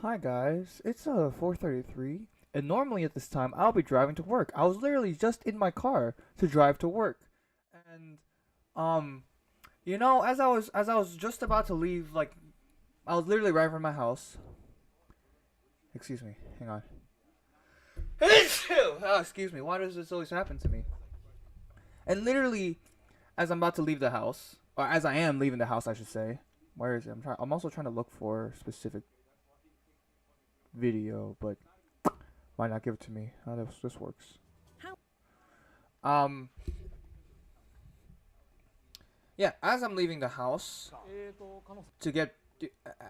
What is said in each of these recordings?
Hi guys, it's 4:33, and normally at this time I'll be driving to work. I was literally just in my car to drive to work, and um, as I was just about to leave, like I was literally right from my house. Excuse me, hang on. Oh, excuse me. Why does this always happen to me? And literally, as I'm about to leave the house, or as I am leaving the house, I should say. Where is it? I'm also trying to look for specific video, but why not give it to me? Oh, this works. Um, yeah. As I'm leaving the house to get,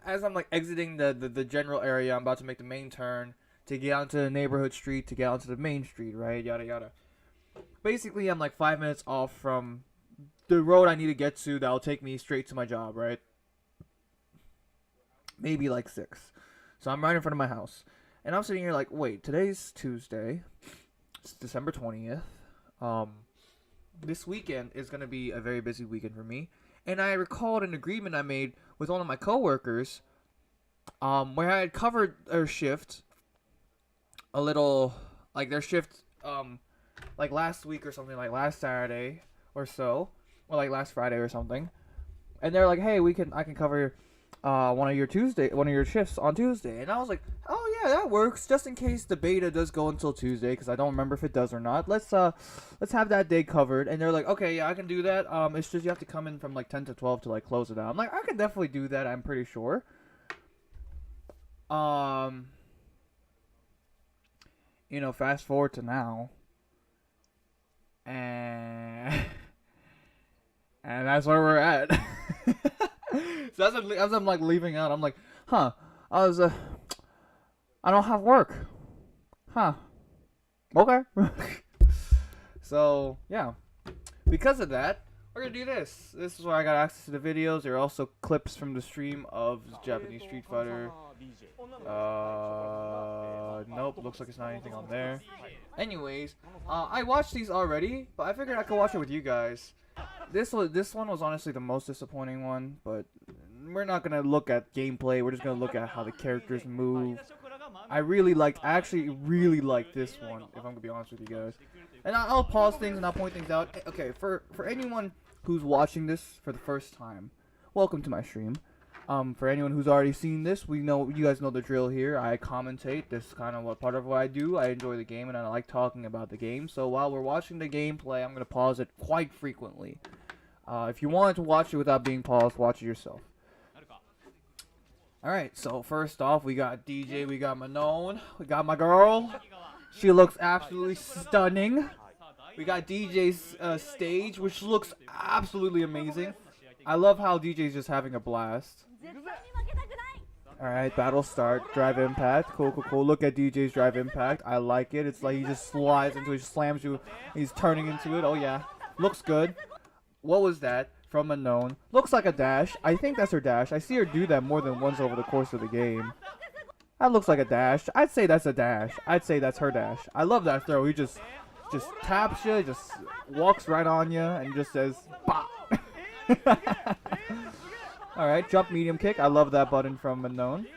as I'm like exiting the general area, I'm about to make the main turn to get onto the neighborhood street to get onto the main street, right? Yada yada. Basically, I'm like 5 minutes off from the road I need to get to that'll take me straight to my job, right? Maybe like 6. So I'm right in front of my house. And I'm sitting here like, wait, today's Tuesday. It's December 20th. Um, this weekend is going to be a very busy weekend for me. And I recalled an agreement I made with one of my coworkers where I had covered their shift a little, like their shift, like last week or something, like last Saturday or so, or like last Friday or something. And they're like, hey, I can cover one of your shifts on Tuesday. And I was like, oh yeah, that works. Just in case the beta does go until Tuesday, because I don't remember if it does or not. Let's have that day covered. And they're like, okay, yeah, I can do that. It's just you have to come in from like 10 to 12 to like close it out. I'm like, I can definitely do that. I'm pretty sure. Fast forward to now, and and that's where we're at. So as I'm like leaving out, I'm like, huh, I don't have work, huh? Okay. So yeah, because of that, we're gonna do this. This is where I got access to the videos. There are also clips from the stream of Japanese Street Fighter. Nope, looks like it's not anything on there. Anyways, I watched these already, but I figured I could watch it with you guys. This one was honestly the most disappointing one, but we're not gonna look at gameplay. We're just gonna look at how the characters move. I actually really liked this one, if I'm gonna be honest with you guys. And I'll pause things and I'll point things out. Okay, for anyone who's watching this for the first time, welcome to my stream. For anyone who's already seen this, you guys know the drill here. I commentate. This is kind of part of what I do. I enjoy the game and I like talking about the game. So while we're watching the gameplay, I'm gonna pause it quite frequently. If you wanted to watch it without being paused, watch it yourself. Alright, so first off, we got DJ, we got Manon, we got my girl. She looks absolutely stunning. We got DJ's stage, which looks absolutely amazing. I love how DJ's just having a blast. Alright, battle start, drive impact. Cool, cool, cool. Look at DJ's drive impact. I like it. It's like he just slides into it, slams you. He's turning into it. Oh yeah. Looks good. What was that? From Unknown. Looks like a dash. I think that's her dash. I see her do that more than once over the course of the game. That looks like a dash. I'd say that's a dash. I'd say that's her dash. I love that throw. He just taps you, just walks right on you, and just says, "Bah." Alright, jump medium kick. I love that button from Unknown.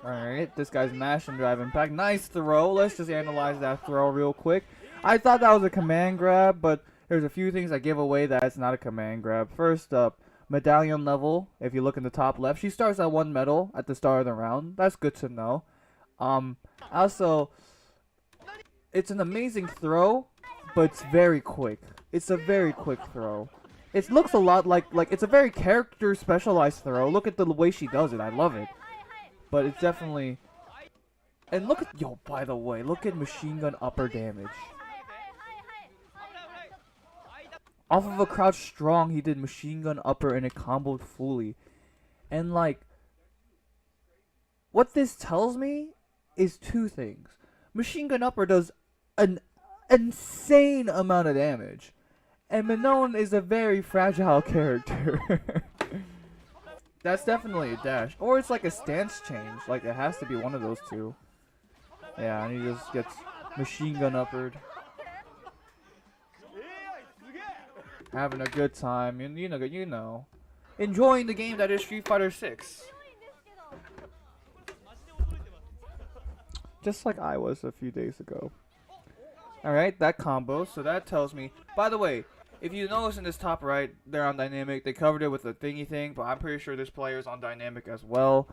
Alright, this guy's mash and drive impact. Nice throw. Let's just analyze that throw real quick. I thought that was a command grab, but there's a few things that give away that it's not a command grab. First up, medallion level. If you look in the top left, she starts at 1 medal at the start of the round. That's good to know. Also, it's an amazing throw, but it's very quick. It's a very quick throw. It looks a lot like it's a very character specialized throw. Look at the way she does it. I love it. But it's definitely... And look at... Yo, by the way, look at machine gun upper damage. Off of a crouch strong, he did machine gun upper and it comboed fully. And like... What this tells me is 2 things. Machine gun upper does an insane amount of damage. And Manon is a very fragile character. That's definitely a dash. Or it's like a stance change. Like, it has to be one of those 2. Yeah, and he just gets machine gun uppered. Having a good time. You know. Enjoying the game that is Street Fighter 6. Just like I was a few days ago. Alright, that combo. So that tells me... By the way, if you notice in this top right, they're on dynamic. They covered it with a thingy thing, but I'm pretty sure this player is on dynamic as well.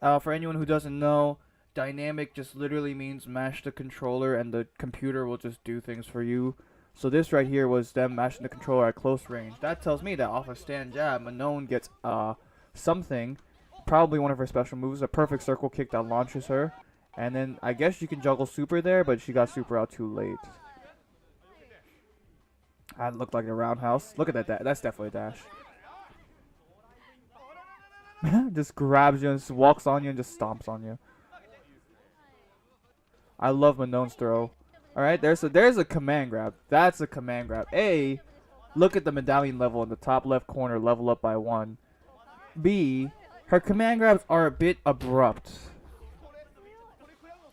For anyone who doesn't know, dynamic just literally means mash the controller and the computer will just do things for you. So this right here was them mashing the controller at close range. That tells me that off a stand jab, Manon gets something, probably one of her special moves, a perfect circle kick that launches her. And then I guess you can juggle super there, but she got super out too late. That looked like a roundhouse. Look at that. That's definitely a dash. Just grabs you and just walks on you and just stomps on you. I love Manon's throw. Alright, there's a command grab. That's a command grab. A, look at the medallion level in the top left corner, level up by 1. B, her command grabs are a bit abrupt,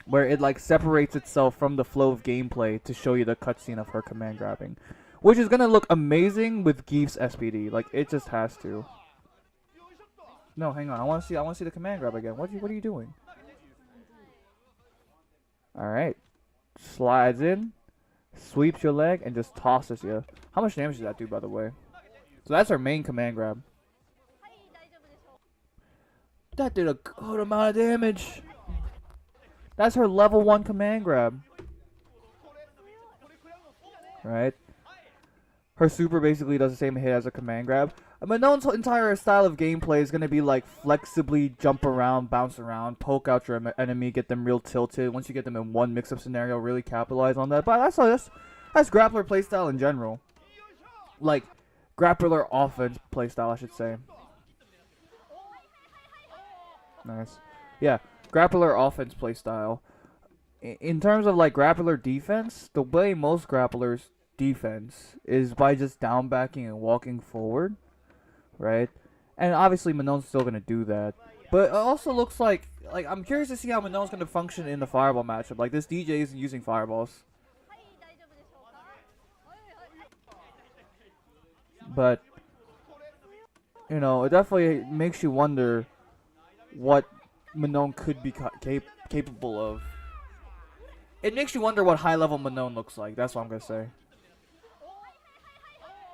where it like separates itself from the flow of gameplay to show you the cutscene of her command grabbing, which is gonna look amazing with Geef's SPD. Like it just has to. No, hang on. I want to see the command grab again. What are you doing? All right, slides in, sweeps your leg, and just tosses you. How much damage does that do, by the way? So that's her main command grab. That did a good amount of damage. That's her level 1 command grab. Right? Her super basically does the same hit as a command grab. Manon's entire style of gameplay is going to be like flexibly jump around, bounce around, poke out your enemy, get them real tilted. Once you get them in one mix-up scenario, really capitalize on that. But that's grappler playstyle in general. Like, grappler offense playstyle, I should say. Nice. Yeah. Grappler offense playstyle. In terms of like grappler defense, the way most grapplers defense is by just down backing and walking forward, right? And obviously Manon's still gonna do that, but it also looks like I'm curious to see how Manon's gonna function in the fireball matchup. Like this DJ isn't using fireballs, but you know it definitely makes you wonder what Manon could be capable of. It makes you wonder what high-level Manon looks like. That's what I'm gonna say.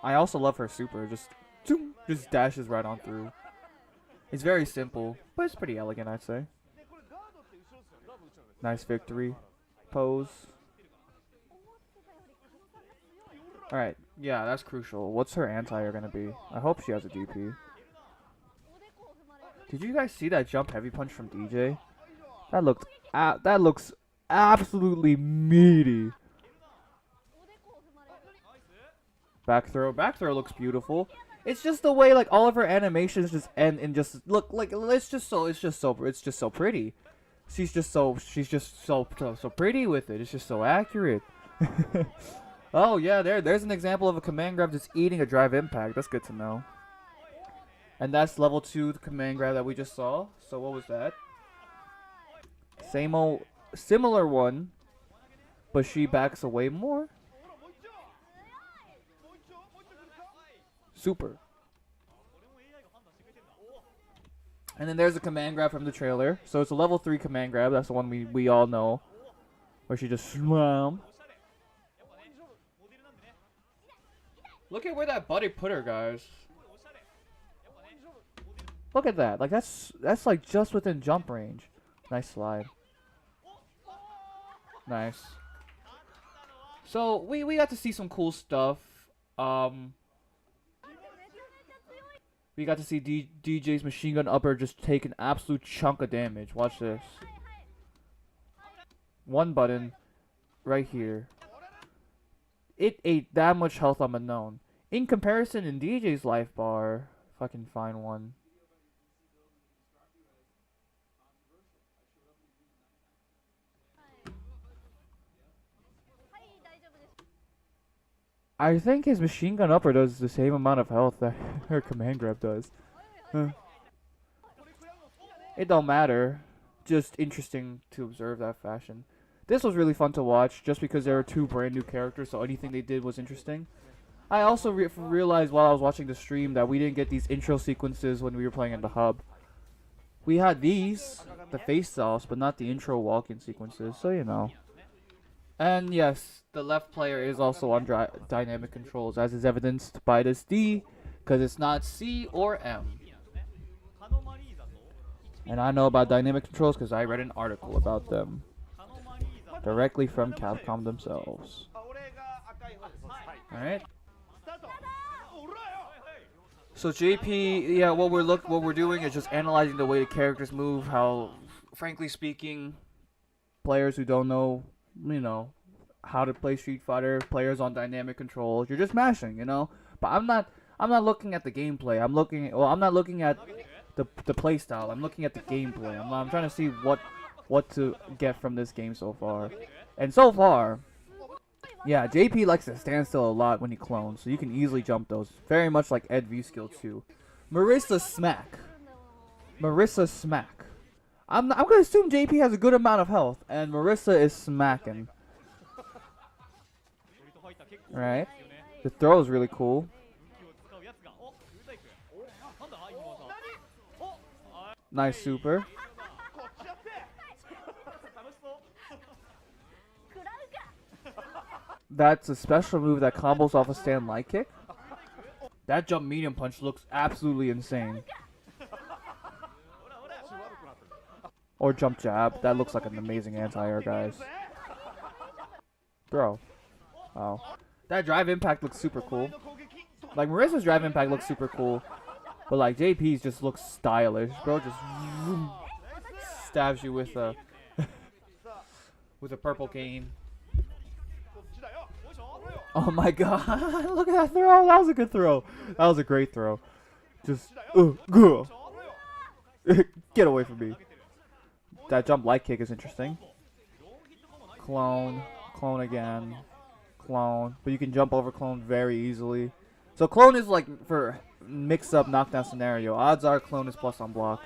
I also love her super. Just dashes right on through. It's very simple, but it's pretty elegant, I'd say. Nice victory pose. Alright, yeah, that's crucial. What's her anti-air gonna be? I hope she has a DP. Did you guys see that jump heavy punch from DJ? That looks absolutely meaty. Back throw looks beautiful. It's just the way like all of her animations just end and just look like it's just so pretty. She's just so pretty with it. It's just so accurate. Oh yeah, there's an example of a command grab just eating a drive impact. That's good to know. And that's level 2 the command grab that we just saw. So what was that? Same old similar one, but she backs away more. Super. And then there's a command grab from the trailer. So it's a level 3 command grab. That's the one we all know. Where she just slam. Look at where that buddy put her, guys. Look at that. Like that's like just within jump range. Nice slide. Nice. So we got to see some cool stuff. We got to see DJ's machine gun upper just take an absolute chunk of damage. Watch this. One button right here. It ate that much health on Manon. In comparison, in DJ's life bar, if I can find one. I think his machine gun upper does the same amount of health that her command grab does. It don't matter. Just interesting to observe that fashion. This was really fun to watch just because there were 2 brand new characters, so anything they did was interesting. I also realized while I was watching the stream that we didn't get these intro sequences when we were playing in the hub. We had these, the face-offs, but not the intro walk-in sequences, so you know. And yes, the left player is also on dynamic controls, as is evidenced by this D, because it's not C or M. And I know about dynamic controls because I read an article about them directly from Capcom themselves. Alright. So JP, yeah, what we're doing is just analyzing the way the characters move, how, frankly speaking, players who don't know, how to play Street Fighter, players on dynamic controls, you're just mashing, But I'm not looking at the gameplay. I'm not looking at the play style. I'm looking at the gameplay. I'm trying to see what to get from this game so far. And so far, yeah, JP likes to stand still a lot when he clones, so you can easily jump those. Very much like Ed V skill 2. Marissa Smack. I'm gonna assume JP has a good amount of health, and Marissa is smacking. Right? The throw is really cool. Nice super. That's a special move that combos off a stand light kick. That jump medium punch looks absolutely insane. Or jump jab. That looks like an amazing anti-air, guys. Bro. Wow. That drive impact looks super cool. Like, Marissa's drive impact looks super cool. But, like, JP's just looks stylish. Bro just stabs you with a with a purple cane. Oh my god. Look at that throw. That was a good throw. That was a great throw. Just, get away from me. That jump light kick is interesting. Clone again. Clone. But you can jump over clone very easily. So clone is like for mix-up knockdown scenario. Odds are clone is plus on block.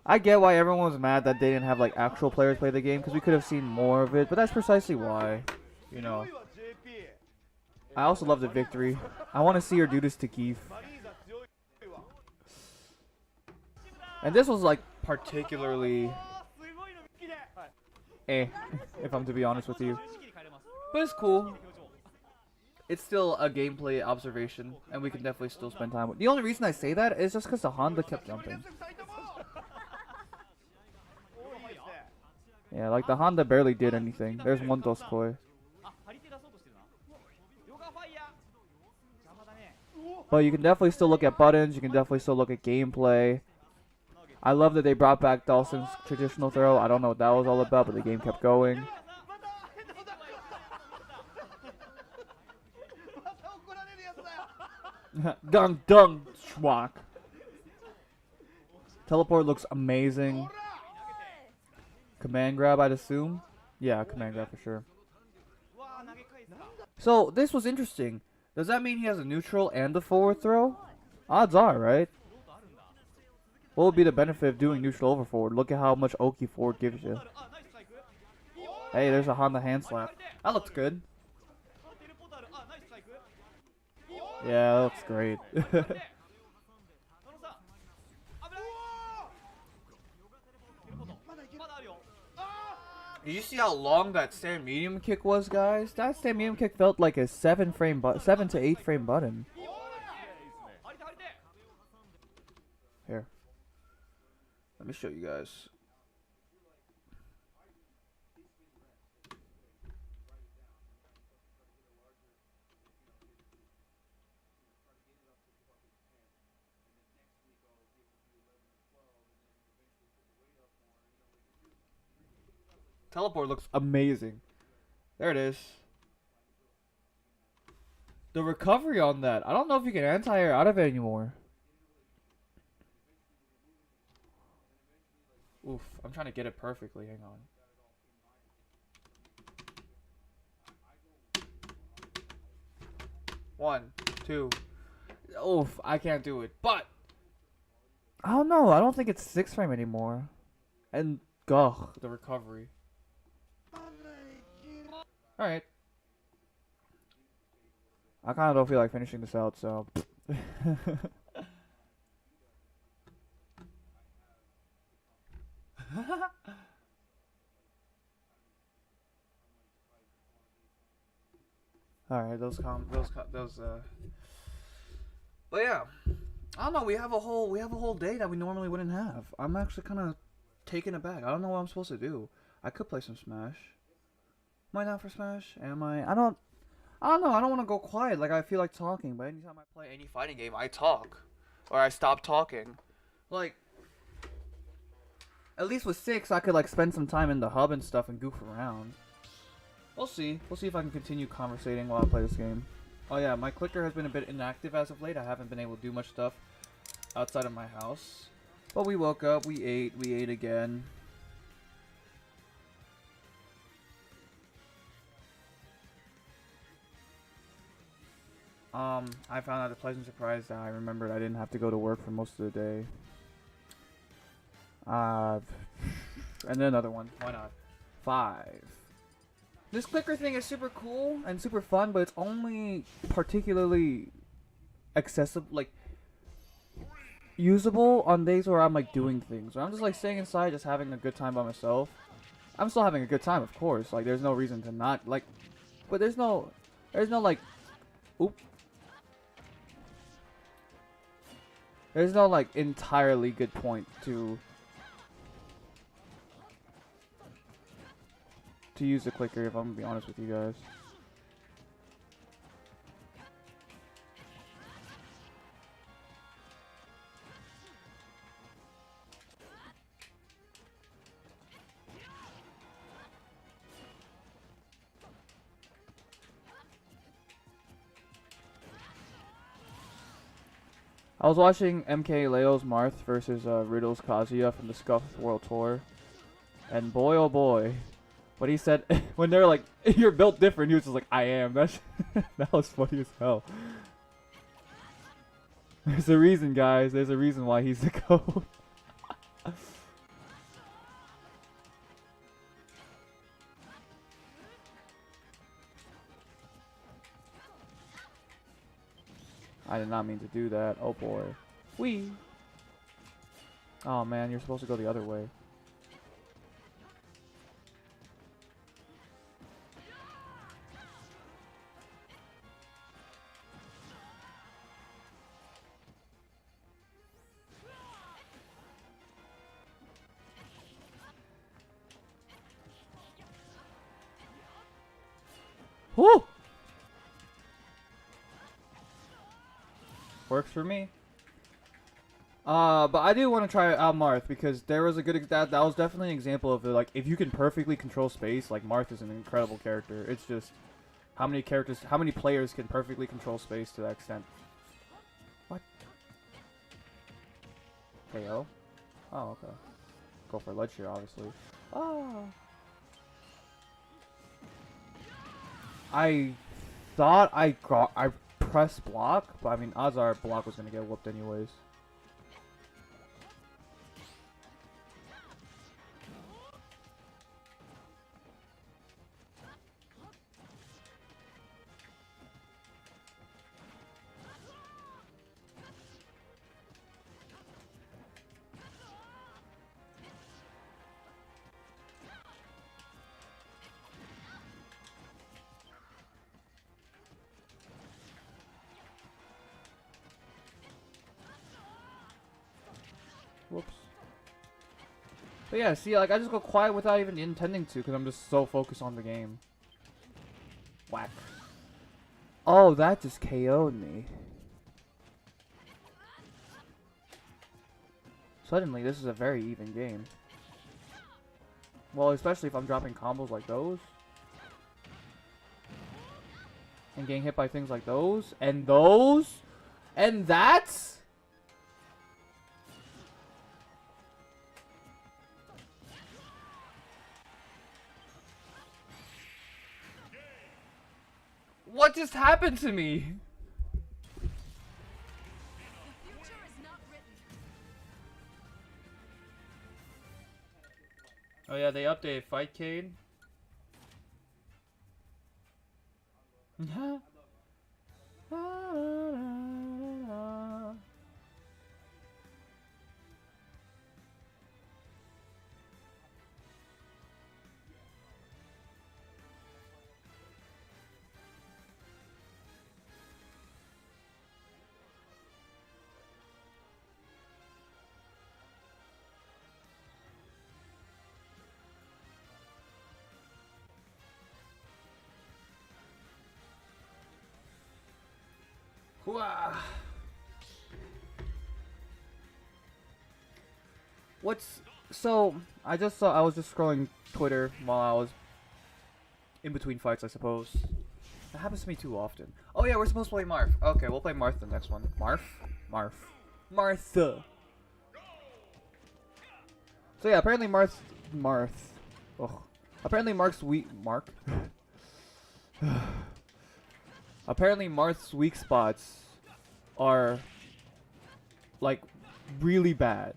I get why everyone was mad that they didn't have like actual players play the game, because we could have seen more of it, but that's precisely why. I also love the victory. I want to see her do this to Keith. And this was like particularly if I'm to be honest with you. But it's cool. It's still a gameplay observation, and we can definitely still spend time with. The only reason I say that is just because the Honda kept jumping. Yeah, like the Honda barely did anything. There's one Doskoi. But you can definitely still look at buttons. You can definitely still look at gameplay. I love that they brought back Dawson's traditional throw. I don't know what that was all about, but the game kept going. Dung schwack. Teleport looks amazing. Command grab, I'd assume. Yeah, command grab for sure. So, this was interesting. Does that mean he has a neutral and a forward throw? Odds are, right? What would be the benefit of doing neutral over forward? Look at how much Oki forward gives you. Hey, there's a Honda hand slap. That looks good. Yeah, that looks great. Did you see how long that stand medium kick was, guys? That stand medium kick felt like a 7 to 8 frame button. Here. Let me show you guys. Teleport looks amazing. There it is. The recovery on that. I don't know if you can anti-air out of it anymore. Oof, I'm trying to get it perfectly. Hang on. One, two. Oof, I can't do it. But I don't know. I don't think it's 6 frame anymore. And ugh, the recovery. Alright. I kind of don't feel like finishing this out, so. All right, But yeah, I don't know. We have a whole day that we normally wouldn't have. I'm actually kind of taken aback. I don't know what I'm supposed to do. I could play some Smash. Am I down for Smash? Am I? I don't know. I don't want to go quiet. Like I feel like talking, but anytime I play any fighting game, I talk, or I stop talking. Like at least with 6, I could like spend some time in the hub and stuff and goof around. We'll see. We'll see if I can continue conversating while I play this game. Oh yeah, my clicker has been a bit inactive as of late. I haven't been able to do much stuff outside of my house. But we woke up, we ate again. I found out a pleasant surprise that I remembered I didn't have to go to work for most of the day. And then another one. Why not? 5. This clicker thing is super cool and super fun, but it's only particularly accessible, like usable on days where I'm like doing things. Or I'm just like staying inside, just having a good time by myself. I'm still having a good time, of course. Like there's no reason to not like, but there's no like, oop. There's no like entirely good point to use the clicker if I'm gonna be honest with you guys. I was watching MK Leo's Marth versus Riddle's Kazuya from the Scuffed World Tour, and boy oh boy, what he said when they're like, "You're built different," he was just like, "I am." That was funny as hell. There's a reason, guys. There's a reason why he's the GOAT. I did not mean to do that. Oh boy. Wee. Oh man, you're supposed to go the other way. Woo! Works for me. But I do want to try out Marth because there was a good that was definitely an example of like if you can perfectly control space, like Marth is an incredible character. It's just how many players can perfectly control space to that extent. What? KO? Oh, okay. Go for ledge here, obviously. Oh. I thought I pressed block, but I mean odds are block was gonna get whooped anyways. Whoops. But yeah, see, like I just go quiet without even intending to, because I'm just so focused on the game. Whack. Oh, that just KO'd me. Suddenly, this is a very even game. Well, especially if I'm dropping combos like those. And getting hit by things like those. And those. And that's... What just happened to me? Oh yeah, they updated Fightcade. Hooah. What's so? I just saw. I was just scrolling Twitter while I was in between fights, I suppose. That happens to me too often. Oh yeah, we're supposed to play Marth. Okay, we'll play Marth the next one. Marth? Marth. Martha. So yeah, apparently Marth. Ugh. Apparently Mark? Apparently Marth's weak spots are like really bad.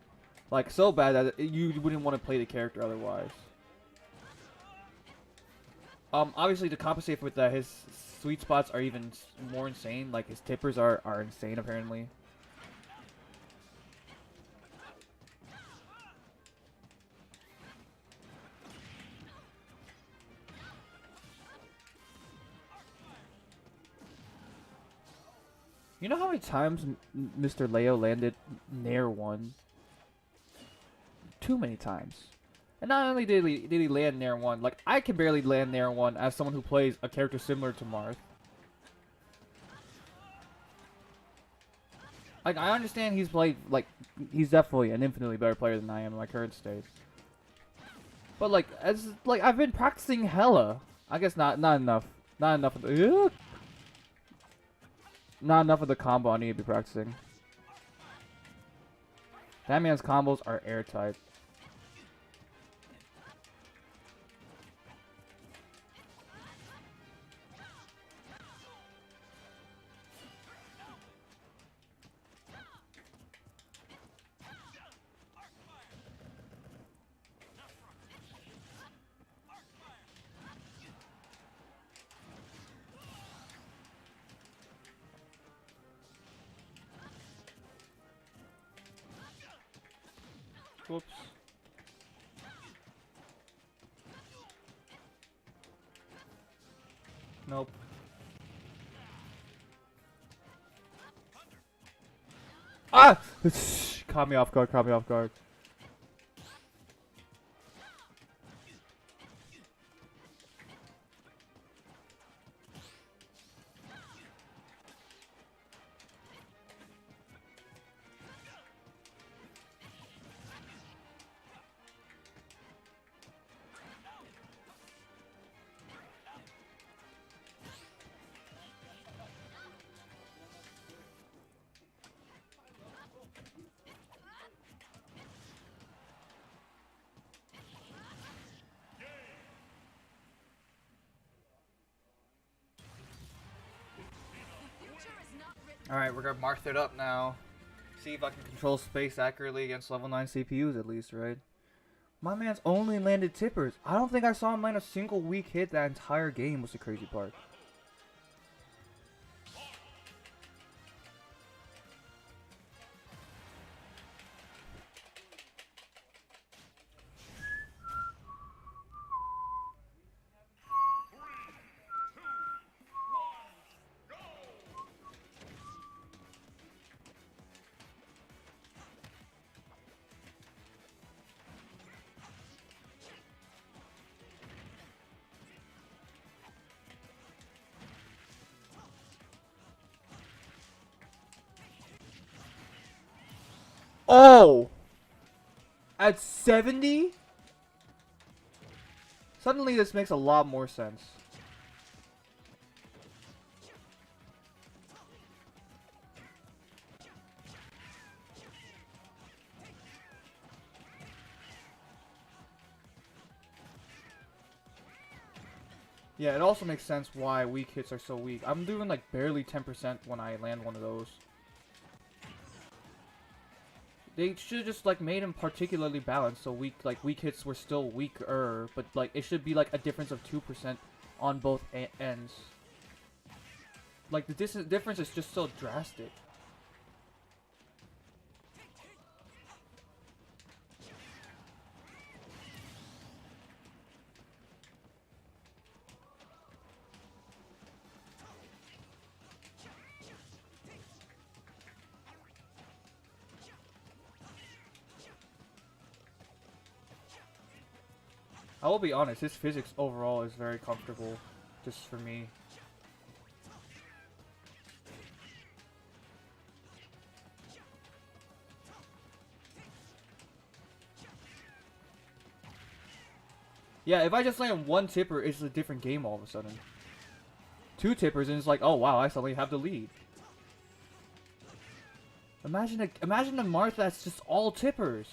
Like so bad that you wouldn't want to play the character otherwise. Obviously to compensate for that, his sweet spots are even more insane. Like his tippers are insane apparently. You know how many times Mr. Leo landed Nair 1? Too many times. And not only did he land Nair 1, like I can barely land Nair 1 as someone who plays a character similar to Marth. Like I understand he's he's definitely an infinitely better player than I am in my current state. But like I've been practicing hella. I guess not enough. Not enough of the not enough of the combo I need to be practicing. That man's combos are airtight. Whoops. Nope. Ah! Caught me off guard, caught me off guard. Alright, we're gonna Marth it up now. See if I can control space accurately against level 9 CPUs at least, right? My man's only landed tippers. I don't think I saw him land a single weak hit that entire game was the crazy part. Oh! At 70? Suddenly this makes a lot more sense. Yeah, it also makes sense why weak hits are so weak. I'm doing like barely 10% when I land one of those. They should have just like made him particularly balanced so weak hits were still weaker, but like it should be like a difference of 2% on both ends. Like, the difference is just so drastic. I will be honest, his physics overall is very comfortable, just for me. Yeah, if I just land one tipper, it's a different game all of a sudden. Two tippers and it's like, oh wow, I suddenly have the lead. Imagine a Marth that's just all tippers.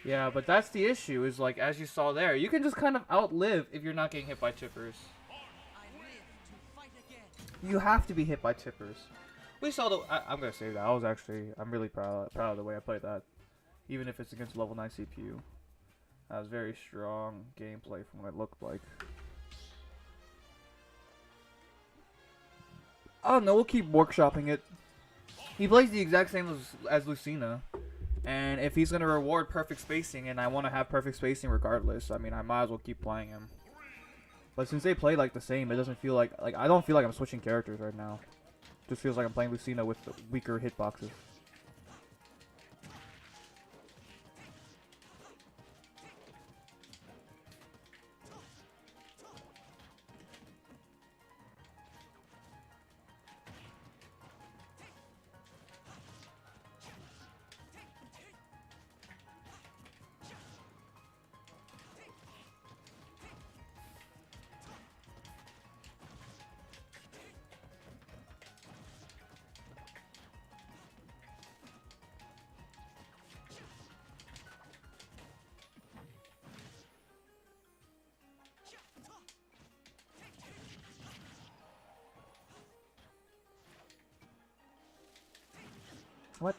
Yeah, but that's the issue, is like, as you saw there, you can just kind of outlive if you're not getting hit by tippers. You have to be hit by tippers. We saw the... I'm gonna say that. I'm really proud of the way I played that. Even if it's against level 9 CPU. That was very strong gameplay from what it looked like. I don't know, we'll keep workshopping it. He plays the exact same as Lucina. And if he's going to reward perfect spacing, and I want to have perfect spacing regardless, I mean, I might as well keep playing him. But since they play like the same, it doesn't feel like I don't feel like I'm switching characters right now. It just feels like I'm playing Lucina with weaker hitboxes. What?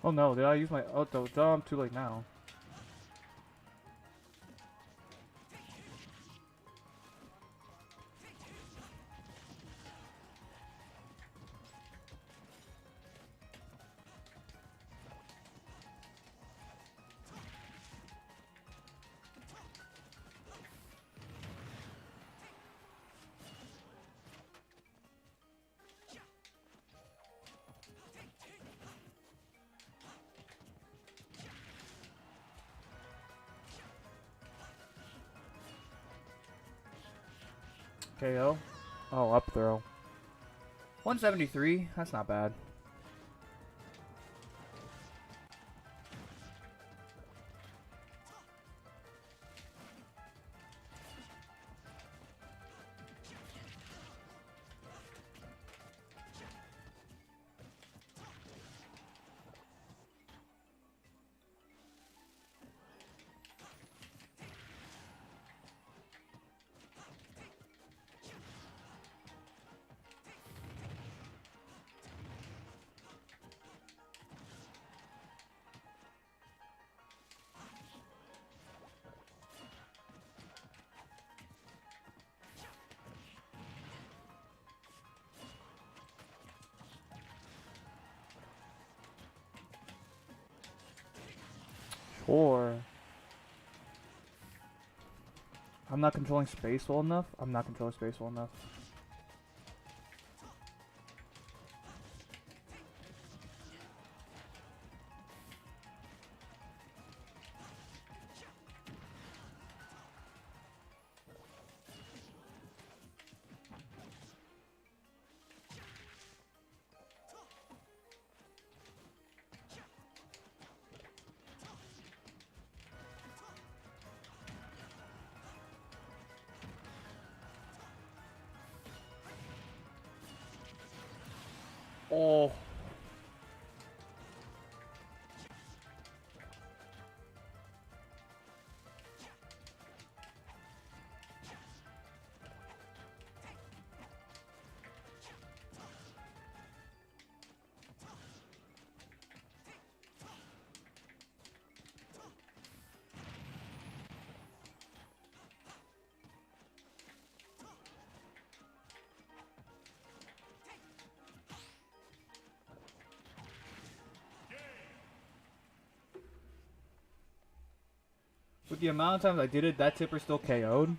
Oh no, did I use my auto jump? Too late now. KO. Oh, up throw. 173. That's not bad. Or I'm not controlling space well enough. I'm not controlling space well enough. Oh. With the amount of times I did it, that tipper still KO'd.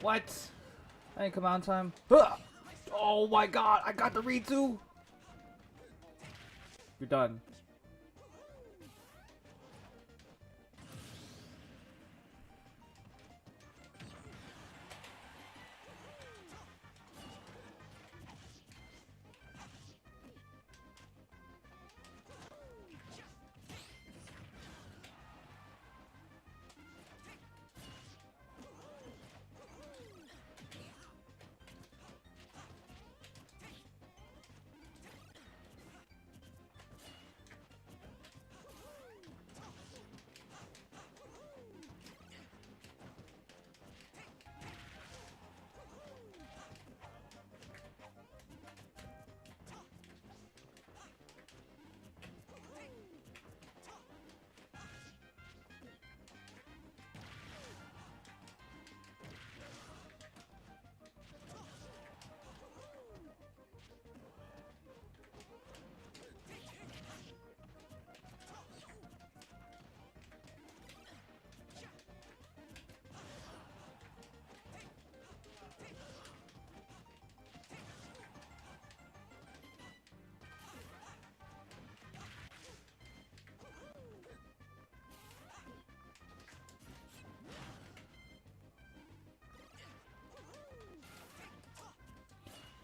What? I didn't come out in time. Ugh! Oh my god, I got the read too! You're done.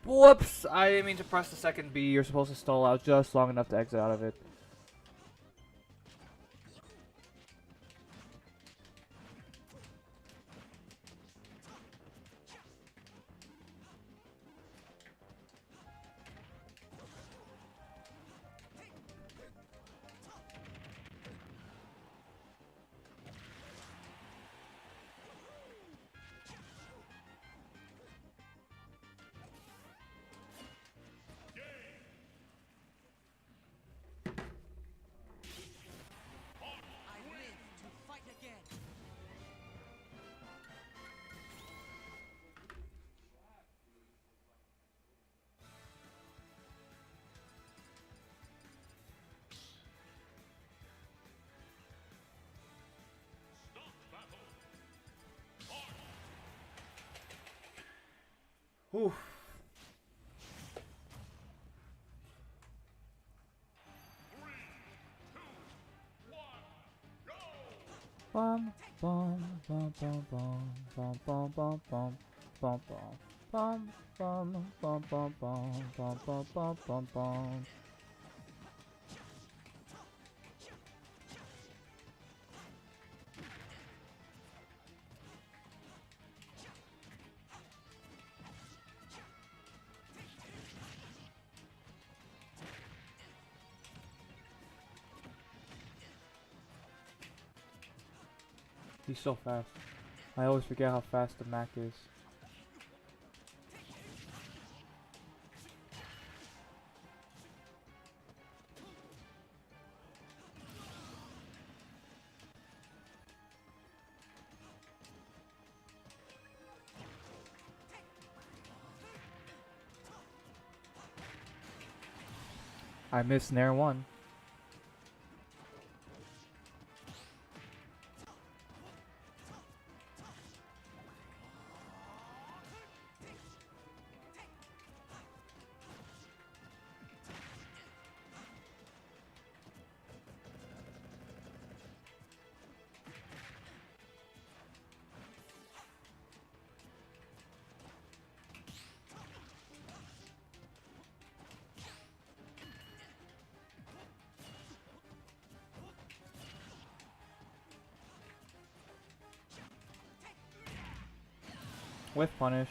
Whoops! I didn't mean to press the second B. You're supposed to stall out just long enough to exit out of it. Whew. Bum bum bum bum bum bum bum bum bum bum bum bum bum bum bum bum bum bum bum bum. He's so fast. I always forget how fast the Mac is. I missed Nair 1. With punish.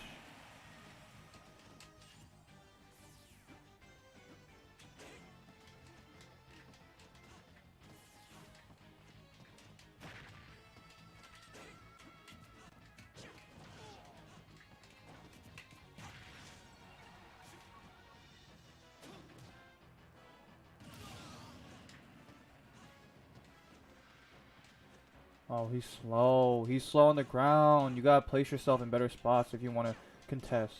Oh, he's slow. He's slow on the ground. You gotta place yourself in better spots if you want to contest.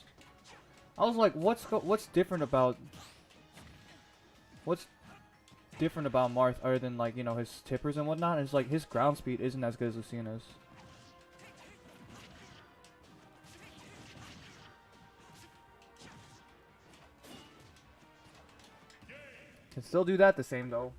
I was like, what's different about Marth other than like, you know, his tippers and whatnot? It's like his ground speed isn't as good as Lucina's. Can still do that the same though.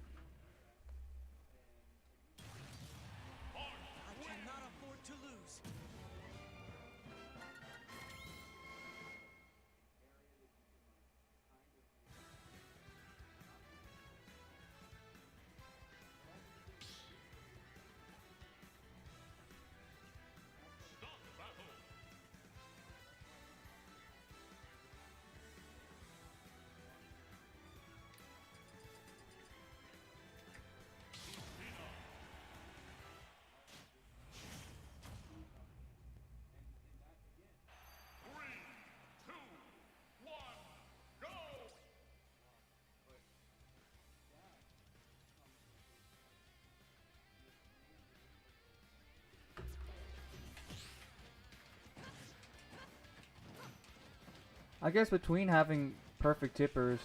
I guess between having perfect tippers,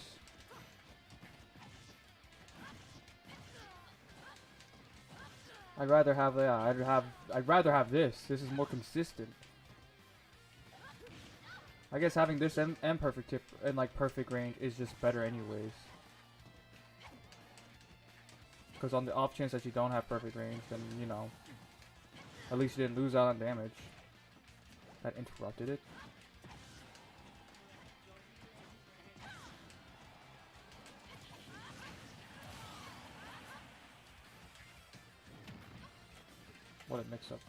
I'd rather have I'd rather have this. This is more consistent. I guess having this and perfect tip and like perfect range is just better anyways. Because on the off chance that you don't have perfect range, then you know, at least you didn't lose out on damage. That interrupted it. What a mix-up.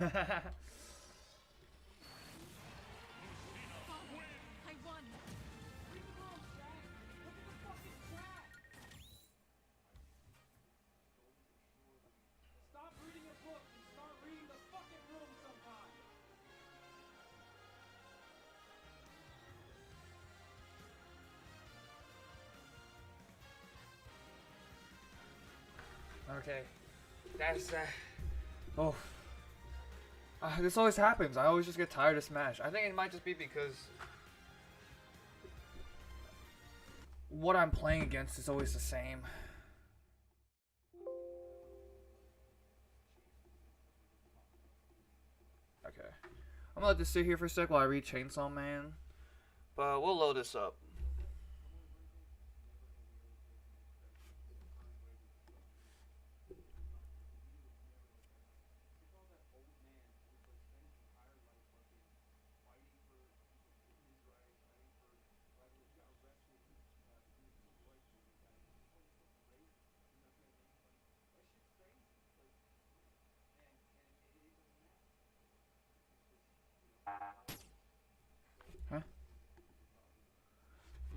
I won. Stop reading a book and start reading the fucking room sometime. Okay. That's oh. This always happens. I always just get tired of Smash. I think it might just be because what I'm playing against is always the same. Okay. I'm gonna let this sit here for a sec while I read Chainsaw Man. But we'll load this up. Huh?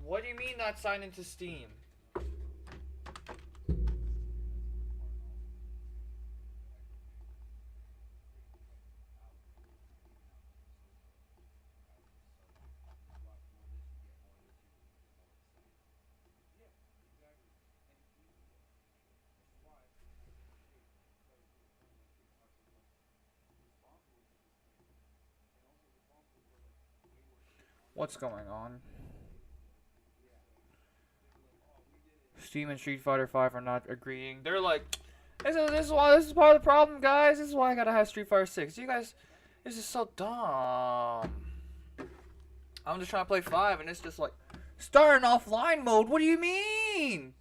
What do you mean not signed into Steam? What's going on? Steam and Street Fighter 5 are not agreeing. They're like, this is part of the problem, guys. This is why I gotta have Street Fighter 6. You guys, this is so dumb. I'm just trying to play 5, and it's just like, starting offline mode. What do you mean?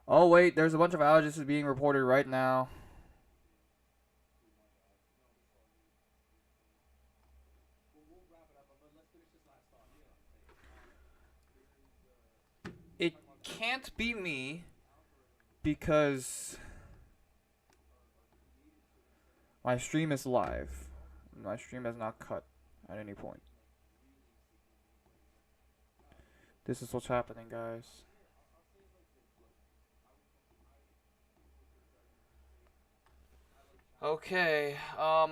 Oh wait, there's a bunch of outages being reported right now. It can't be me. because my stream is live. My stream has not cut at any point. This is what's happening, guys. Okay, I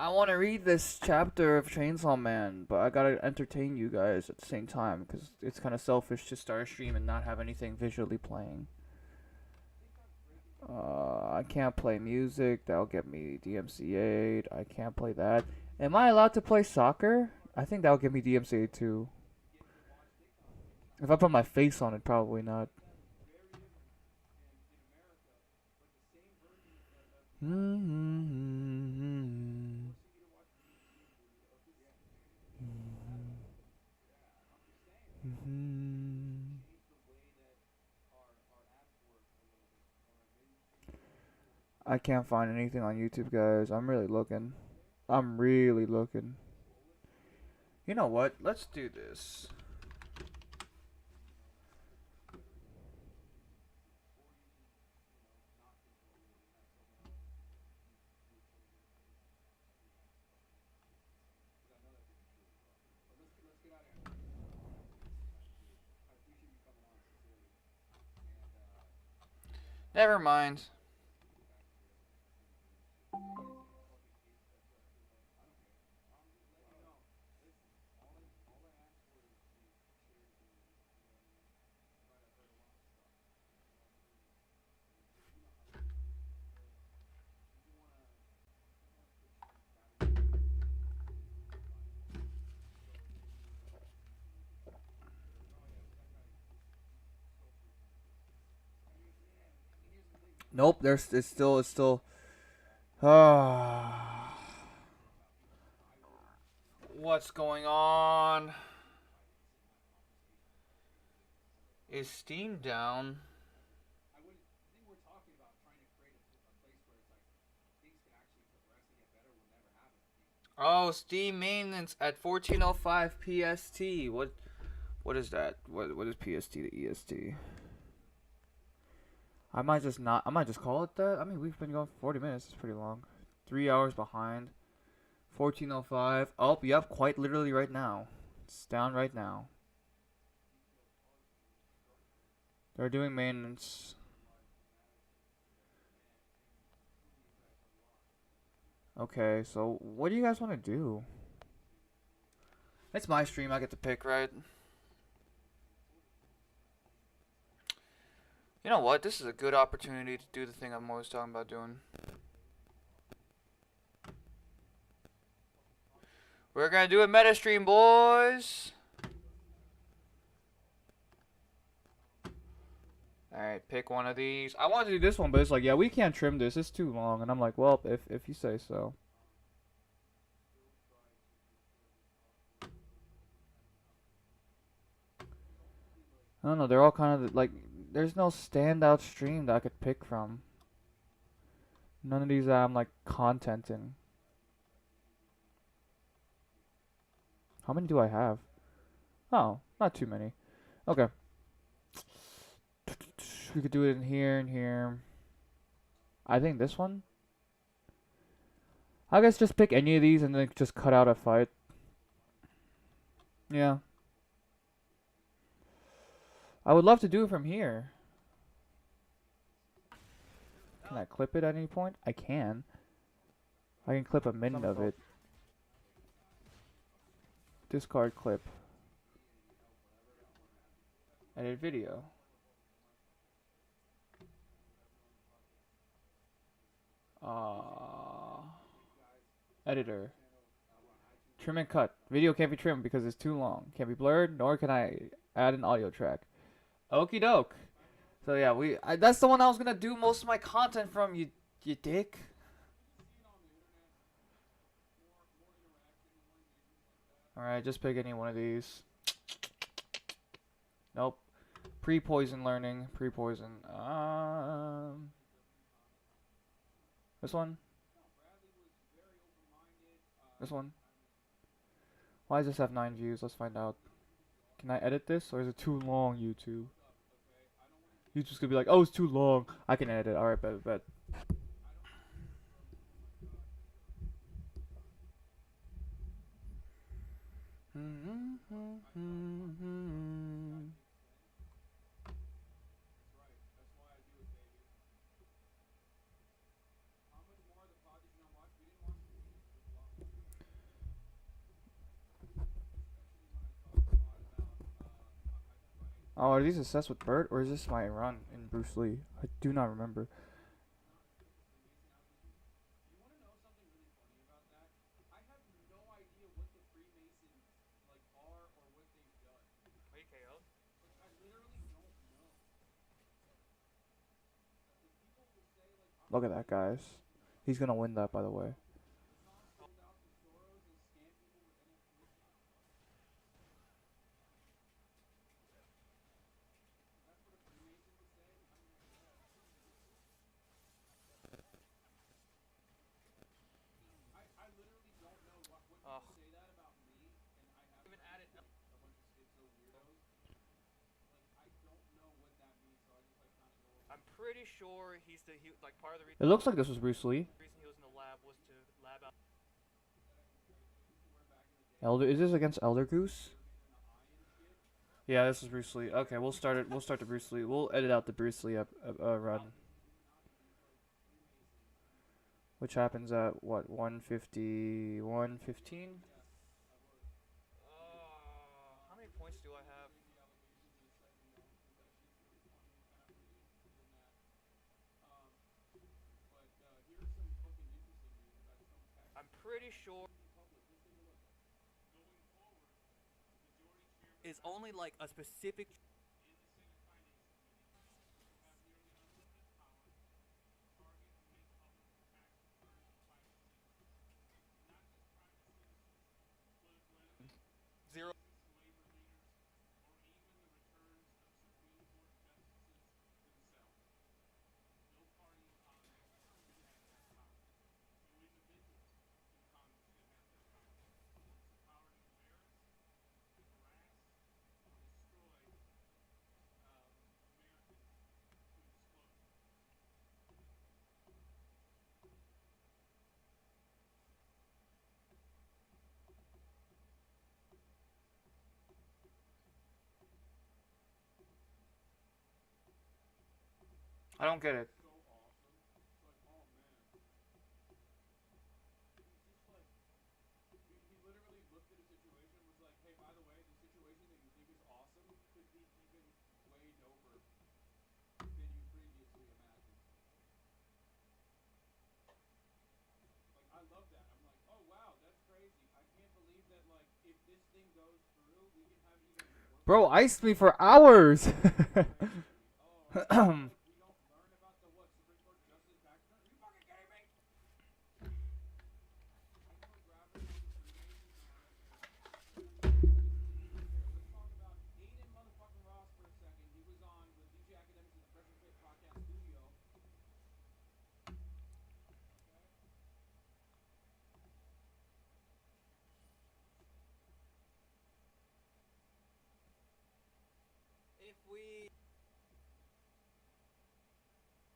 want to read this chapter of Chainsaw Man, but I gotta entertain you guys at the same time, because it's kind of selfish to start a stream and not have anything visually playing. I can't play music, that'll get me DMCA'd. I can't play that. Am I allowed to play soccer? I think that'll get me DMCA'd too. If I put my face on it, probably not. I can't find anything on YouTube, guys. I'm really looking. I'm really looking. You know what? Let's do this. Never mind. Nope, there's it's still what's going on? Is Steam down? Oh, Steam maintenance at 14:05 PST. What is that? What is PST to EST? I might just call it that. I mean, we've been going for 40 minutes. It's pretty long. 3 hours behind. 14:05. Oh, yep, quite literally right now. It's down right now. They're doing maintenance. Okay, so what do you guys want to do? It's my stream. I get to pick, right? You know what? This is a good opportunity to do the thing I'm always talking about doing. We're gonna do a meta stream, boys. Alright, pick one of these. I wanted to do this one, but it's like, yeah, we can't trim this. It's too long. And I'm like, well, if you say so. I don't know. They're all kind of like, there's no standout stream that I could pick from. None of these that I'm like contenting. How many do I have? Oh, not too many. Okay. We could do it in here and here. I think this one. I guess just pick any of these and then just cut out a fight. Yeah. I would love to do it from here. Can I clip it at any point? I can. I can clip a minute of it. Discard clip. Edit video. Editor. Trim and cut. Video can't be trimmed because it's too long. Can't be blurred, nor can I add an audio track. Okie doke. So yeah, that's the one I was gonna do most of my content from, you dick. Alright, just pick any one of these. Nope. Pre-poison learning. Pre-poison. This one? This one? Why does this have 9 views? Let's find out. Can I edit this or is it too long, YouTube? YouTube's gonna be like, oh, it's too long. I can edit it. Alright, bet. Oh, are these assessed with Bert or is this my run in Bruce Lee? I do not remember. Look at that, guys. He's gonna win that, by the way. I'm pretty sure he like part of the It looks like this was Bruce Lee. reason he was in the lab was to lab out. Elder, is this against Elder Goose? Yeah, this is Bruce Lee. Okay, we'll start it. We'll start the Bruce Lee. We'll edit out the Bruce Lee run, which happens at what 150, 115. How many points do I have? I'm pretty sure is only like a specific. Zero. I don't get it. Bro, iced me for hours.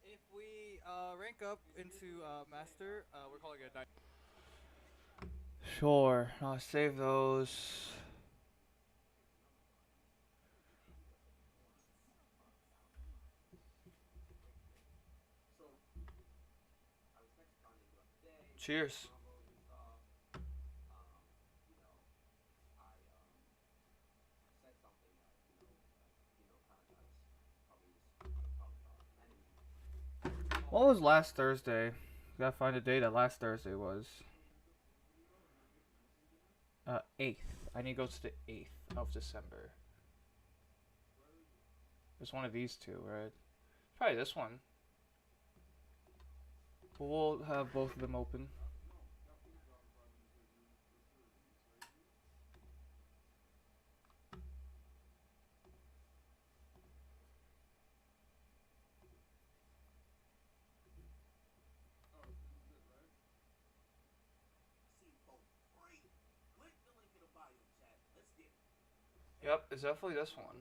If we rank up into master, we're calling it a night. Sure, I'll save those. Cheers. What was last Thursday? Gotta find a day that last Thursday was. 8th. I need to go to the 8th of December. It's one of these two, right? Probably this one. But we'll have both of them open. Yep, it's definitely this one.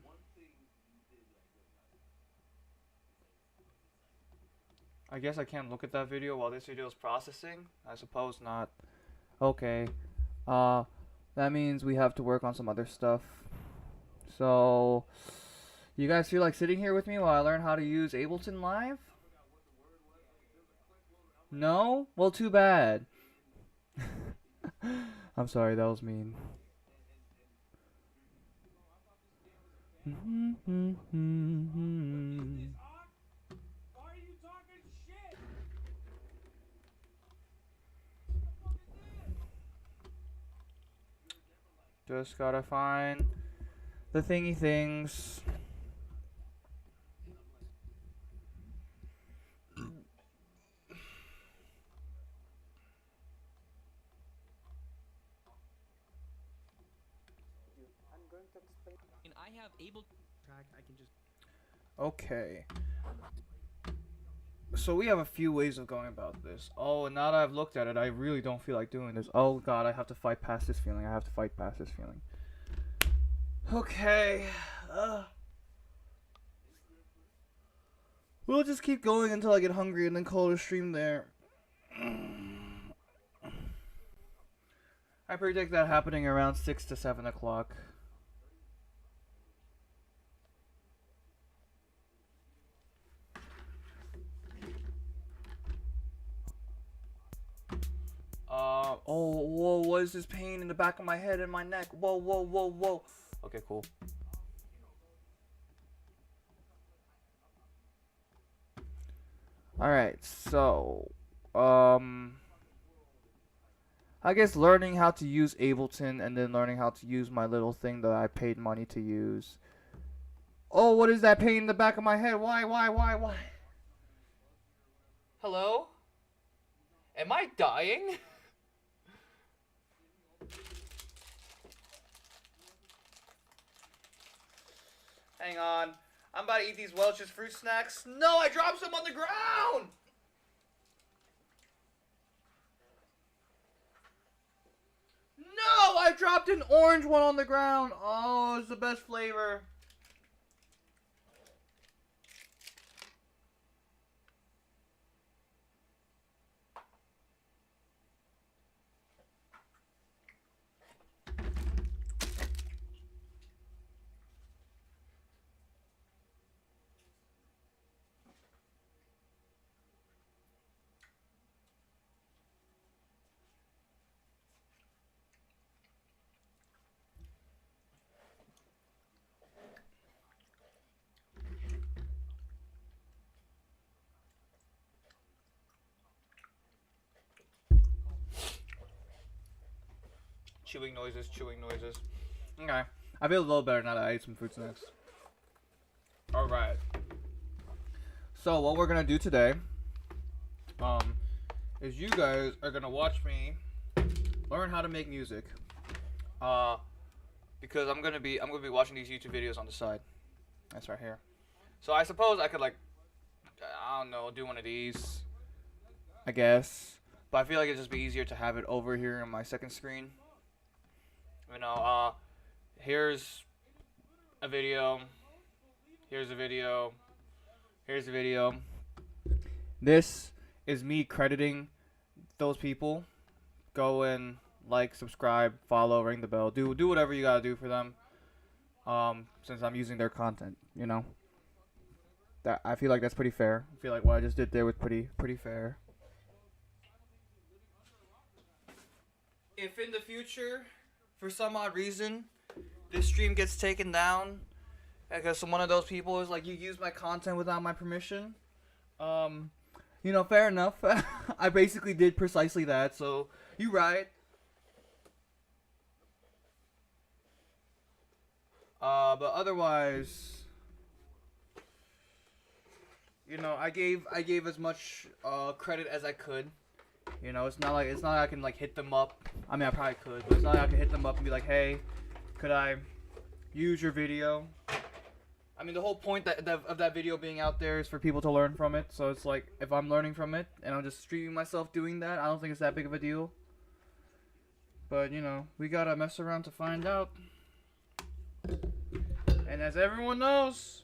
I guess I can't look at that video while this video is processing. I suppose not. Okay. Uh, that means we have to work on some other stuff. So, you guys feel like sitting here with me while I learn how to use Ableton Live? No? Well, too bad. I'm sorry, that was mean. Why are you talking shit? What the fuck is this? Just gotta find the thingy things. And I have able track. I can just. Okay. So we have a few ways of going about this. Oh, and now that I've looked at it, I really don't feel like doing this. Oh god, I have to fight past this feeling. I have to fight past this feeling. Okay. We'll just keep going until I get hungry and then call it a stream there. I predict that happening around 6 to 7 o'clock. Oh, whoa, what is this pain in the back of my head and my neck? Whoa, whoa, whoa, whoa. Okay, cool. Alright, so, I guess learning how to use Ableton and then learning how to use my little thing that I paid money to use. Oh, what is that pain in the back of my head? Why? Hello? Am I dying? Hang on. I'm about to eat these Welch's fruit snacks. No, I dropped some on the ground! No, I dropped an orange one on the ground. Oh, it's the best flavor. Chewing noises. Okay. I feel a little better now that I ate some fruit snacks. Alright. So, what we're gonna do today, is you guys are gonna watch me learn how to make music. Because I'm gonna be watching these YouTube videos on the side. That's right here. So I suppose I could I don't know, do one of these. I guess. But I feel like it'd just be easier to have it over here on my second screen. You know, here's a video. Here's a video. Here's a video. This is me crediting those people. Go and like, subscribe, follow, ring the bell. Do whatever you gotta do for them. Since I'm using their content, you know. That I feel like that's pretty fair. I feel like what I just did there was pretty fair. If in the future, for some odd reason, this stream gets taken down because one of those people is like, you use my content without my permission, you know, fair enough. I basically did precisely that, so you right. But otherwise, you know, I gave as much credit as I could. You know, it's not like I can like hit them up. I mean, I probably could, but it's not like I can hit them up and be like, hey, could I use your video? I mean, the whole point of that video being out there is for people to learn from it. So it's like, if I'm learning from it and I'm just streaming myself doing that, I don't think it's that big of a deal. But, you know, we gotta mess around to find out. And as everyone knows,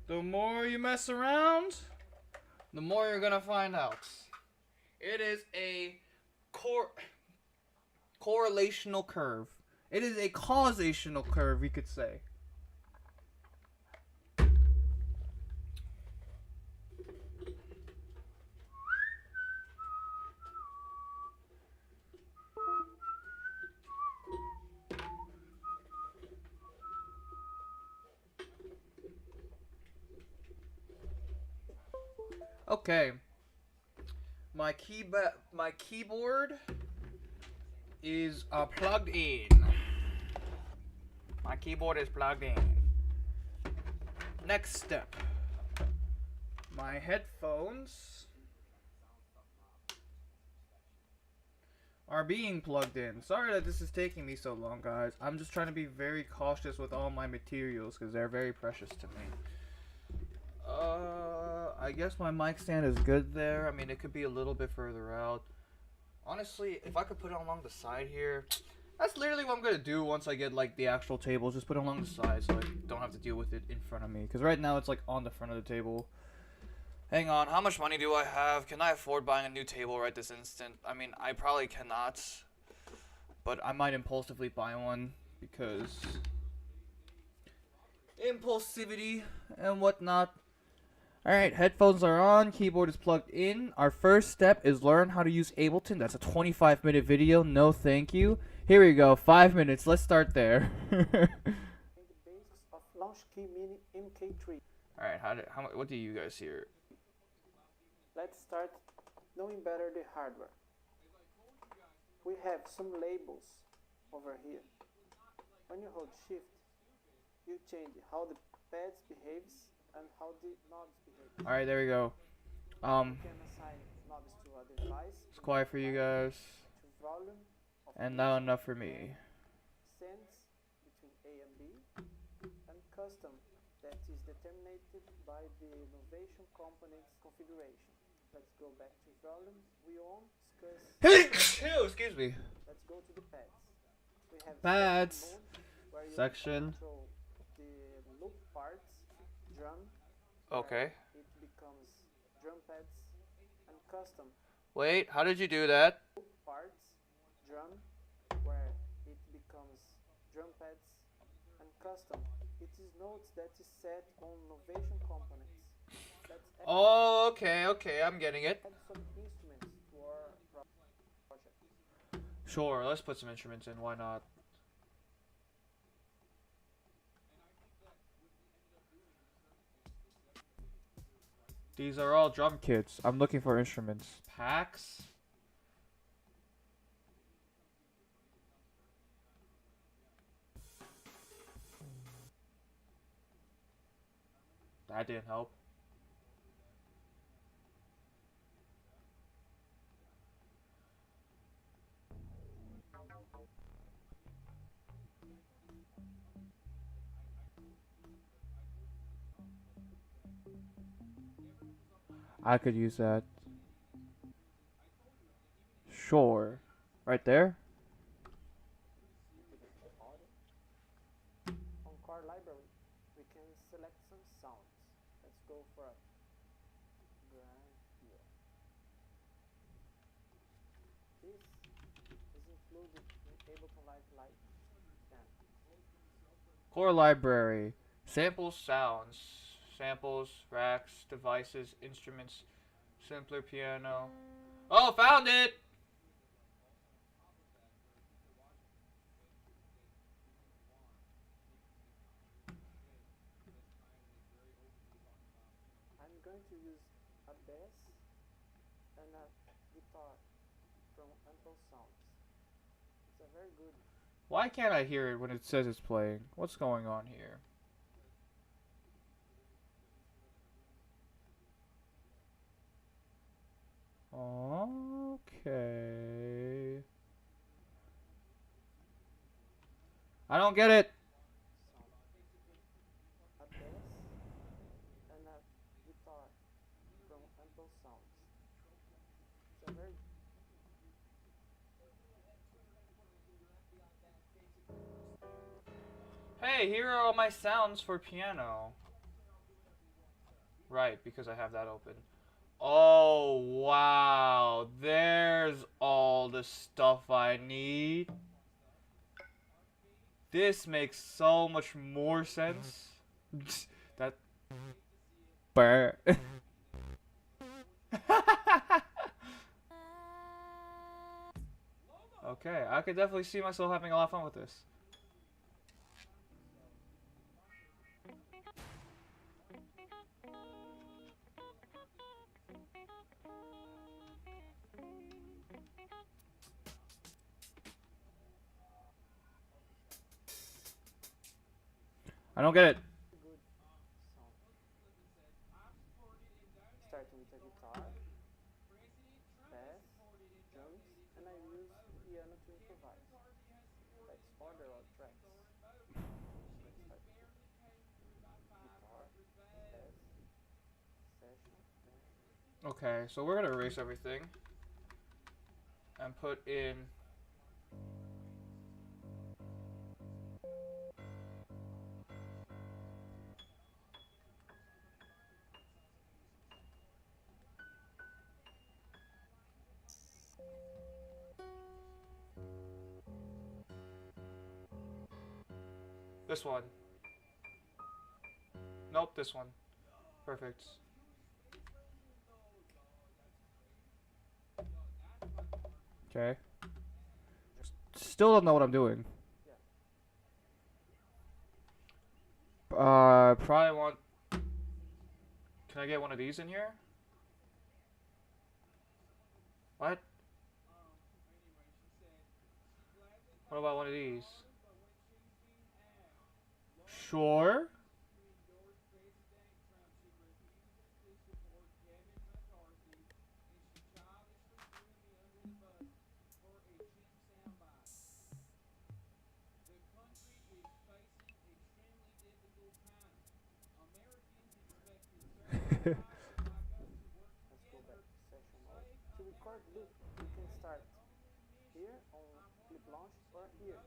the more you mess around, the more you're gonna find out. It is a correlational curve. It is a causational curve, we could say. Okay. My keyboard is plugged in. My keyboard is plugged in. Next step. My headphones are being plugged in. Sorry that this is taking me so long, guys. I'm just trying to be very cautious with all my materials because they're very precious to me. I guess my mic stand is good there. I mean, it could be a little bit further out. Honestly, if I could put it along the side here, that's literally what I'm gonna do once I get like the actual table. Just put it along the side so I don't have to deal with it in front of me. Because right now it's like on the front of the table. Hang on, how much money do I have? Can I afford buying a new table right this instant? I mean, I probably cannot, but I might impulsively buy one because impulsivity and whatnot. Alright, headphones are on, keyboard is plugged in. Our first step is learn how to use Ableton. That's a 25-minute video, no thank you. Here we go, 5 minutes, let's start there. The basics of Launch Key Mini MK3. Alright, what do you guys hear? Let's start knowing better the hardware. We have some labels over here. When you hold shift, you change how the pads behaves and how the knobs behave. Alright, there we go. You can assign knobs to a device. It's quiet for you guys. To volume of And not enough for me. Sends between A and B, and custom that is determined by the innovation component's configuration. Let's go back to volume. We won't discuss. Excuse me. Let's go to the pads. We have Pads. mode where you Section. control the loop parts, drum. Okay. It becomes drum pads, and custom Wait, how did you do that? loop parts, drum, where it becomes drum pads, and custom. It is notes that is set on innovation components. Let's add, Oh, okay, I'm getting it. add some instruments to our project. Sure, let's put some instruments in, why not? These are all drum kits. I'm looking for instruments. Packs? That didn't help. I could use that. Sure. Right there? On core library, we can select some sounds. Let's go for a brand here. This is included in Ableton Live 10. Core library. Samples, sounds. Samples, racks, devices, instruments, simpler piano. Oh, found it! I'm going to use a bass and a guitar from Ample Sounds. It's a very good. Why can't I hear it when it says it's playing? What's going on here? Okay. I don't get it. Sound. A bass and a guitar from Ample Sounds. It's a very. Hey, here are all my sounds for piano. Right, because I have that open. Oh, wow. There's all the stuff I need. This makes so much more sense. That. Burr. Okay, I could definitely see myself having a lot of fun with this. I don't get it. Good song. Starting with a guitar, bass, drums, and I use piano to improvise. Let's order our tracks. Let's start with guitar, bass, session, and Okay, so we're gonna erase everything and put in. This one. Nope, this one. Perfect. Okay. Still don't know what I'm doing. Probably want. Can I get one of these in here? What? What about one of these? Sure. let's go back to session mode. To record loop, you can start here on clip launch or here on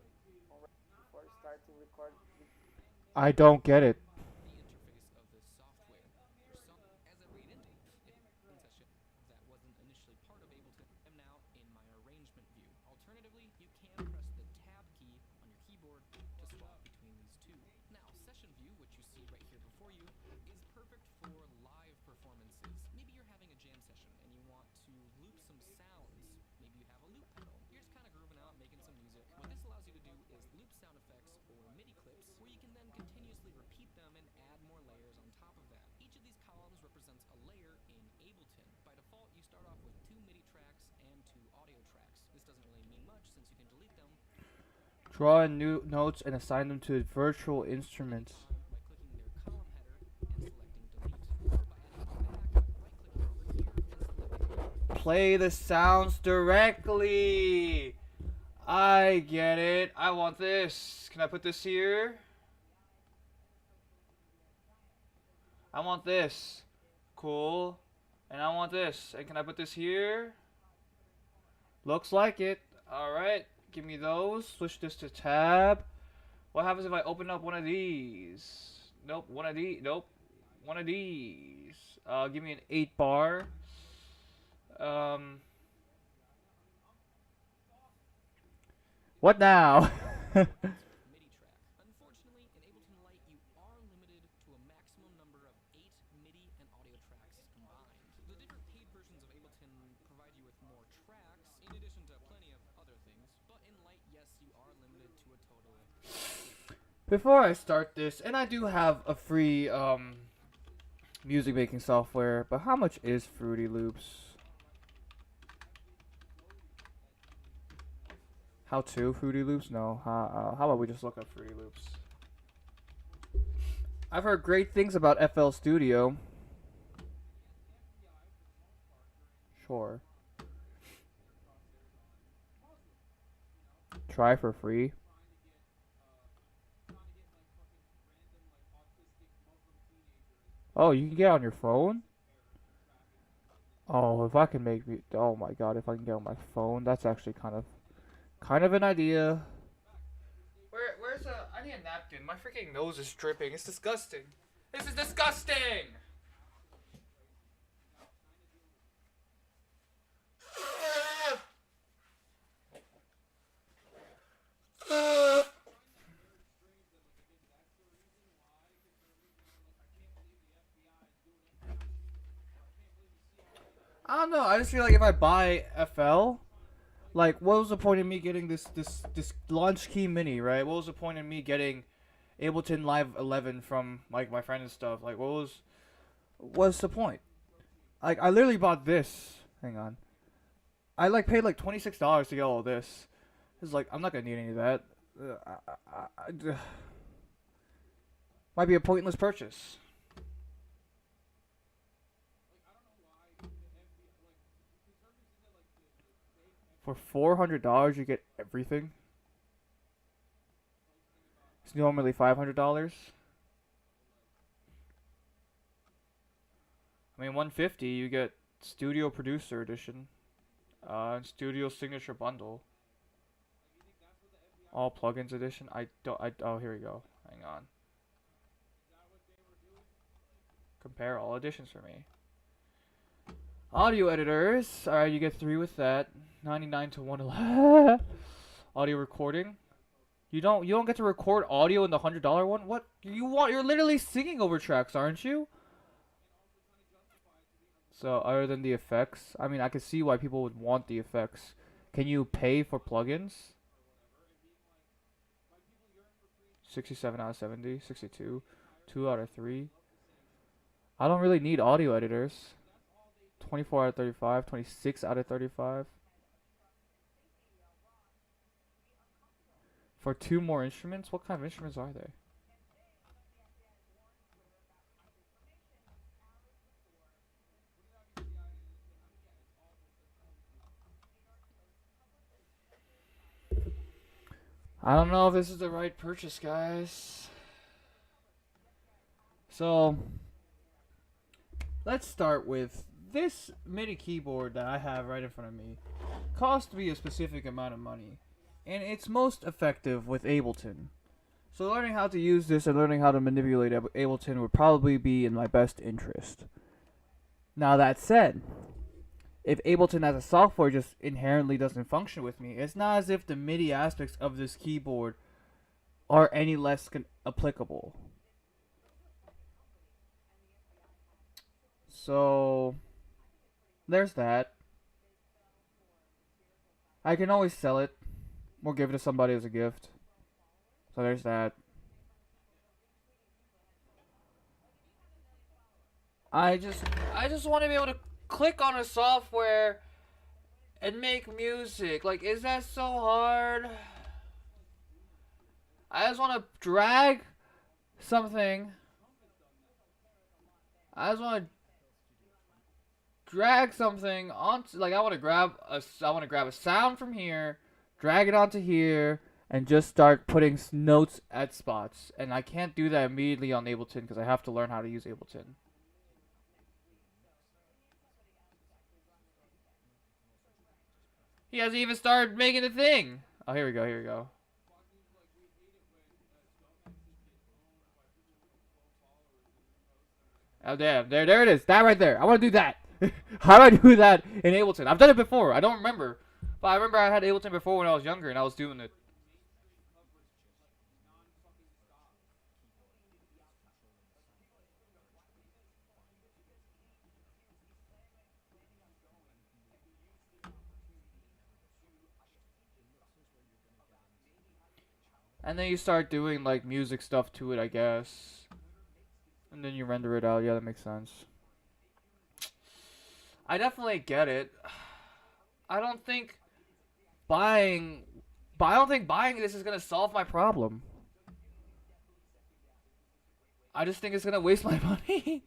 before starting record. I don't get it. The interface of the software. Your song, as I read into it, session that wasn't initially part of Ableton. I'm now in my arrangement view. Alternatively, you can press the tab key on your keyboard to swap between these two. Now, session view, which you see right here before you, is perfect for live performances. Maybe you're having a jam session and you want to loop some sounds. Maybe you have a loop pedal. You're just kind of grooving out, making some music. What this allows you to do is loop sound effects or MIDI clips where you can then continuously repeat them and add more layers on top of that. Each of these columns represents a layer in Ableton. By default, you start off with 2 MIDI tracks and 2 audio tracks. This doesn't really mean much since you can delete them. Draw in new notes and assign them to virtual instruments. By clicking their column header and selecting delete. Or by adding one back, right-clicking over here and selecting Play the sounds directly. I get it. I want this. Can I put this here? I want this. Cool. And I want this. And can I put this here? Looks like it. Alright. Give me those. Switch this to tab. What happens if I open up one of these? Nope. One of these. Nope. One of these. Give me an 8 bar. What now? MIDI track. Unfortunately, in Ableton Lite, you are limited to a maximum number of 8 MIDI and audio tracks combined. The different paid versions of Ableton provide you with more tracks, in addition to plenty of other things. But in Lite, yes, you are limited to a total of 8. Before I start this, and I do have a free music making software, but how much is Fruity Loops? How to Fruity Loops? No. How about we just look up Fruity Loops? I've heard great things about FL Studio. Sure. Try for free. Oh, you can get on your phone? Oh, if I can make me, oh my god, if I can get on my phone, that's actually kind of an idea. Where's I need a napkin. My freaking nose is dripping. It's disgusting. This is disgusting! I don't know. I just feel like if I buy FL, like, what was the point of me getting this launch key mini, right? What was the point of me getting Ableton Live 11 from like my friend and stuff? Like, what's the point? Like, I literally bought this. Hang on. I like paid like $26 to get all of this. It's like I'm not gonna need any of that. Might be a pointless purchase. For $400, you get everything. It's normally $500. I mean, $150, you get Studio Producer Edition, and Studio Signature Bundle. All plugins edition. Oh, here we go. Hang on. Compare all editions for me. Audio editors. Alright, you get 3 with that. 99 to 111. Audio recording. You don't get to record audio in the $100 one? What you want? You're literally singing over tracks, aren't you? So other than the effects, I mean, I can see why people would want the effects. Can you pay for plugins? 67 out of 70, 62, 2 out of 3. I don't really need audio editors. 24 out of 35, 26 out of 35. For 2 more instruments? What kind of instruments are they? I don't know if this is the right purchase, guys. So, let's start with this MIDI keyboard that I have right in front of me. Cost me a specific amount of money, and it's most effective with Ableton. So learning how to use this and learning how to manipulate Ableton would probably be in my best interest. Now that said, if Ableton as a software just inherently doesn't function with me, it's not as if the MIDI aspects of this keyboard are any less applicable. So, there's that. I can always sell it or give it to somebody as a gift. So there's that. I just want to be able to click on a software and make music. Like, is that so hard? I just want to drag something. I just want to drag something onto, like, I want to grab a sound from here, drag it onto here, and just start putting notes at spots. And I can't do that immediately on Ableton because I have to learn how to use Ableton. He hasn't even started making a thing. Oh, here we go, here we go. Oh, damn. There it is. That right there. I want to do that. How do I do that in Ableton? I've done it before. I don't remember. But I remember I had Ableton before when I was younger and I was doing it. And then you start doing, like, music stuff to it, I guess. And then you render it out. Yeah, that makes sense. I definitely get it. I don't think buying this is gonna solve my problem. I just think it's gonna waste my money.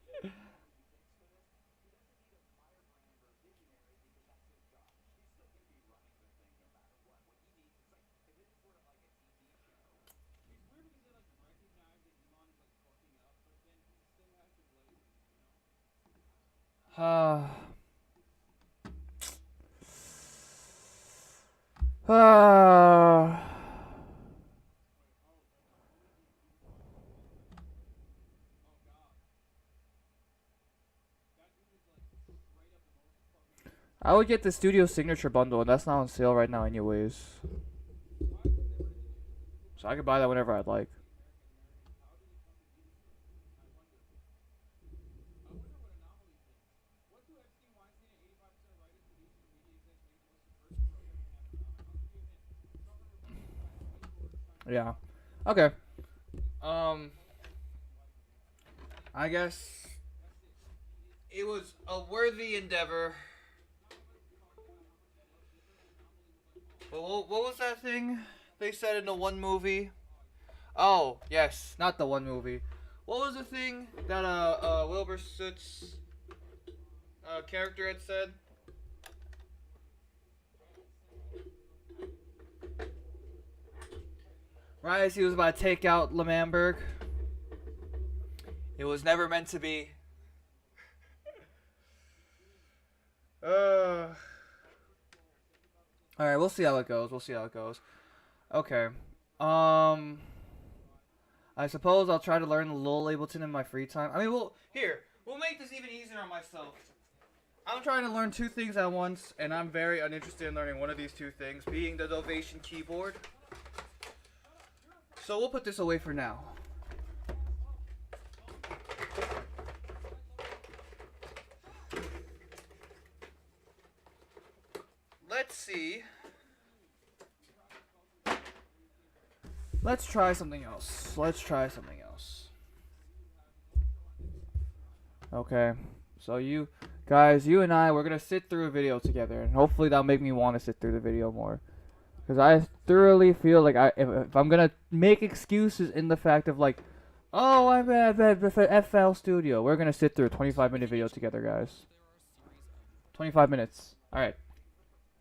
I would get the Studio Signature bundle, and that's not on sale right now, anyways. So I could buy that whenever I'd like. Yeah. Okay. Um. I guess it was a worthy endeavor. But what was that thing they said in the one movie? Oh, yes, not the one movie. What was the thing that Wilbur Soot's character had said? Right as he was about to take out Lemamberg. It was never meant to be. Alright, we'll see how it goes. We'll see how it goes. Okay. Um, I suppose I'll try to learn the Lowell Ableton in my free time. I mean, we'll make this even easier on myself. I'm trying to learn two things at once, and I'm very uninterested in learning one of these two things, being the Novation keyboard. So we'll put this away for now. Let's see. Let's try something else. Okay. So you guys, you and I, we're going to sit through a video together, and hopefully that'll make me want to sit through the video more. Because I thoroughly feel like if I'm going to make excuses in the fact of like, oh, I'm at FL Studio, we're going to sit through a 25-minute video together, guys. 25 minutes. Alright.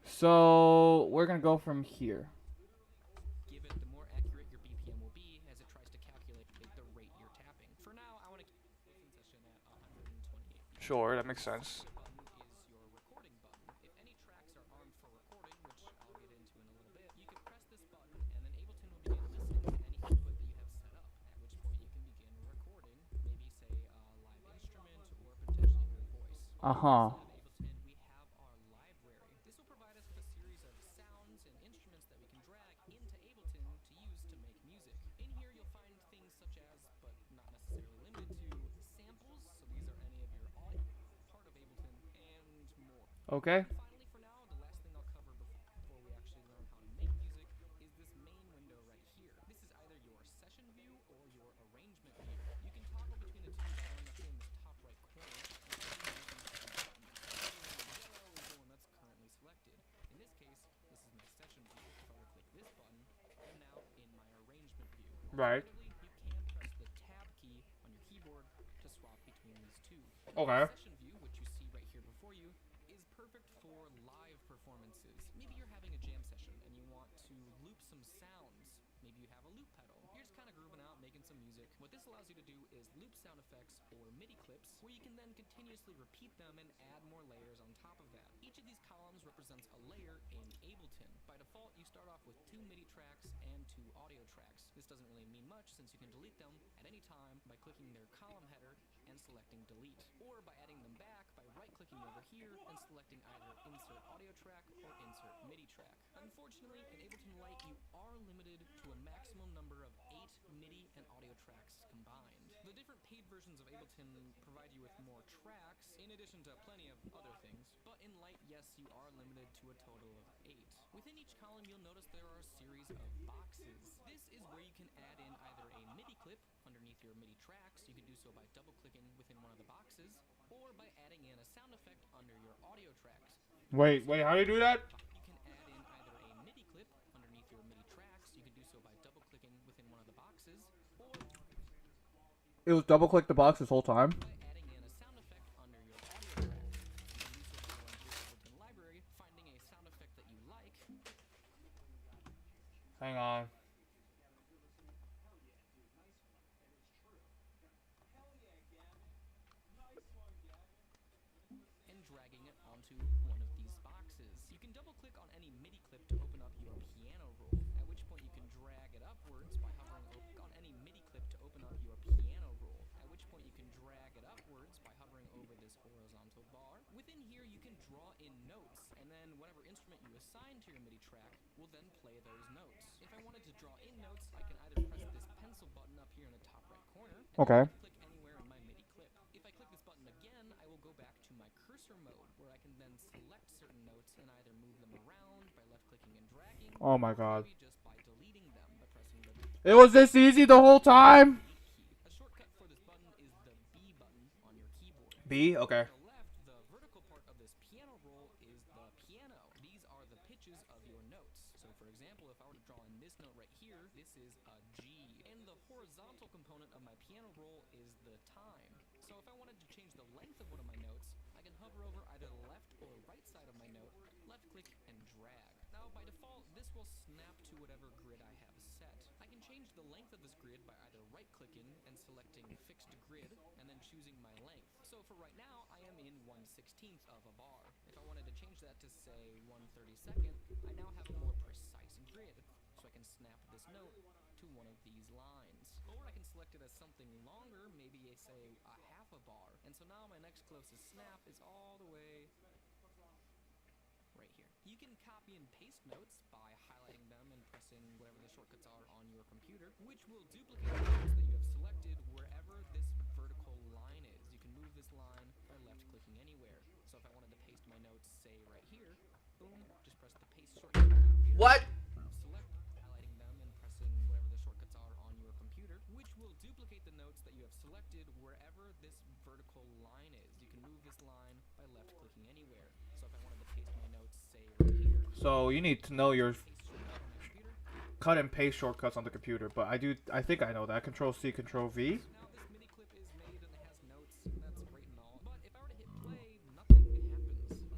So, we're going to go from here. Give it, the more accurate your BPM will be as it tries to calculate the rate you're tapping. For now, I want to keep the session at 128. Sure, that makes sense. Button is your recording button. If any tracks are armed for recording, which I'll get into in a little bit, you can press this button and then Ableton will begin listening to any input that you have set up, at which point you can begin recording, maybe say a live instrument or potentially your voice. Uh-huh. Ableton, we have our library. This will provide us with a series of sounds and instruments that we can drag into Ableton to use to make music. In here you'll find things such as, but not necessarily limited to, samples, so these are any of your audio, part of Ableton, and more. Okay. And finally, for now, the last thing I'll cover before we actually learn how to make music is this main window right here. This is either your session view or your arrangement view. You can toggle between the two by going up here in this top right corner and clicking yellow is the one that's currently selected. In this case, this is my session view. If I were to click this button, I'm now in my arrangement view. Right. Alternatively, you can press the tab key on your keyboard to swap between these two. Okay. Session view, which you see right here before you, is perfect for live performances. Maybe you're having a jam session and you want to loop some sounds. Maybe you have a loop pedal. You're just kind of grooving out, making some music. What this allows you to do is loop sound effects or MIDI clips, where you can then continuously repeat them and add more layers on top of that. Each of these columns represents a layer in Ableton. By default, you start off with 2 MIDI tracks and 2 audio tracks. This doesn't really mean much since you can delete them at any time by clicking their column header and selecting delete, or by adding them back by right-clicking over here and selecting either insert audio track or insert MIDI track. Unfortunately, in Ableton Lite, you are limited to a maximum number of 8 MIDI and audio tracks combined. The different paid versions of Ableton provide you with more tracks, in addition to plenty of other things, but in Lite, yes, you are limited to a total of 8. Within each column, you'll notice there are a series of boxes. This is where you can add in either a MIDI clip underneath your MIDI tracks. You can do so by double-clicking within one of the boxes, or by adding in a sound effect under your audio tracks. Wait, how do you do that? You can add in either a MIDI clip underneath your MIDI tracks. You can do so by double-clicking within one of the boxes, or It was double click the box this whole time. by adding in a sound effect under your audio track. You can do so by going to your Ableton library, finding a sound effect that you like, Hang on. and dragging it onto one of these boxes. You can double-click on any MIDI clip to open up your piano roll, at which point you can drag it upwards by hovering on any MIDI clip to open up your piano roll, at which point you can drag it upwards by hovering over this horizontal bar. Within here, you can draw in notes, and then whatever instrument you assign to your MIDI track will then play those notes. If I wanted to draw in notes, I can either press this pencil button up here in the top right corner, and Okay. then I can click anywhere in my MIDI clip. If I click this button again, I will go back to my cursor mode, where I can then select certain notes and either move them around by left-clicking and dragging, Oh my or god. maybe just by deleting them by pressing the It was this easy the whole time? delete key. A shortcut for this button is the B button on your keyboard. B? Okay. On the left, the vertical part of this piano roll is the piano. These are the pitches of your notes. So for example, if I were to draw in this note right here, this is a G. And the horizontal component of my piano roll is the time. So if I wanted to change the length of one of my notes, I can hover over either the left or right side of my note, left click and drag. Now by default, this will snap to whatever grid I have set. I can change the length of this grid by either right clicking and selecting fixed grid and then choosing my length. So for right now, I am in 1/16th of a bar. If I wanted to change that to say 1/32nd, I now have a more precise grid. So I can snap this note to one of these lines. Or I can select it as something longer, maybe say a half a bar. And so now my next closest snap is all the way right here. You can copy and paste notes by highlighting them and pressing whatever the shortcuts are on your computer, which will duplicate the notes that you have selected wherever this vertical line is. You can move this line by left clicking anywhere. So if I wanted to paste my notes, say right here, boom, just press the paste shortcut on your computer. What? Select, highlighting them and pressing whatever the shortcuts are on your computer, which will duplicate the notes that you have selected wherever this vertical line is. You can move this line by left clicking anywhere. So if I wanted to paste my notes, say right here, So you need to know your paste shortcut on my computer. cut and paste shortcuts on the computer, but I think I know that. Control C, Control V. Now this MIDI clip is made and it has notes, and that's great and all, but if I were to hit play, nothing happens.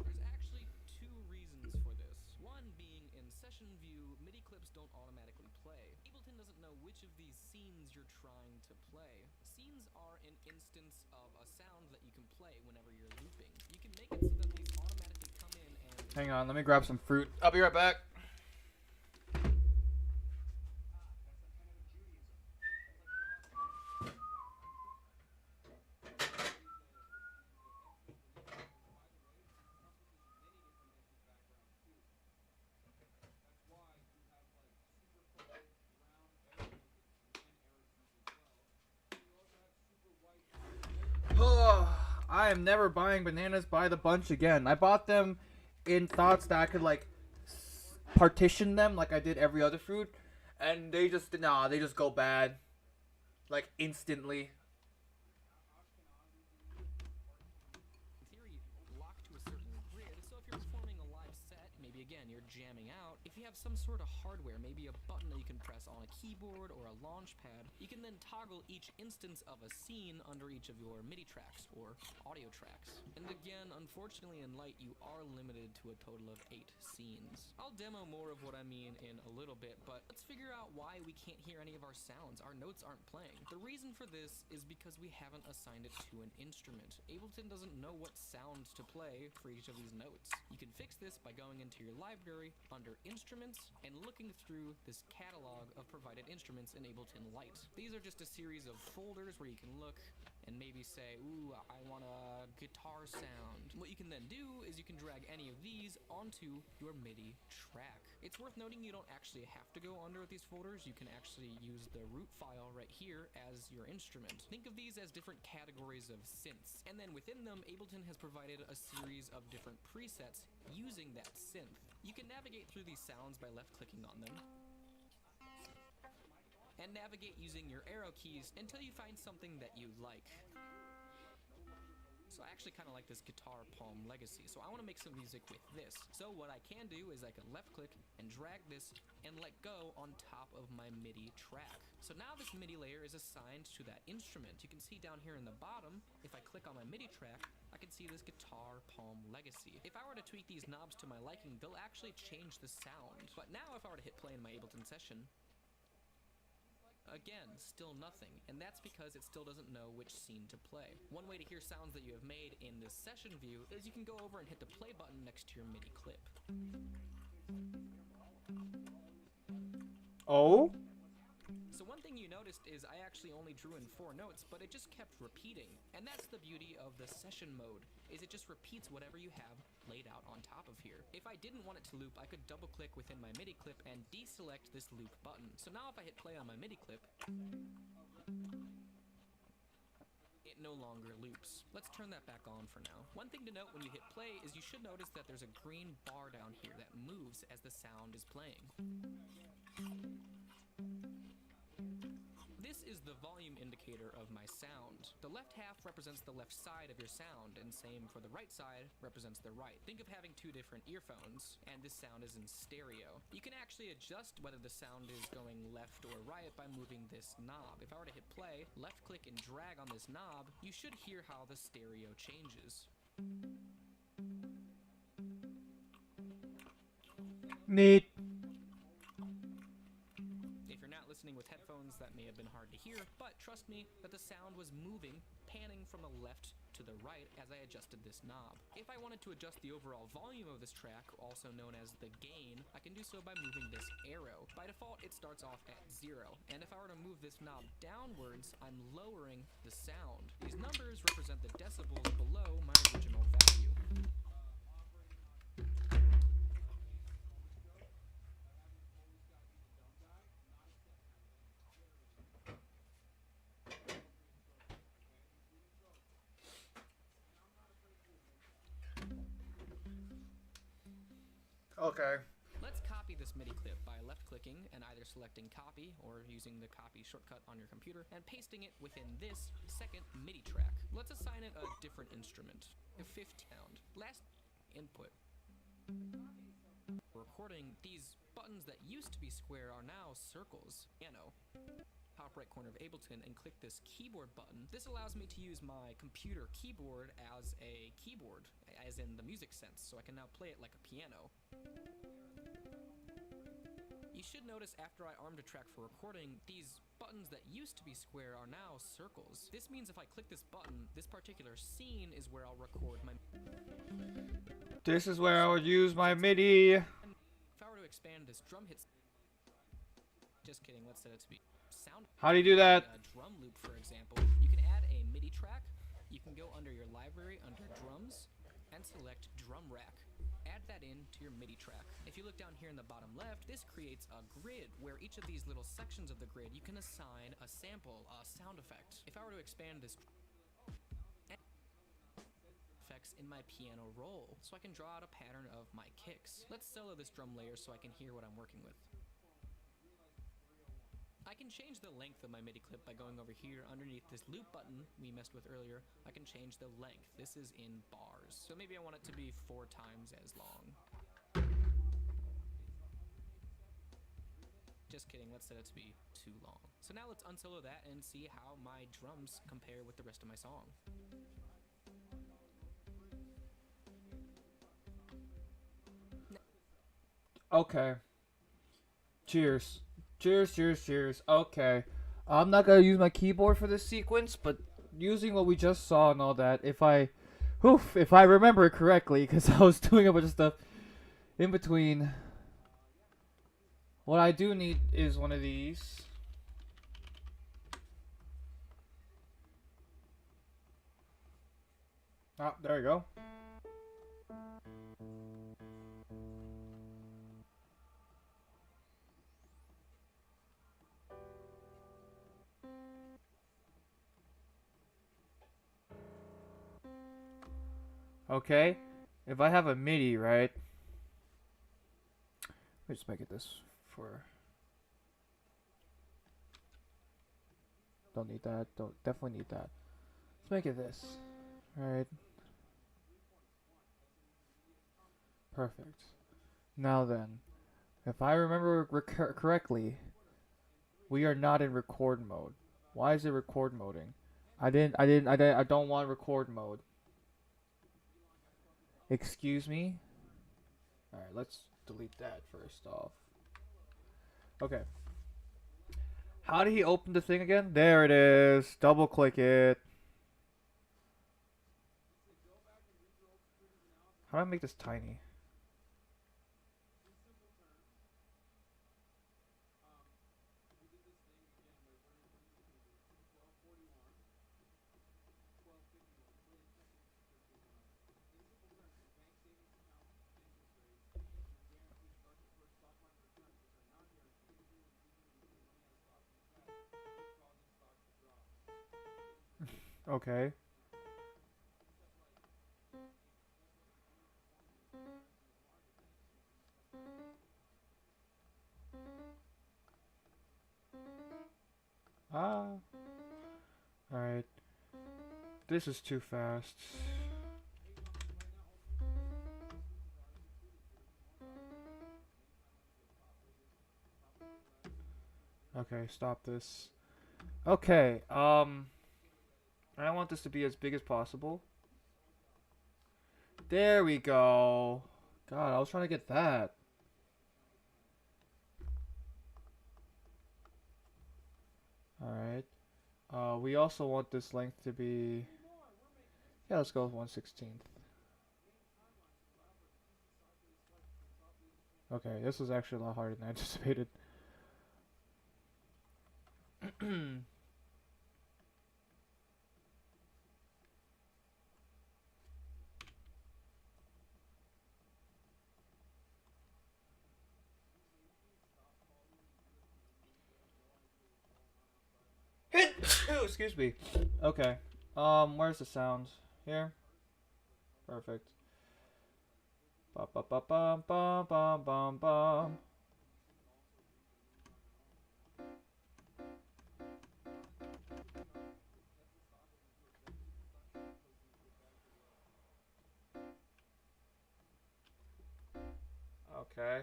There's actually two reasons for this. One being in session view, MIDI clips don't automatically play. Ableton doesn't know which of these scenes you're trying to play. Scenes are an instance of a sound that you can play whenever you're looping. You can make it so that these automatically come in and Hang on, let me grab some fruit. I'll be right back. I am never buying bananas by the bunch again. I bought them in thoughts that I could like partition them like I did every other fruit, and they just go bad, like instantly. in theory, locked to a certain grid. So if you're performing a live set, maybe again you're jamming out, if you have some sort of hardware, maybe a button that you can press on a keyboard or a launch pad, you can then toggle each instance of a scene under each of your MIDI tracks or audio tracks. And again, unfortunately in Light you are limited to a total of 8 scenes. I'll demo more of what I mean in a little bit, but let's figure out why we can't hear any of our sounds. Our notes aren't playing. The reason for this is because we haven't assigned it to an instrument. Ableton doesn't know what sounds to play for each of these notes. You can fix this by going into your library under Instruments and looking through this catalog of provided instruments in Ableton Light. These are just a series of folders where you can look and maybe say, ooh, I want a guitar sound. What you can then do is you can drag any of these onto your MIDI track. It's worth noting you don't actually have to go under these folders. You can actually use the root file right here as your instrument. Think of these as different categories of synths, and then within them, Ableton has provided a series of different presets using that synth. You can navigate through these sounds by left-clicking on them, and navigate using your arrow keys until you find something that you like. So I actually kind of like this Guitar Palm Legacy, so I want to make some music with this. So what I can do is I can left click and drag this and let go on top of my MIDI track. So now this MIDI layer is assigned to that instrument. You can see down here in the bottom, if I click on my MIDI track, I can see this Guitar Palm Legacy. If I were to tweak these knobs to my liking, they'll actually change the sound. But now if I were to hit play in my Ableton session, again, still nothing, and that's because it still doesn't know which scene to play. One way to hear sounds that you have made in this session view is you can go over and hit the play button next to your MIDI clip. Oh? So one thing you notice noticed is I actually only drew in 4 notes, but it just kept repeating. And that's the beauty of the session mode, is it just repeats whatever you have laid out on top of here. If I didn't want it to loop, I could double click within my MIDI clip and deselect this loop button. So now if I hit play on my MIDI clip, it no longer loops. Let's turn that back on for now. One thing to note when you hit play is you should notice that there's a green bar down here that moves as the sound is playing. This is the volume indicator of my sound. The left half represents the left side of your sound, and same for the right side represents the right. Think of having 2 different earphones, and this sound is in stereo. You can actually adjust whether the sound is going left or right by moving this knob. If I were to hit play, left click and drag on this knob, you should hear how the stereo changes. Neat. Listening with headphones, that may have been hard to hear, but trust me that the sound was moving, panning from the left to the right as I adjusted this knob. If I wanted to adjust the overall volume of this track, also known as the gain, I can do so by moving this arrow. By default, it starts off at 0, and if I were to move this knob downwards, I'm lowering the sound. These numbers represent the decibels below my original value. Okay. Let's copy this MIDI clip by left-clicking and either selecting copy or using the copy shortcut on your computer and pasting it within this second MIDI track. Let's assign it a different instrument, a 50 sound. Last input. Recording, these buttons that used to be square are now circles. Piano. Top right corner of Ableton and click this keyboard button. This allows me to use my computer keyboard as a keyboard, as in the music sense, so I can now play it like a piano. You should notice after I armed a track for recording, these buttons that used to be square are now circles. This means if I click this button, this particular scene is where I'll record my... This is where I would use my MIDI. If I were to expand this drum hit... Just kidding, let's set it to be sound. How do you do that? A drum loop, for example. You can add a MIDI track. You can go under your library, under drums, and select drum rack. Add that in to your MIDI track. If you look down here in the bottom left, this creates a grid where each of these little sections of the grid you can assign a sample, a sound effect. If I were to expand this effects in my piano roll, so I can draw out a pattern of my kicks. Let's solo this drum layer so I can hear what I'm working with. I can change the length of my MIDI clip by going over here underneath this loop button we messed with earlier. I can change the length. This is in bars, so maybe I want it to be 4 times as long. Just kidding, let's set it to be too long. So now let's unsolo that and see how my drums compare with the rest of my song. Okay. Cheers. Cheers, cheers, cheers. Okay. I'm not gonna use my keyboard for this sequence, but using what we just saw and all that, if I remember it correctly, because I was doing a bunch of stuff in between. What I do need is one of these. Ah, there you go. Okay, if I have a MIDI, right? Let me just make it this for. Don't need that. Don't definitely need that. Let's make it this. Right. Perfect. Now then, if I remember correctly, we are not in record mode. Why is it record moding? I don't want record mode. Excuse me? Alright, let's delete that first off. Okay. How did he open the thing again? There it is. Double click it. How do I make this tiny? Okay. Ah. Alright. This is too fast. Okay, stop this. Okay, I want this to be as big as possible. There we go. God, I was trying to get that. Alright. We also want this length to be... Yeah, let's go with 1/16. Okay, this was actually a lot harder than I anticipated. Excuse me. Okay. Where's the sound? Here? Perfect. Ba ba ba ba ba ba ba ba. Okay.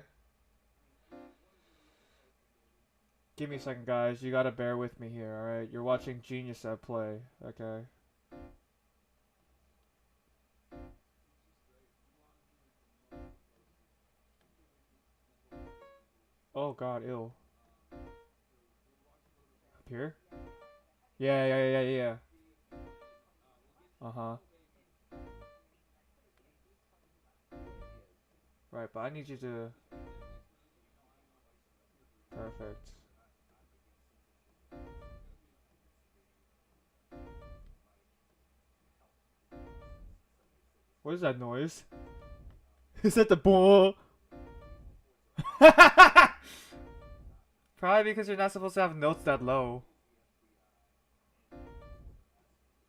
Give me a second, guys. You gotta bear with me here, alright? You're watching Genius at play, okay? Oh god, ew. Up here? Yeah, yeah, yeah, yeah, yeah. Uh-huh. Right, but I need you to... Perfect. What is that noise? Is that the ball? Probably because you're not supposed to have notes that low.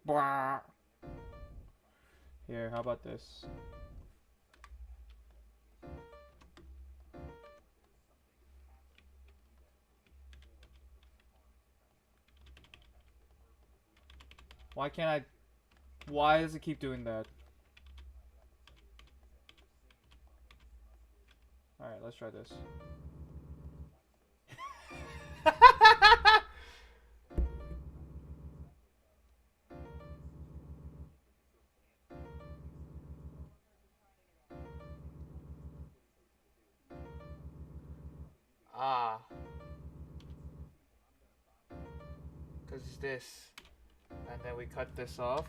Blah. Here, how about this? Why can't I... Why does it keep doing that? Alright, let's try this. Ah. Because it's this. And then we cut this off.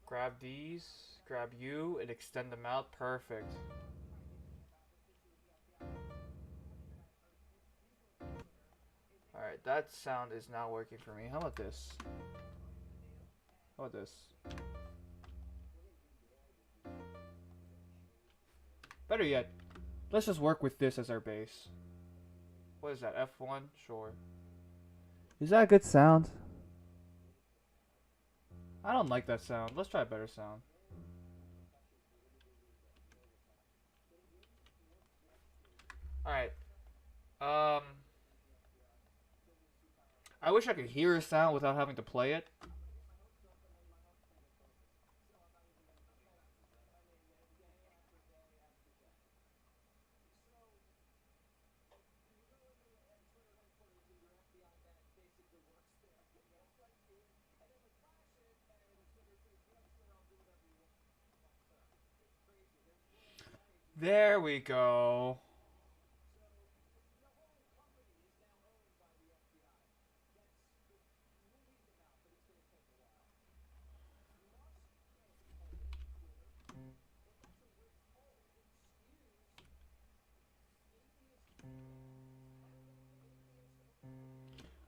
Grab these. Grab you. And extend them out. Perfect. Alright, that sound is now working for me. How about this? How about this? Better yet, let's just work with this as our base. What is that? F1? Sure. Is that a good sound? I don't like that sound. Let's try a better sound. Alright. I wish I could hear a sound without having to play it. There we go.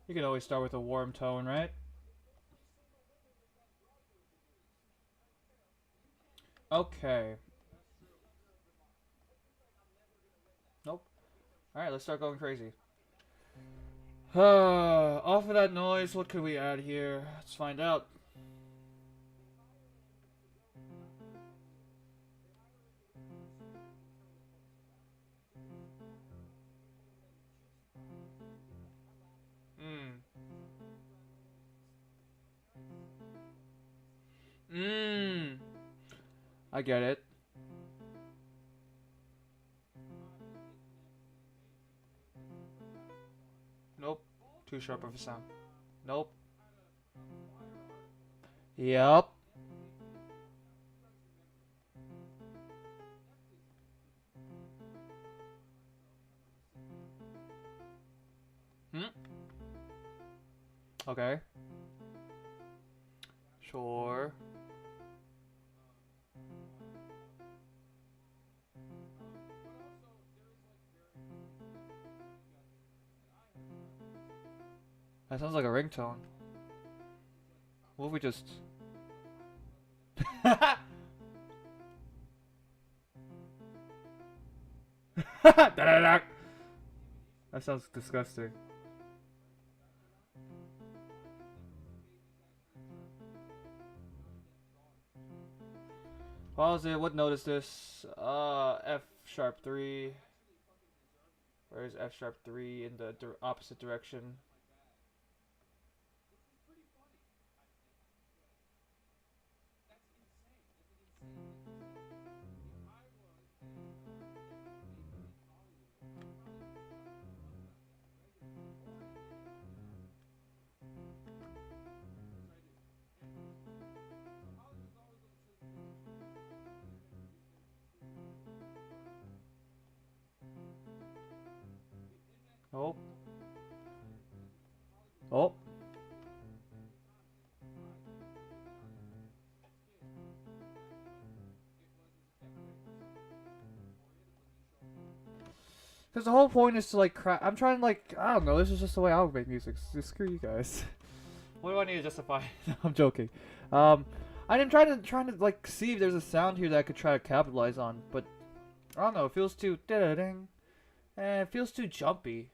You can always start with a warm tone, right? Okay. Nope. Alright, let's start going crazy. Off of that noise, what could we add here? Let's find out. I get it. Nope. Too sharp of a sound. Nope. Yep. Hmm? Okay. Sure. That sounds like a ringtone. What if we just... Da-da-da. That sounds disgusting. Pause it. What note is this? F sharp 3. Where is F sharp 3 in the opposite direction? Oh. Oh. Because the whole point is to like I'm trying to like, I don't know, this is just the way I would make music. Just screw you guys. What do I need to justify? No, I'm joking. I'm trying to like see if there's a sound here that I could try to capitalize on, but I don't know, it feels too ding, and it feels too jumpy.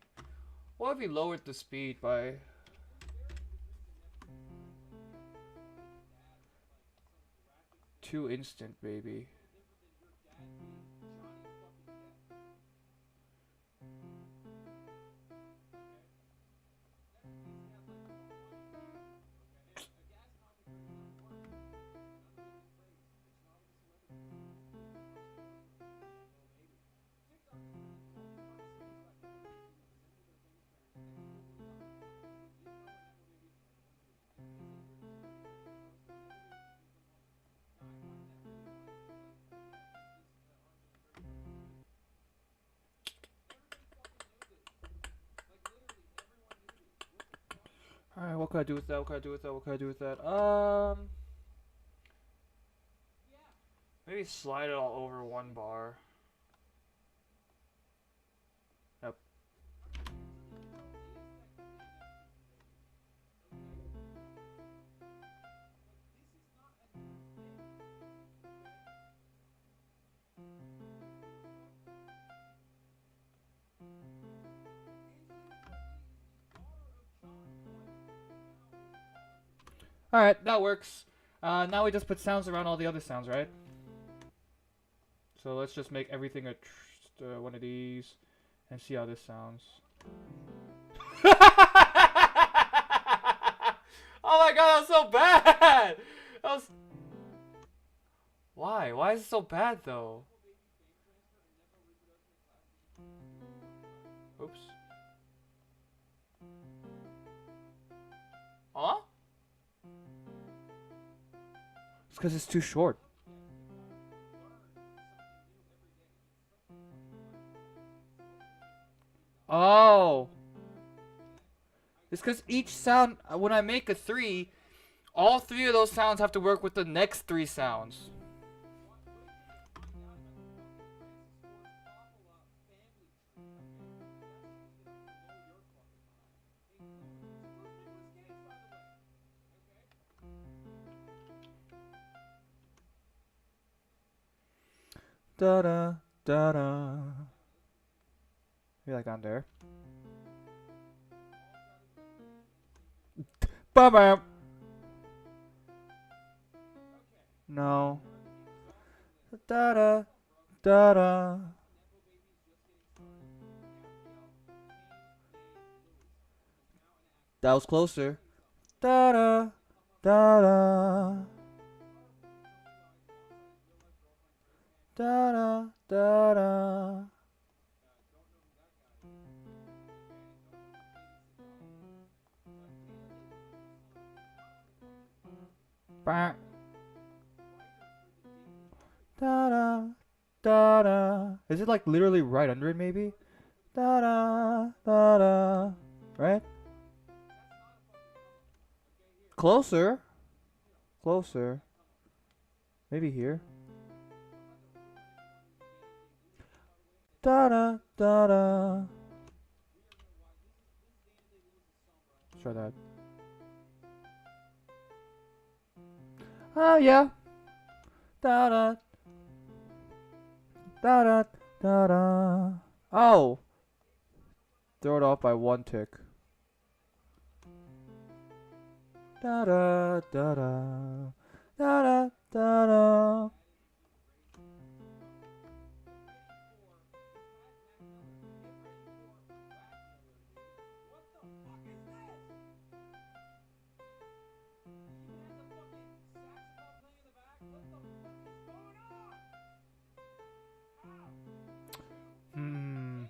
What if we lowered the speed by too instant, baby? Alright, what could I do with that? What could I do with that? What could I do with that? Maybe slide it all over one bar. Yep. Alright, that works. Now we just put sounds around all the other sounds, right? So let's just make everything a one of these and see how this sounds. Oh my god, that was so bad! That was... Why? Why is it so bad though? Oops. Huh? It's because it's too short. Oh. It's because each sound, when I make a 3, all 3 of those sounds have to work with the next 3 sounds. Da da da da. You like down there? Bam bam. No. Da da da da. That was closer. Da da da da. Da da da da. Bah. Da da da da. Is it like literally right under it maybe? Da da da da. Right? Closer. Closer. Maybe here. Da da da da. Let's try that. Oh yeah. Da da da da da da. Oh. Throw it off by one tick. Da da da da. Da da da da. Hmm.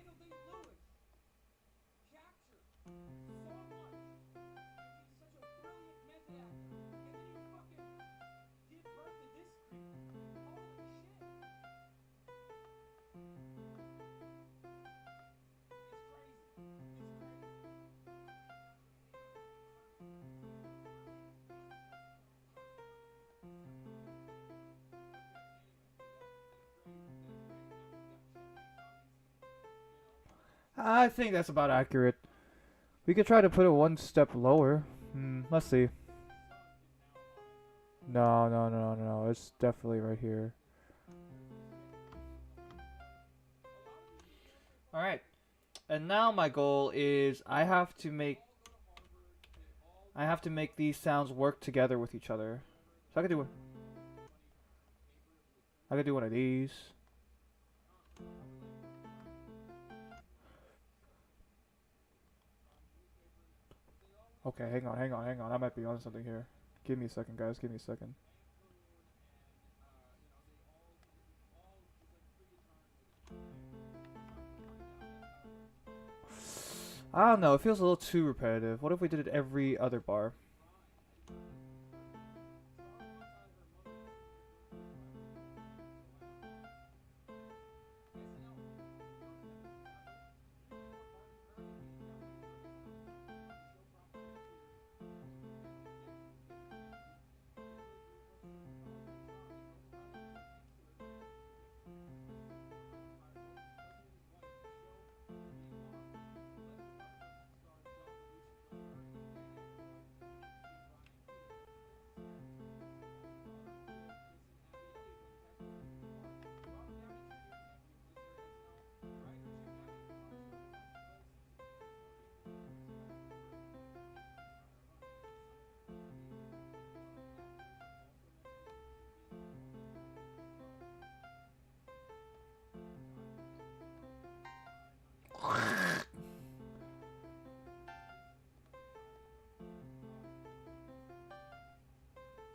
I think that's about accurate. We could try to put it one step lower. Let's see. No, no, no, no. It's definitely right here. Alright. And now my goal is I have to make these sounds work together with each other. So I could do one of these. Okay, hang on. I might be on something here. Give me a second, guys. Give me a second. I don't know. It feels a little too repetitive. What if we did it every other bar?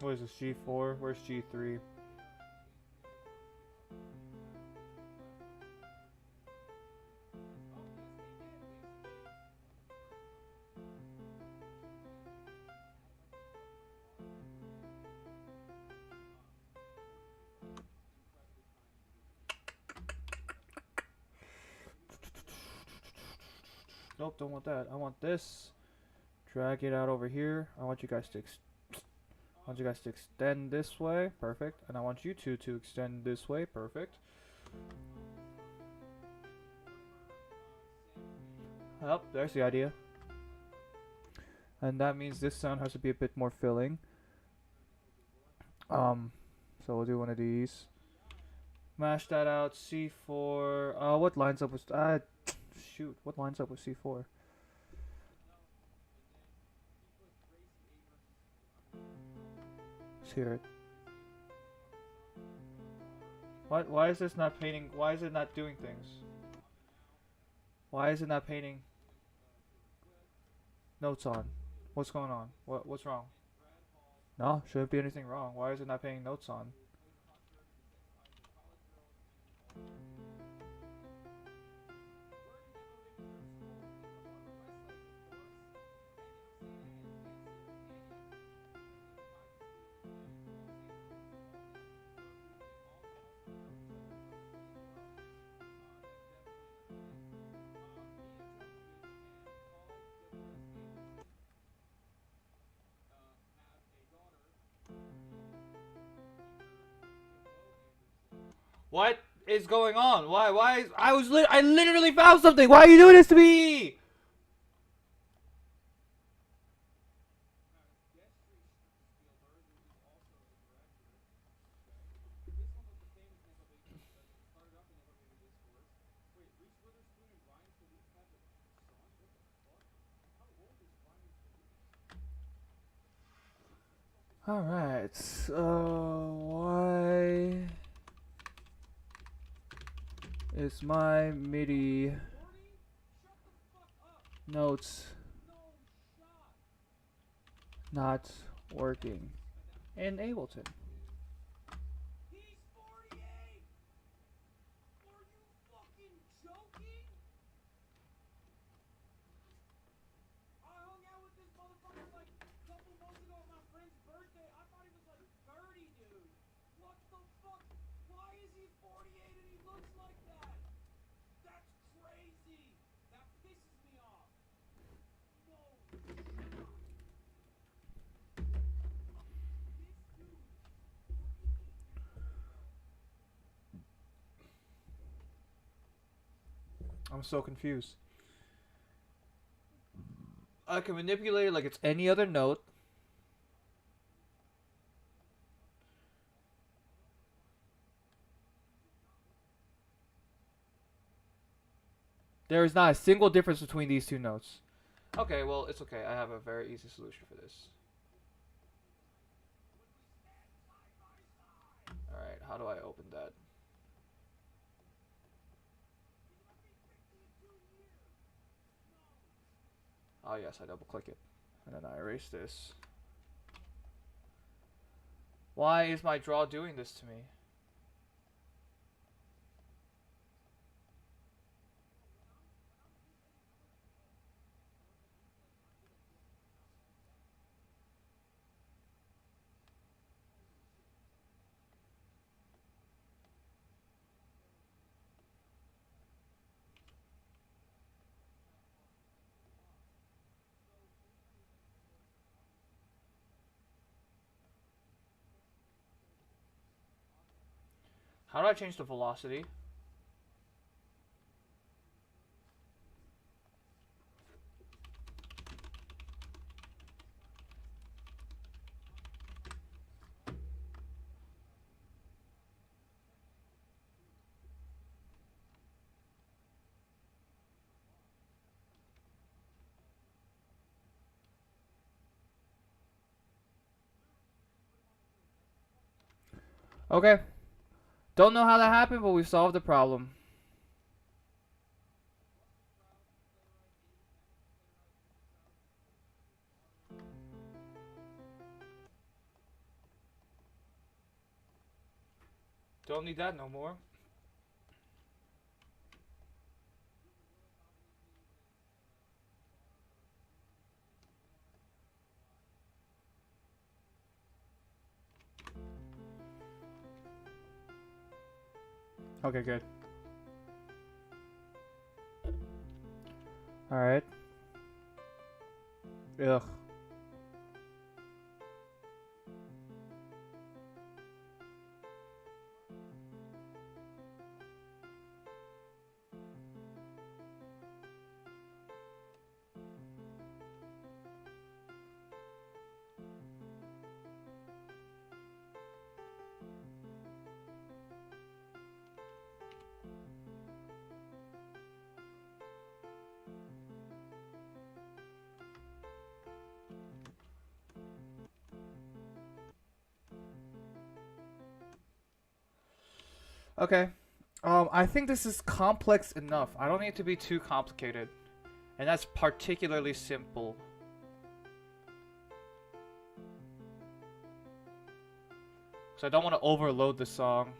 What is this, G4? Where's G3? Nope, don't want that. I want this. Drag it out over here. I want you guys to extend this way. Perfect. And I want you two to extend this way. Perfect. Oh, there's the idea. And that means this sound has to be a bit more filling. So we'll do one of these. Mash that out. C4. What lines up with? Shoot. What lines up with C4? Let's hear it. What? Why is this not painting? Why is it not doing things? Why is it not painting notes on? What's going on? What's wrong? No, shouldn't be anything wrong. Why is it not painting notes on? What is going on? Why I literally found something. Why are you doing this to me? All right. Why is my MIDI notes not working in Ableton? He's 48! Are you fucking joking? I hung out with this motherfucker like a couple months ago at my friend's birthday. I thought he was like 30, dude. What the fuck? Why is he 48 and he looks like that? That's crazy. That pisses me off. No shot. This dude is 48 years old, bro. I'm so confused. I can manipulate it like it's any other note. There is not a single difference between these two notes. Okay, well, it's okay. I have a very easy solution for this. Alright, how do I open that? Oh yes, I double click it. And then I erase this. Why is my draw doing this to me? How do I change the velocity? Okay. Don't know how that happened, but we solved the problem. Don't need that no more. Okay, good. Alright. Ugh. Okay. I think this is complex enough. I don't need it to be too complicated. And that's particularly simple. So I don't want to overload the song.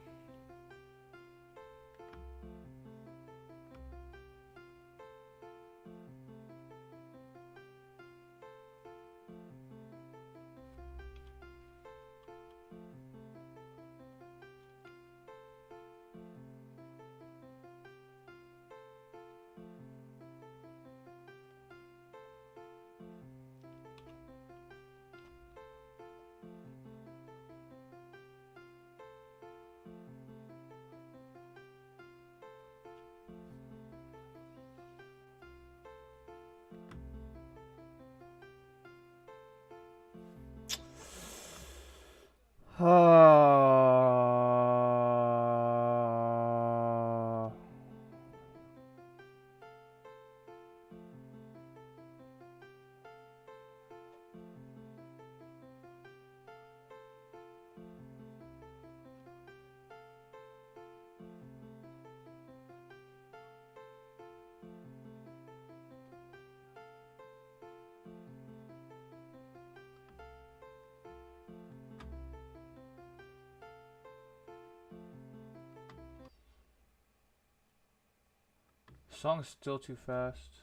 Song's still too fast.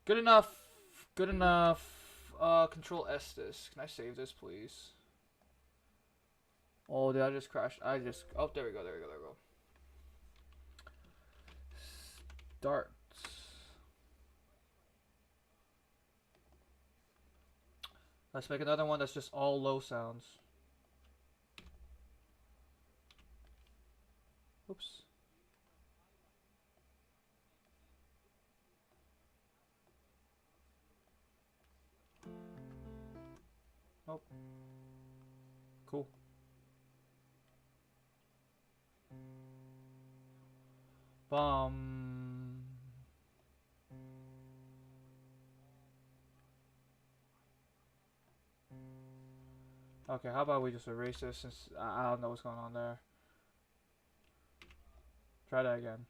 Good enough. Good enough. Control S this. Can I save this, please? Oh, did I just crash? Oh, there we go, there we go, there we go. Start. Let's make another one that's just all low sounds. Oops. Oh. Cool. Bum. Okay, how about we just erase this since I don't know what's going on there. Try that again.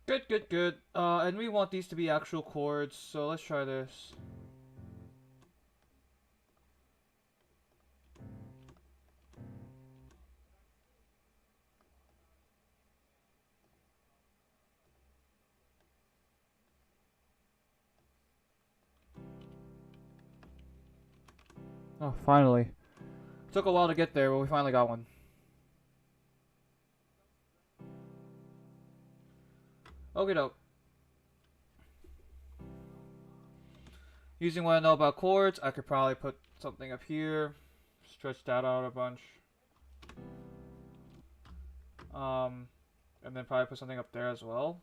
Good, good, good. And we want these to be actual chords, so let's try this. Oh, finally. Took a while to get there, but we finally got one. Okay, doke. Using what I know about chords, I could probably put something up here, stretch that out a bunch. And then probably put something up there as well,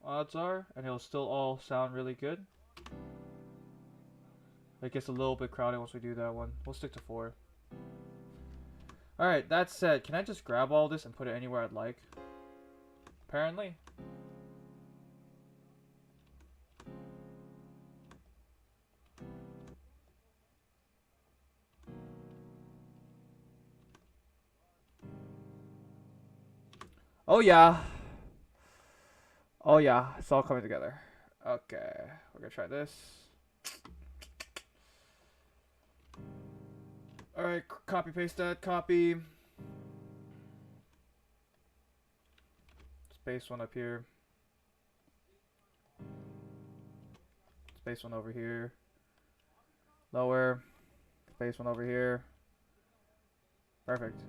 odds are, and it'll still all sound really good. It gets a little bit crowded once we do that one. We'll stick to 4. Alright, that said, can I just grab all this and put it anywhere I'd like? Apparently. Oh yeah. Oh yeah, it's all coming together. Okay, we're gonna try this. Alright, copy paste that, copy. Space one up here. Space one over here. Lower. Space one over here. Perfect.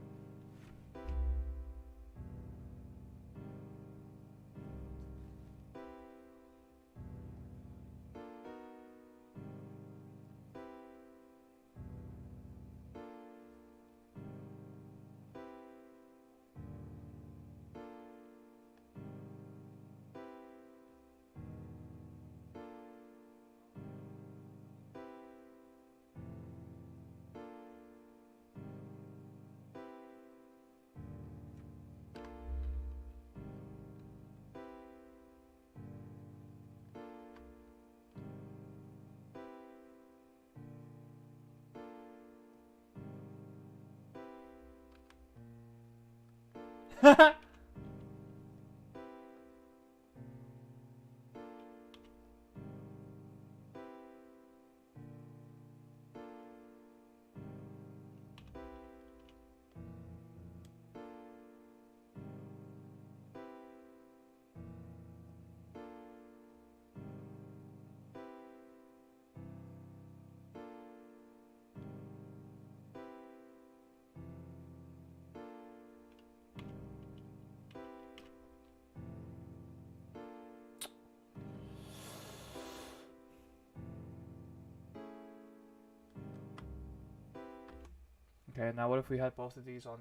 Okay, now what if we had both of these on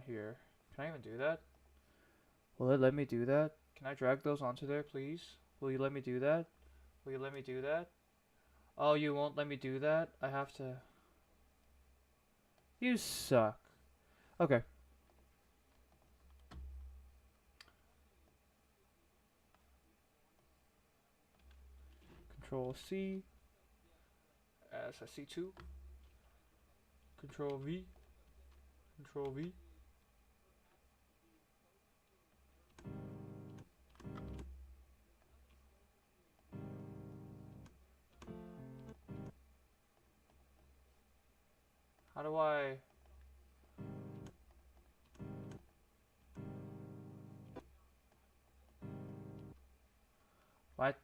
here? Can I even do that? Will it let me do that? Can I drag those onto there, please? Will you let me do that? Will you let me do that? Oh, you won't let me do that? I have to... You suck. Okay. Control C. SSC2. Control V. Control V. How do I... What?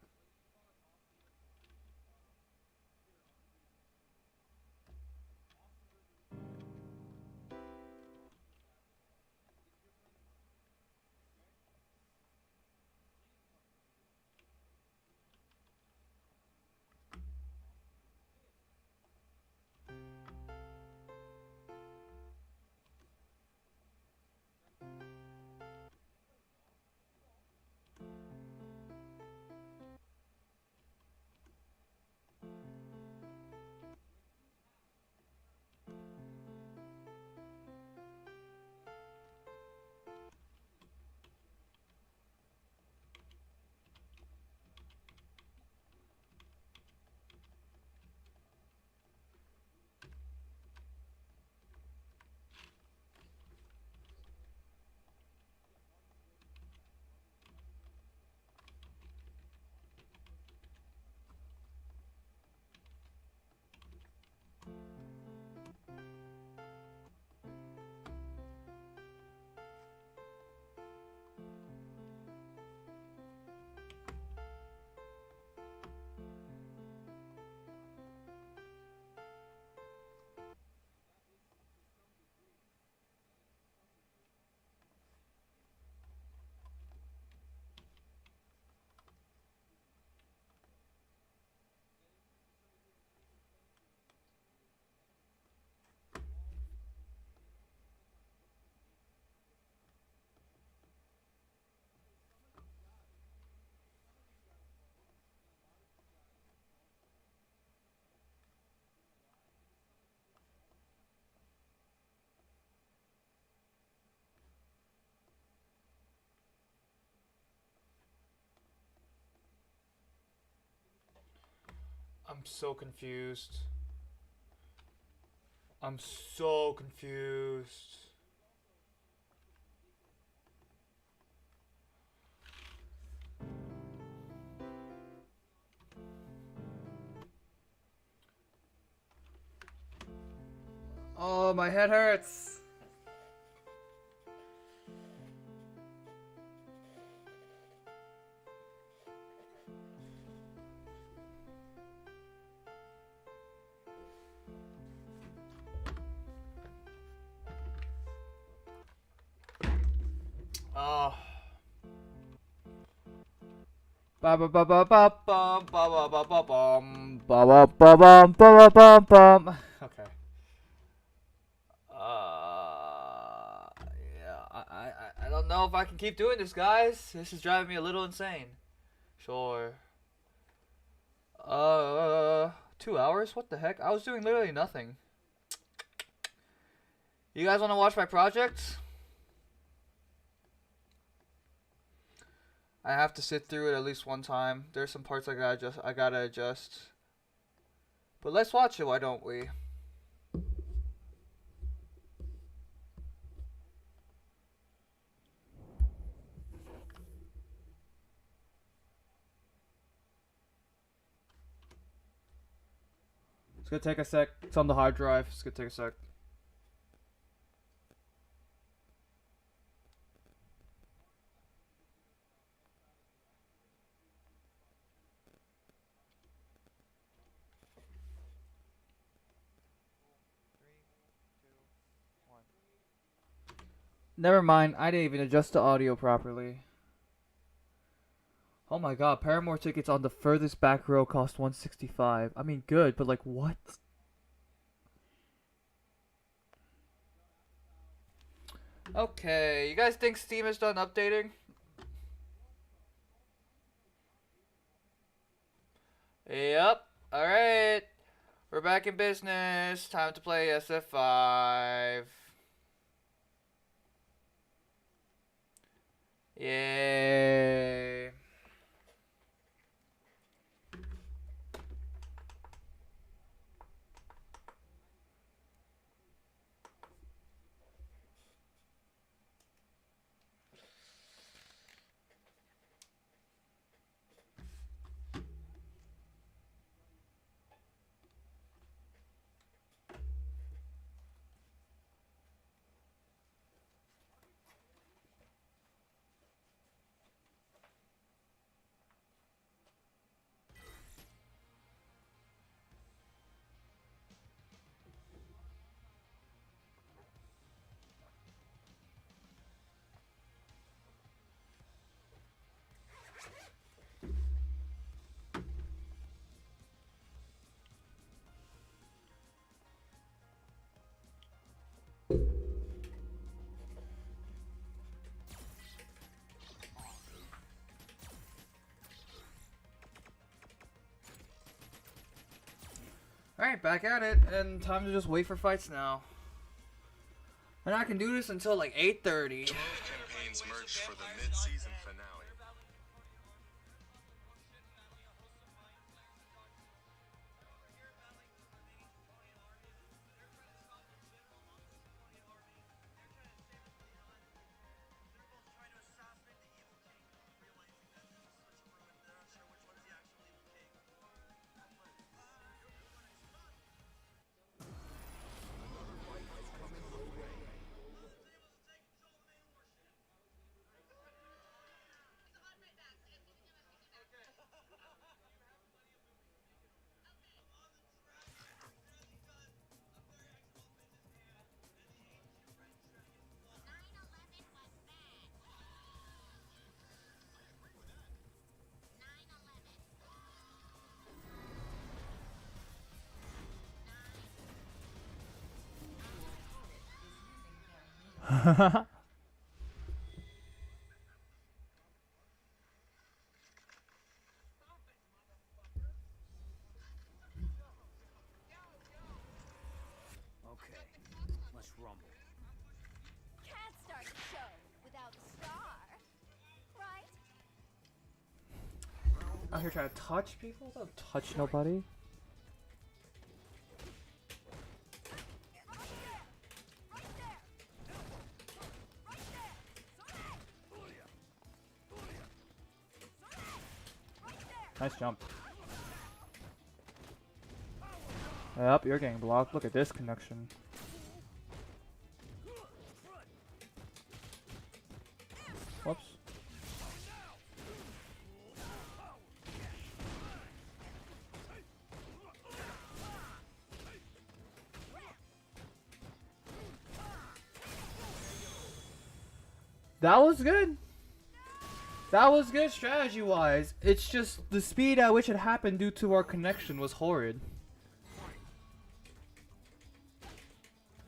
I'm so confused. I'm so confused. Oh, my head hurts. Oh. Ba ba ba ba ba bum ba ba ba ba bum ba ba ba bum ba ba bum bum. Okay. Yeah. I don't know if I can keep doing this, guys. This is driving me a little insane. Sure. 2 hours? What the heck? I was doing literally nothing. You guys want to watch my project? I have to sit through it at least one time. There's some parts I gotta adjust. But let's watch it, why don't we? It's gonna take a sec. It's on the hard drive. It's gonna take a sec. Never mind. I didn't even adjust the audio properly. Oh my god, Paramore tickets on the furthest back row cost $165. I mean, good, but like, what? Okay, you guys think Steam is done updating? Yep. Alright. We're back in business. Time to play SF5. Yay. Alright, back at it, and time to just wait for fights now. And I can do this until like 8:30. 12 campaigns merged for the mid-season finale. Okay, let's rumble. Can't start the show without a star, right? Out here trying to touch people? Don't touch nobody. Nice jump. Yep, you're getting blocked. Look at this connection. Whoops. That was good. That was good strategy-wise. It's just the speed at which it happened due to our connection was horrid.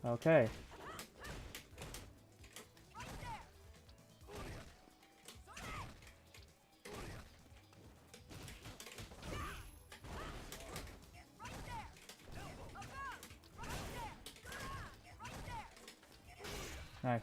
Okay. Nice.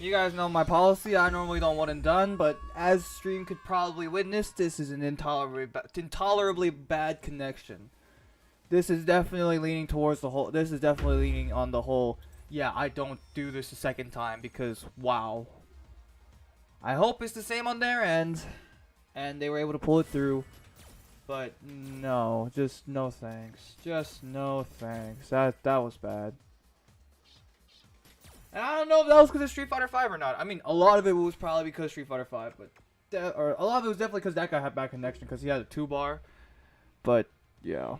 You guys know my policy. I normally don't one and done, but as stream could probably witness, this is an intolerably bad connection. This is definitely leaning towards the whole. This is definitely leaning on the whole. Yeah, I don't do this a second time because wow. I hope it's the same on their end, and they were able to pull it through. But no, just no thanks. Just no thanks. That was bad. And I don't know if that was because of Street Fighter 5 or not. I mean, a lot of it was probably because of Street Fighter 5, but or a lot of it was definitely because that guy had bad connection because he had a 2-bar. But yeah.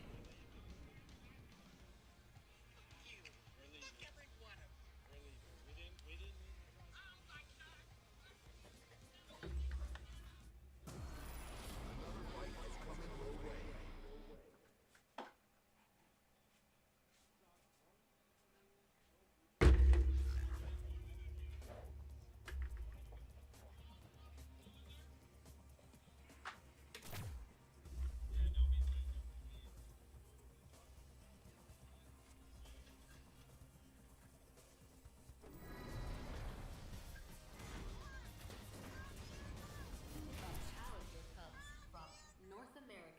North America.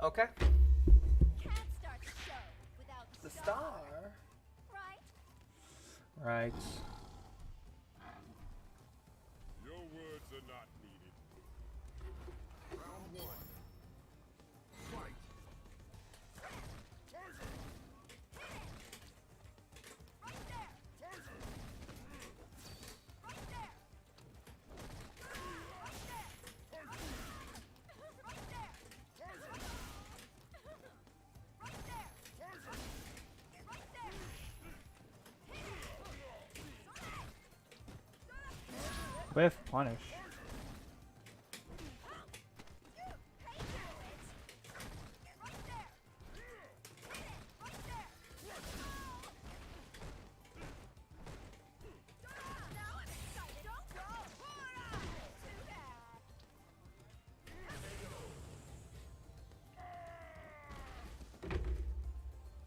Okay. Can't start the show without The star. star. Right? Right. Your words are not needed. Round one. Fight. Whiff punish.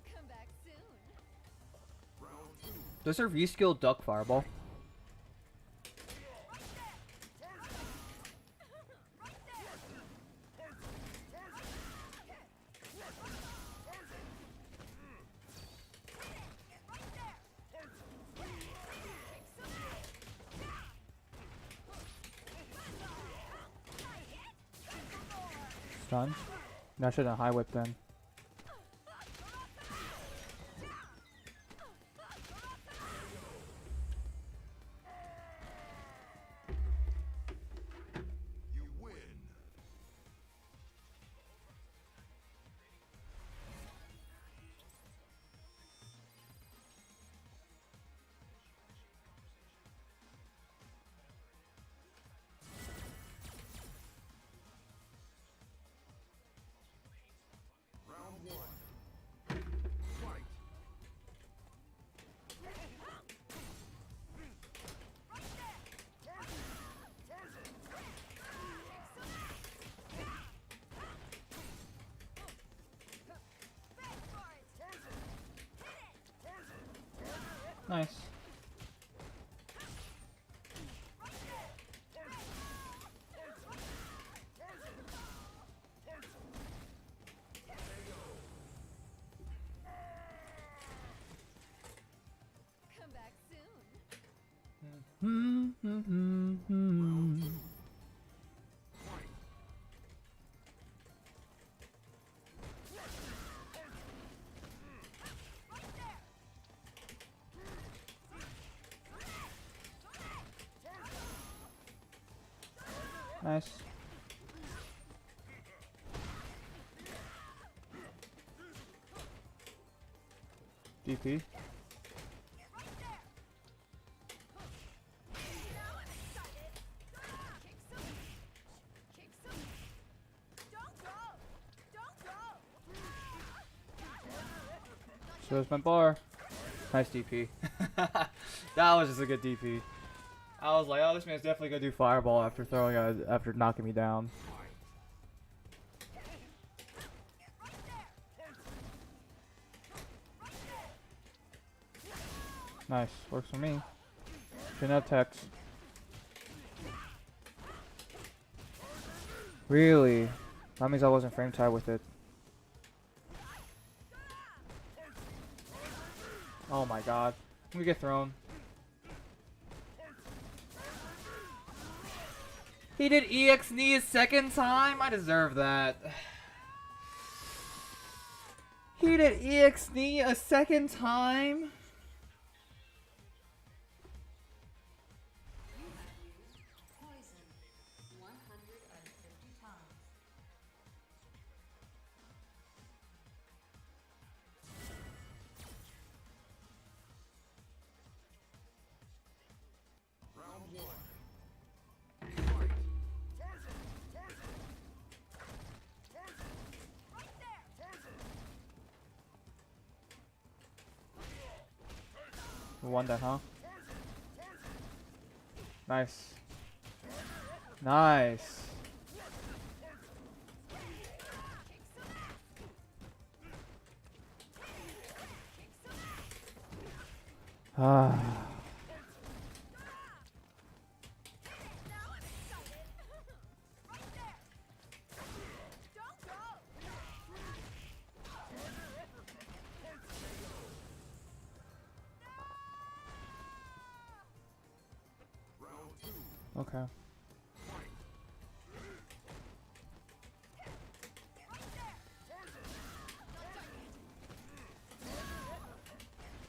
Come back soon. Does her V-skill duck fireball? Stun? I should have high whip then. You win. Round one. Fight. Nice. Come back soon. Nice. DP. So there's my bar. Nice DP. That was just a good DP. I was like, oh, this man's definitely gonna do fireball after after knocking me down. Nice. Works for me. Shouldn't have text. Really? That means I wasn't frame tied with it. Oh my god. We get thrown. He did EX knee a second time? I deserve that. He did EX knee a second time? Poison 150 times. Round one. Fight. We won that, huh? Nice. Nice. Ah. Round two. Okay.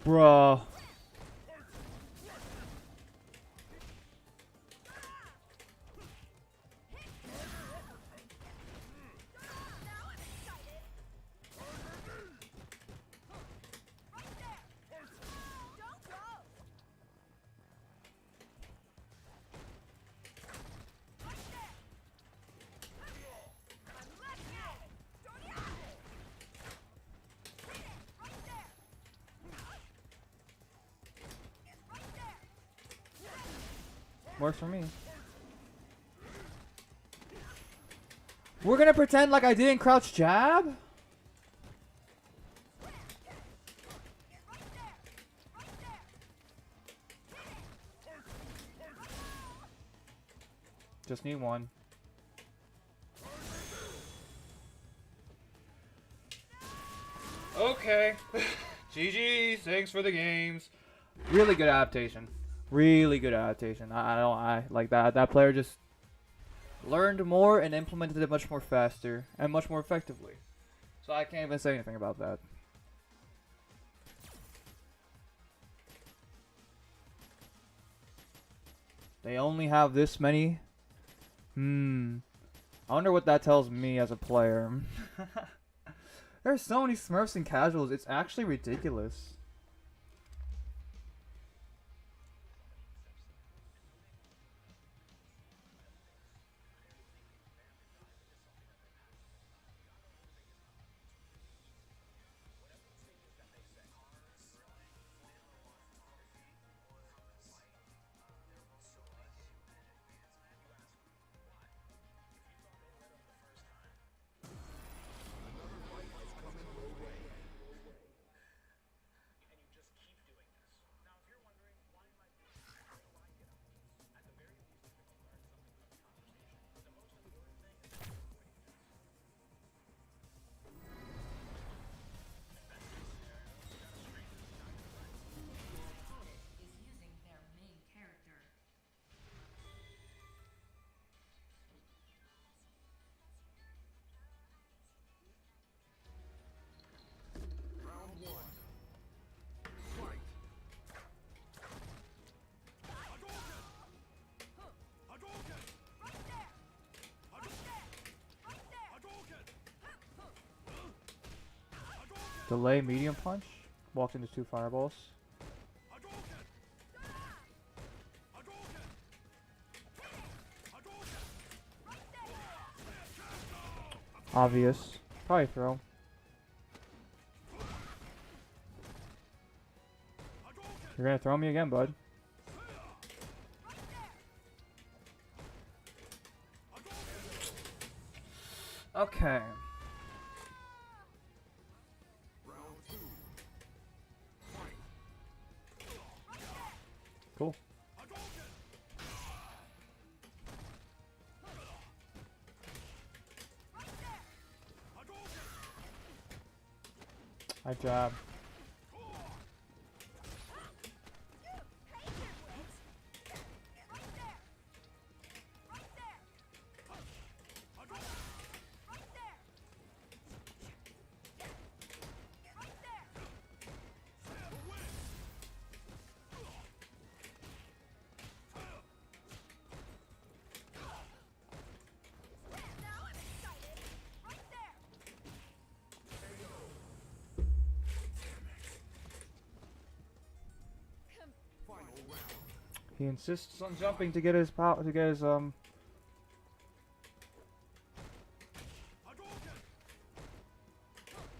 Bruh. Works for me. We're gonna pretend like I didn't crouch jab? Just need one. Okay. GG. Thanks for the games. Really good adaptation. Really good adaptation. I like that. That player just learned more and implemented it much more faster and much more effectively. So I can't even say anything about that. They only have this many. I wonder what that tells me as a player. There's so many Smurfs and casuals. It's actually ridiculous. Is using their main character. Round one. Fight. Hadouken! Delay medium punch. Walked into 2 fireballs. Obvious. Probably throw. You're gonna throw me again, bud. Okay. Round two. Fight. I jab. Final round. He insists on jumping to get his power, to get his Hadouken!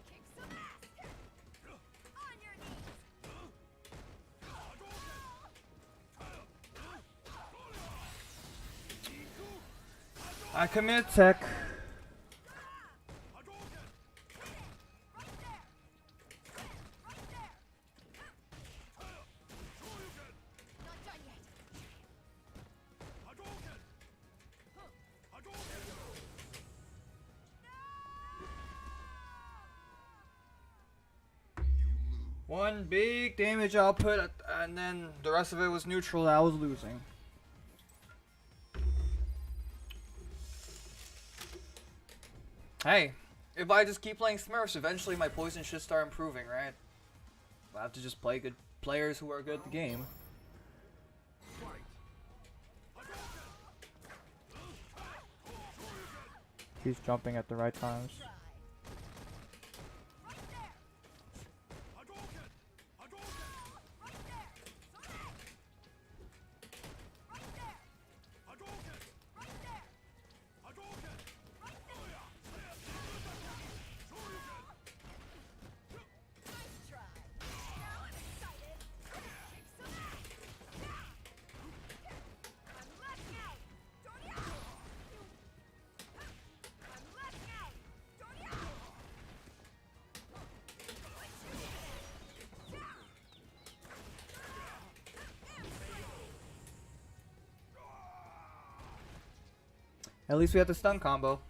Kick some ass! On your knees! I commit tech. Not done yet! One big damage output, and then the rest of it was neutral. I was losing. Hey, if I just keep playing Smurfs, eventually my poison should start improving, right? I have to just play good players who are good at the game. He's jumping at the right times. At least we have the stun combo.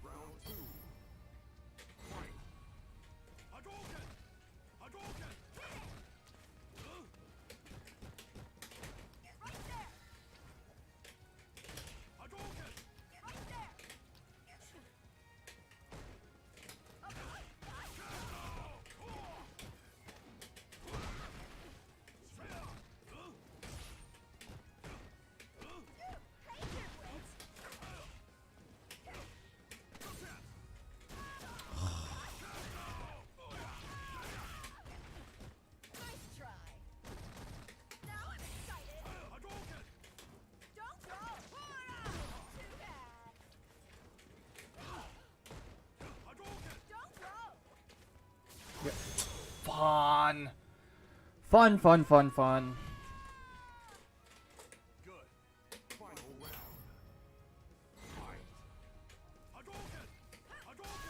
Fun. Fun, fun, fun, fun. Good. Final round. Fight. Hadouken! Hadouken!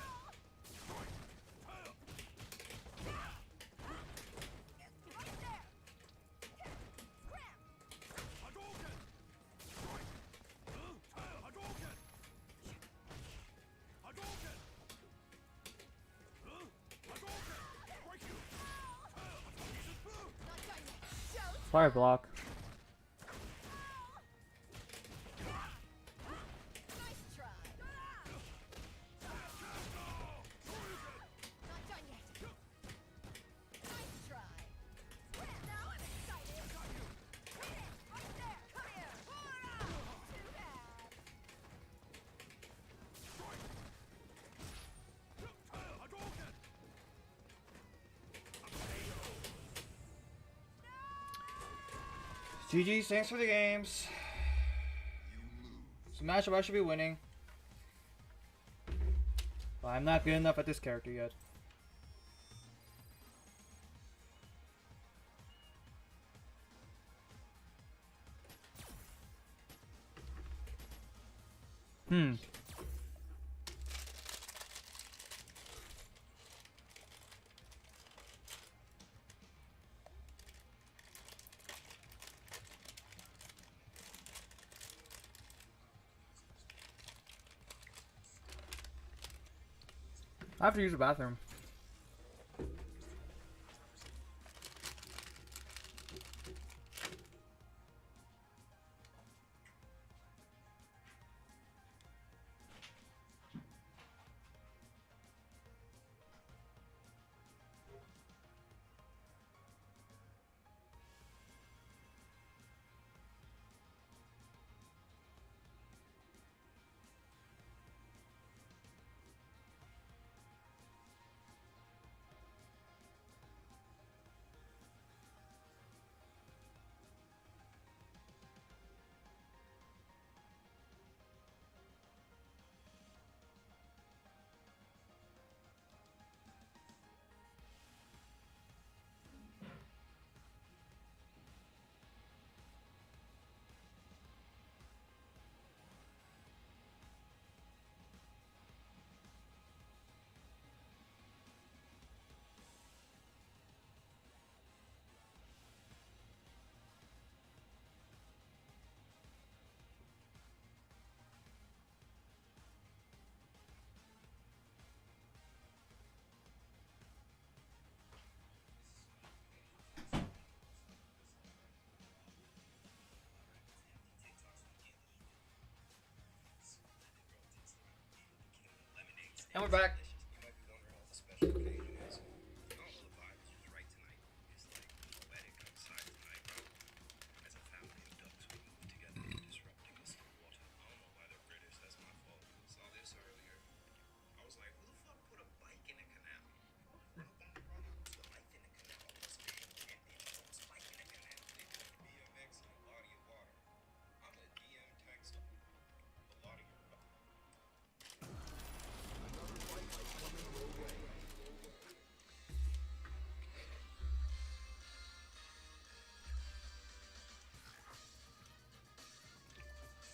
Strike. Hadouken! Strike. Hadouken! Hadouken! Hadouken! Break you! Fire block. GG, thanks for the games. It's a matchup I should be winning. But I'm not good enough at this character yet. I have to use the bathroom. And we're back. You might be wondering what the special occasion is. Y'all know the vibe is just right tonight. It's like poetic outside tonight, bro. As a family of ducks, we move together, disrupting the sea water. I don't know why they're British, that's my fault. Saw this earlier. I was like, who the fuck put a bike in a canal? Run up on the brother, put a bike in the canal, what's big, and then throw a spike in the canal. They put BMX in a body of water. I'm a DM text a lot of your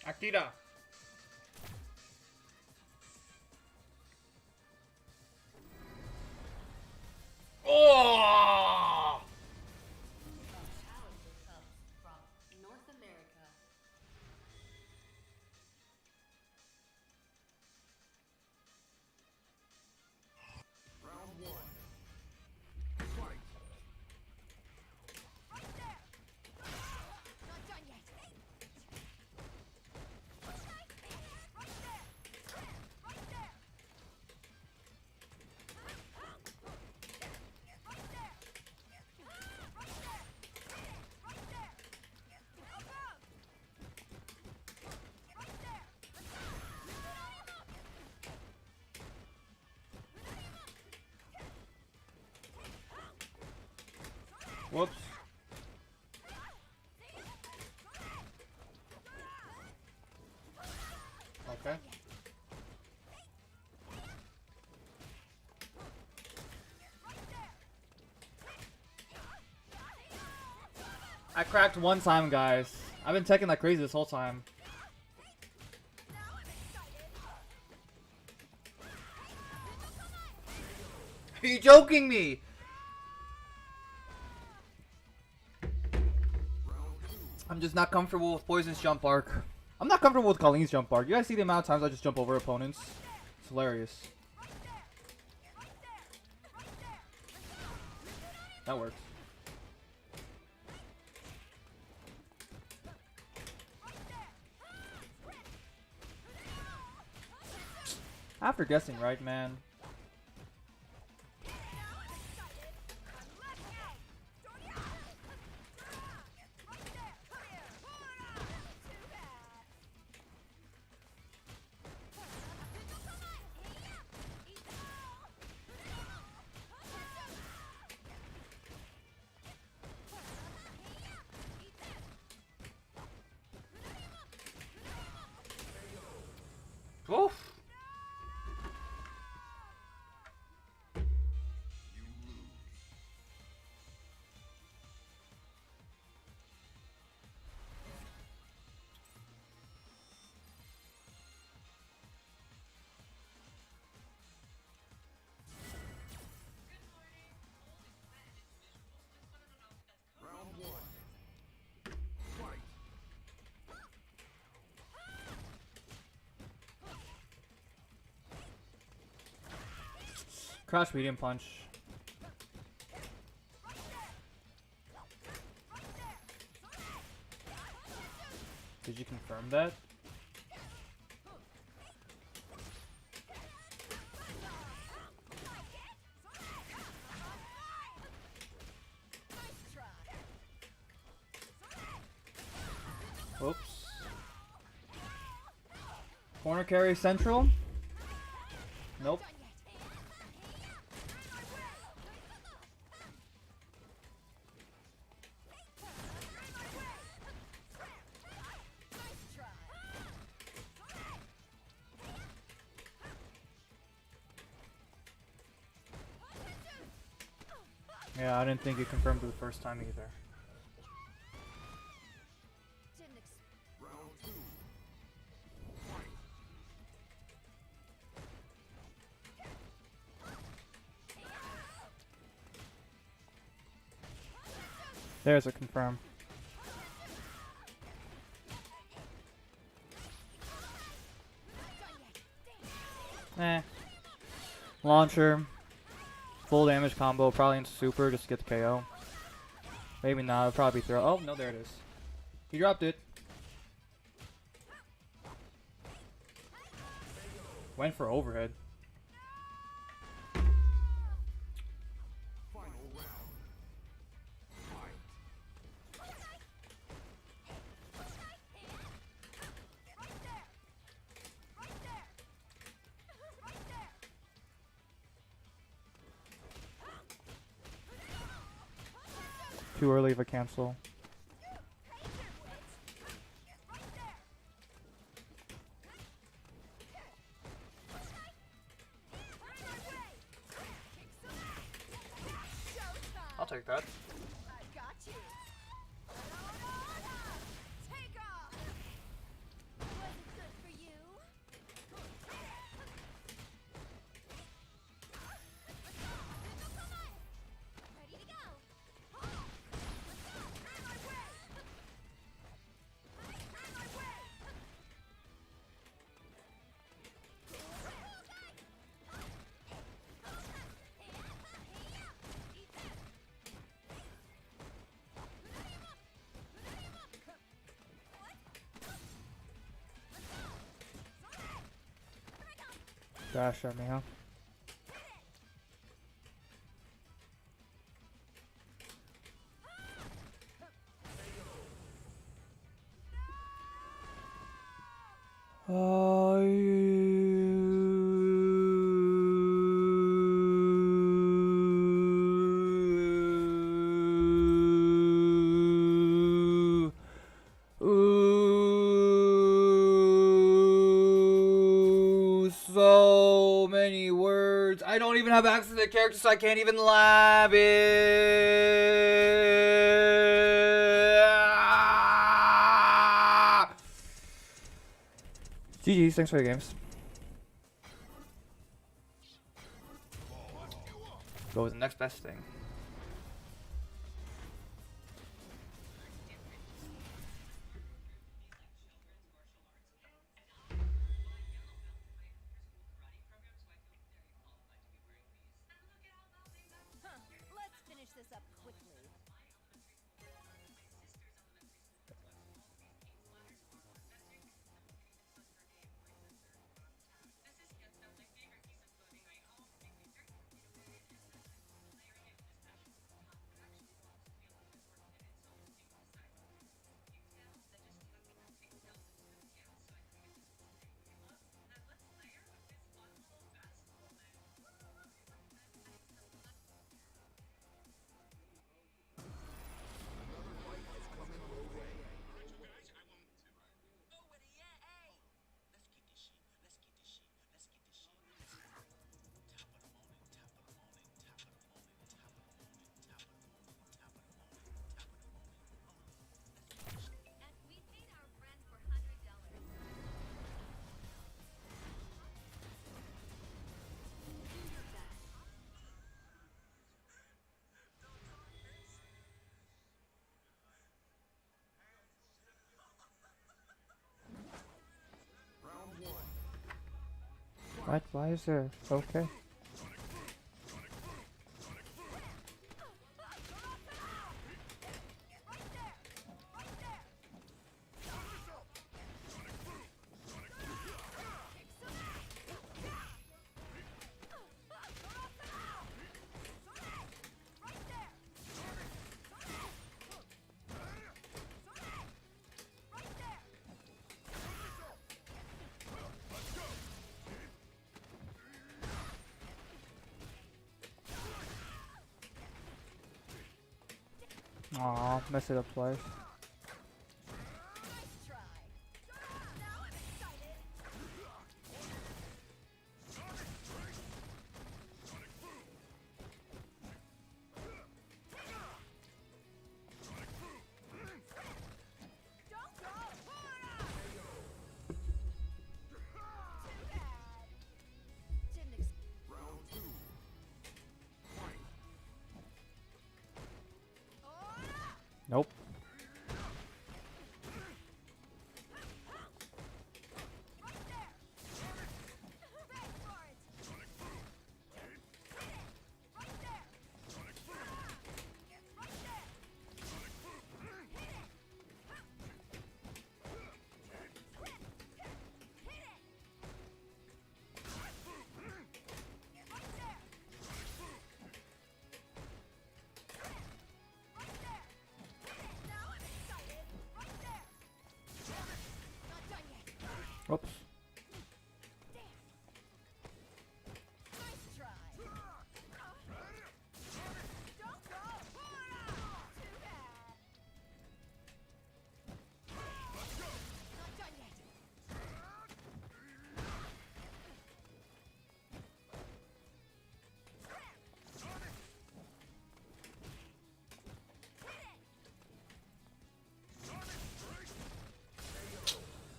Akira. Oh! Challenger comes from North America. Round one. Fight. Not done yet. Whoops. Okay. I cracked one time, guys. I've been taking like crazy this whole time. Are you joking me? I'm just not comfortable with Poison's jump arc. I'm not comfortable with Colleen's jump arc. You guys see the amount of times I just jump over opponents? It's hilarious. That works. After guessing right, man. Oof. Round one. Fight. Crouch medium punch. Did you confirm that? Oops. Corner carry central? Nope. Yeah, I didn't think it confirmed it the first time either. Round two. Fight. There's a confirm. Eh. Launcher. Full damage combo, probably into super just to get the KO. Maybe not, it'll probably throw. Oh, no, there it is. He dropped it. Went for overhead. Too early of a cancel. I'll take that. I got you. Take off. Wasn't good for you. Ready to go. Out my way. Out my way. Dash at me, huh? Ooh, so many words. I don't even have access to the character, so I can't even lab it. GG's, thanks for the games. Go with the next best thing. Let's finish this up quickly. We paid our friend for $100. Round one. What? Why is there? Okay. Aw, messed it up twice. Nice try. Now I'm excited. Don't go. Too bad. Didn't expect. Round two. Fight. Nope. Oops. Nice try. Don't go. Too bad.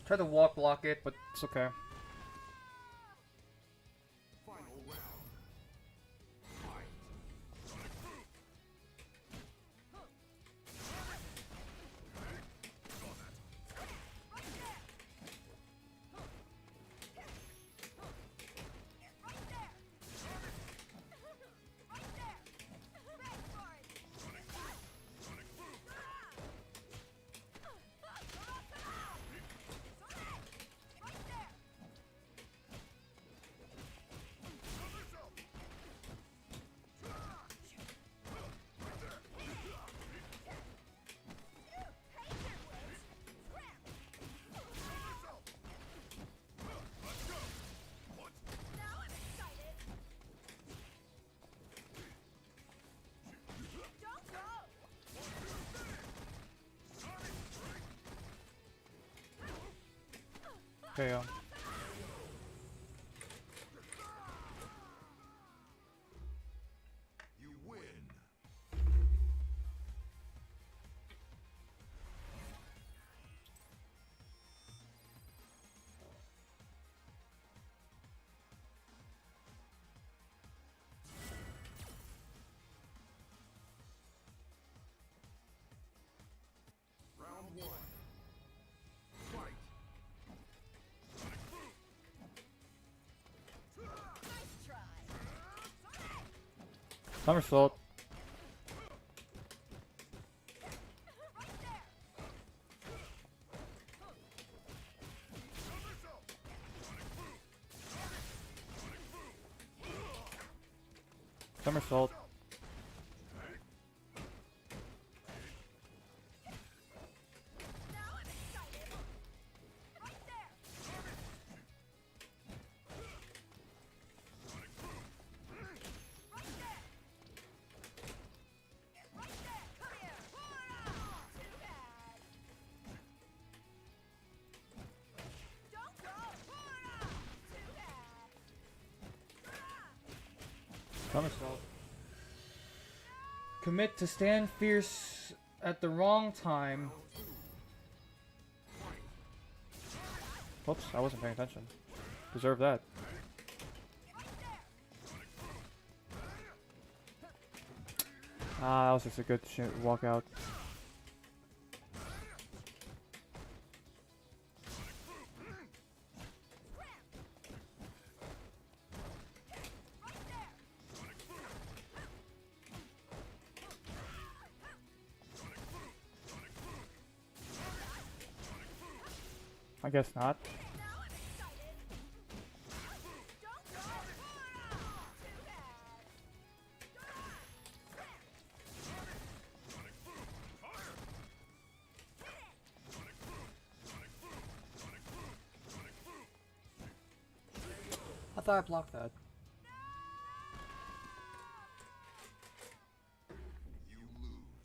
Tried to walk block it, but it's okay. Final round. Fight. Okay, You win. Round one. Fight. somersault. Somersault. Somersault. Commit to stand fierce at the wrong time. Whoops, I wasn't paying attention. Deserve that. Ah, that was just a good walkout. I guess not. I thought I blocked that. You lose.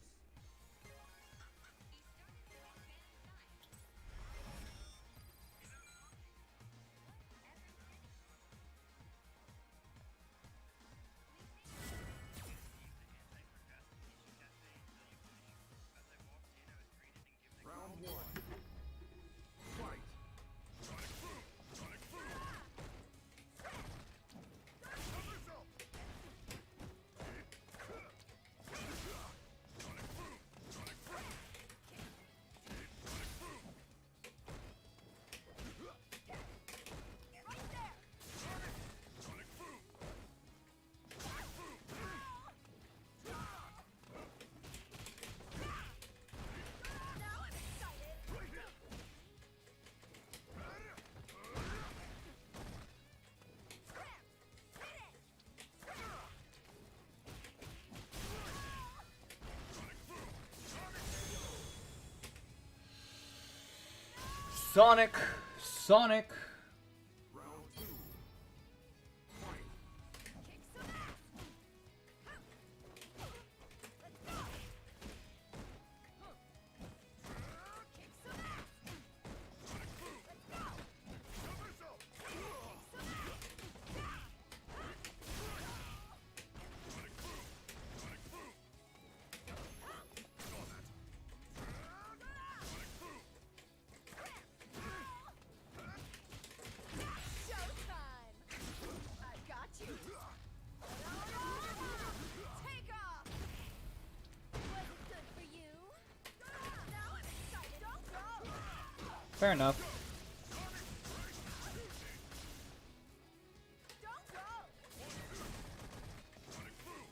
Round one. Fight. Sonic! Sonic! Round two. Fight. Fair enough. Don't go. Right there.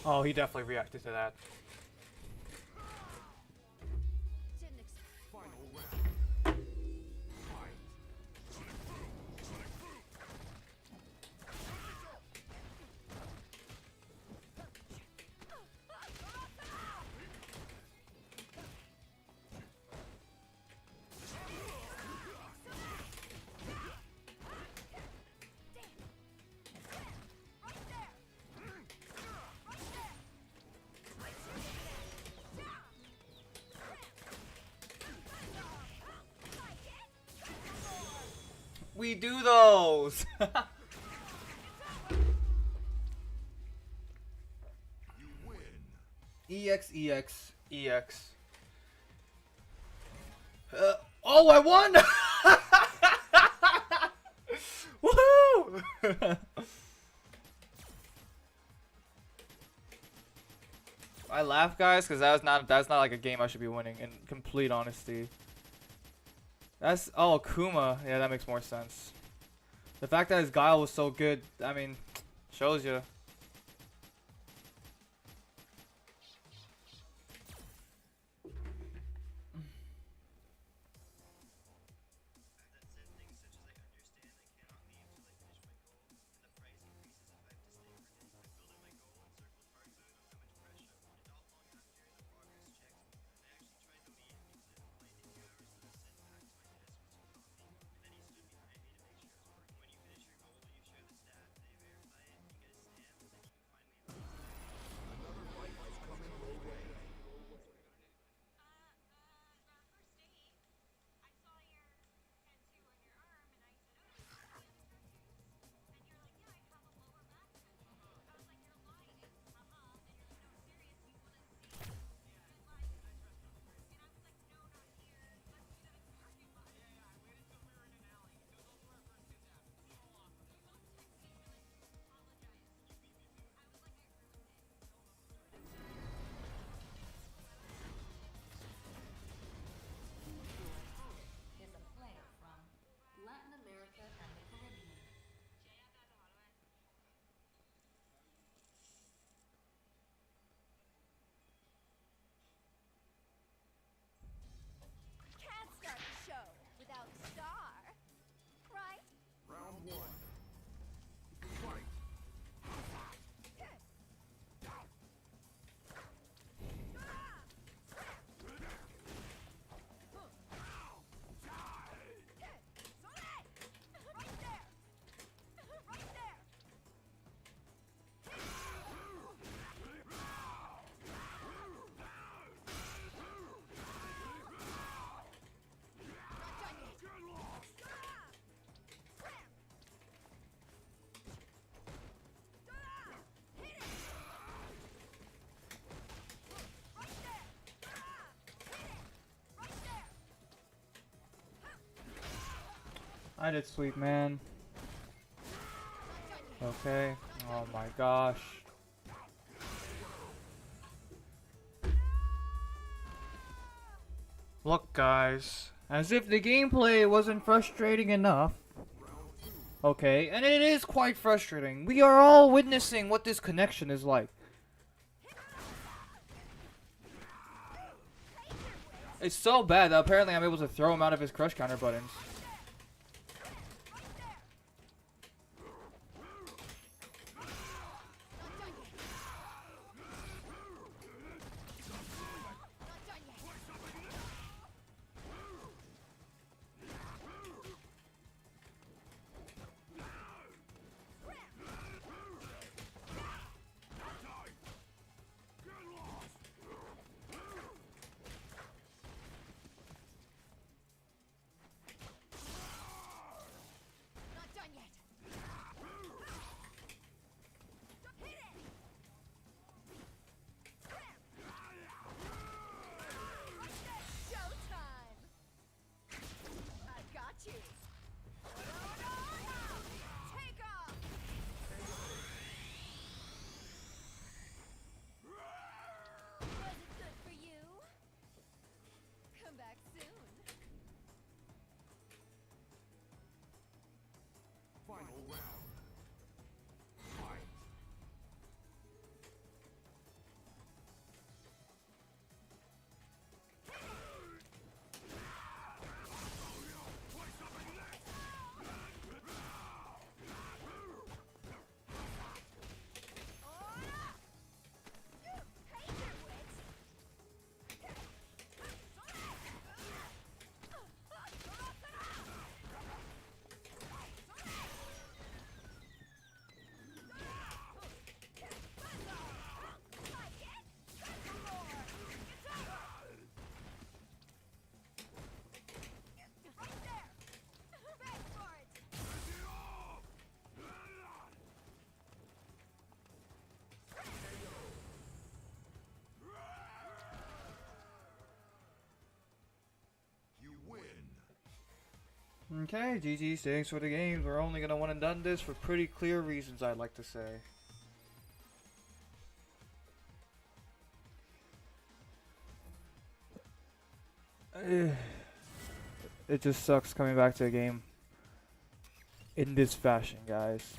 Oh, he definitely reacted to that. Didn't expect. Final round. Fight. Right there. Right there. We do those. You win. EX, EX, EX. Oh, I won! Woohoo! I laugh, guys, because that's not like a game I should be winning. In complete honesty. That's Kuma. Yeah, that makes more sense. The fact that his Guile was so good, I mean, shows you. Is a play from Latin America and the Caribbean. Can't start the show without a star, right? Round one. Fight. Right there. Right there. I did sweet, man. Okay. Oh my gosh. Look, guys. As if the gameplay wasn't frustrating enough. Okay, and it is quite frustrating. We are all witnessing what this connection is like. It's so bad that apparently I'm able to throw him out of his crush counter buttons. Okay, GG, thanks for the games. We're only gonna one and done this for pretty clear reasons, I'd like to say. It just sucks coming back to a game in this fashion, guys.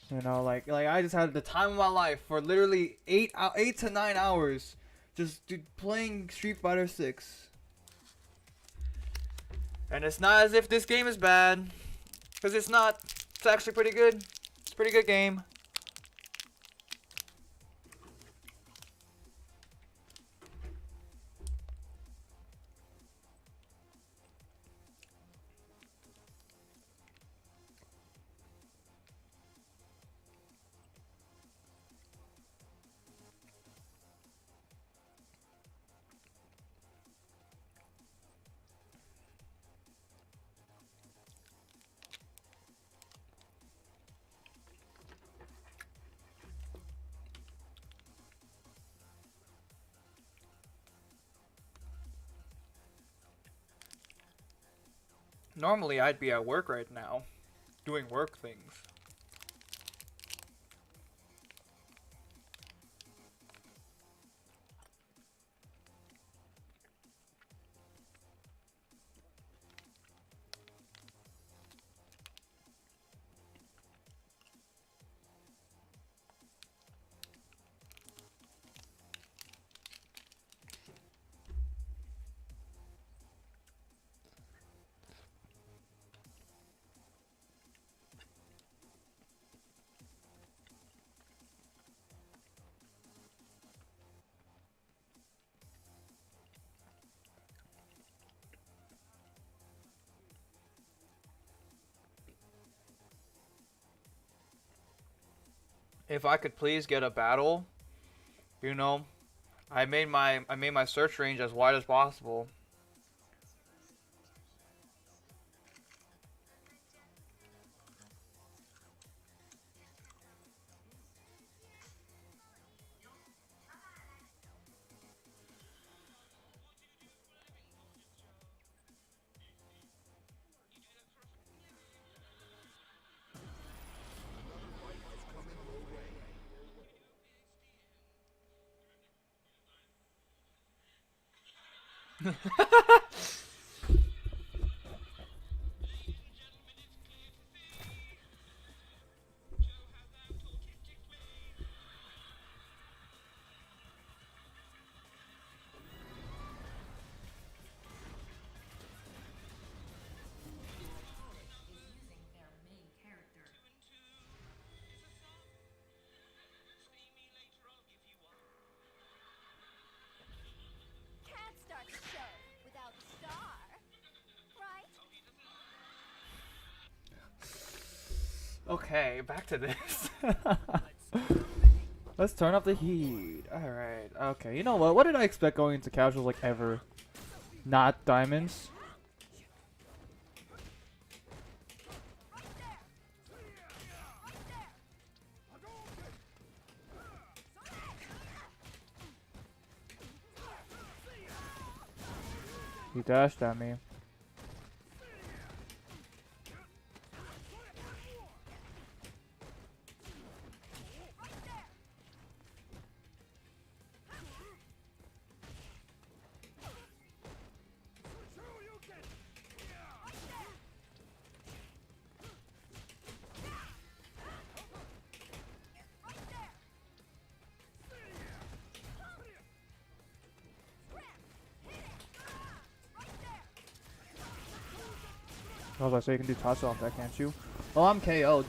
You know, like I just had the time of my life for literally 8 to 9 hours just playing Street Fighter 6. And it's not as if this game is bad, because it's not. It's actually pretty good. It's a pretty good game. Normally, I'd be at work right now, doing work things. If I could please get a battle, you know, I made my search range as wide as possible. Is using their main character. Can't start the show without a star, right? Okay, back to this. Let's turn up the heat. Alright, okay. You know what? What did I expect going into casuals like ever? Not diamonds? He dashed at me. I was about to say you can do Tatsu off that, can't you? Oh, I'm KO'd.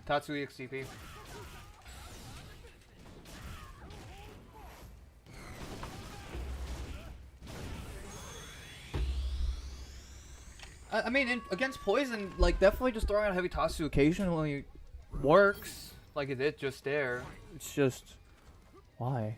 Tatsu EXTP. I mean, against poison, like definitely just throwing out heavy Tatsu occasionally works. Like it did just there. It's just why?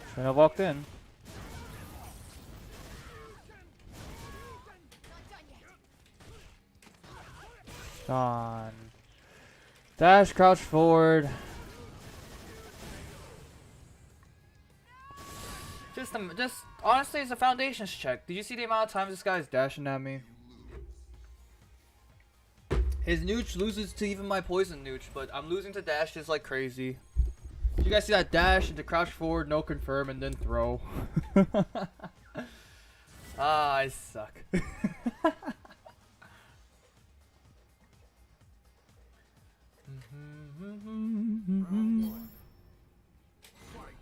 Shouldn't have walked in. Gone. Dash, crouch forward. Just honestly, it's a foundations check. Did you see the amount of times this guy is dashing at me? His nooch loses to even my poison nooch, but I'm losing to dashes like crazy. You guys see that dash into crouch forward, no confirm, and then throw. Ah, I suck. Round one. Fight.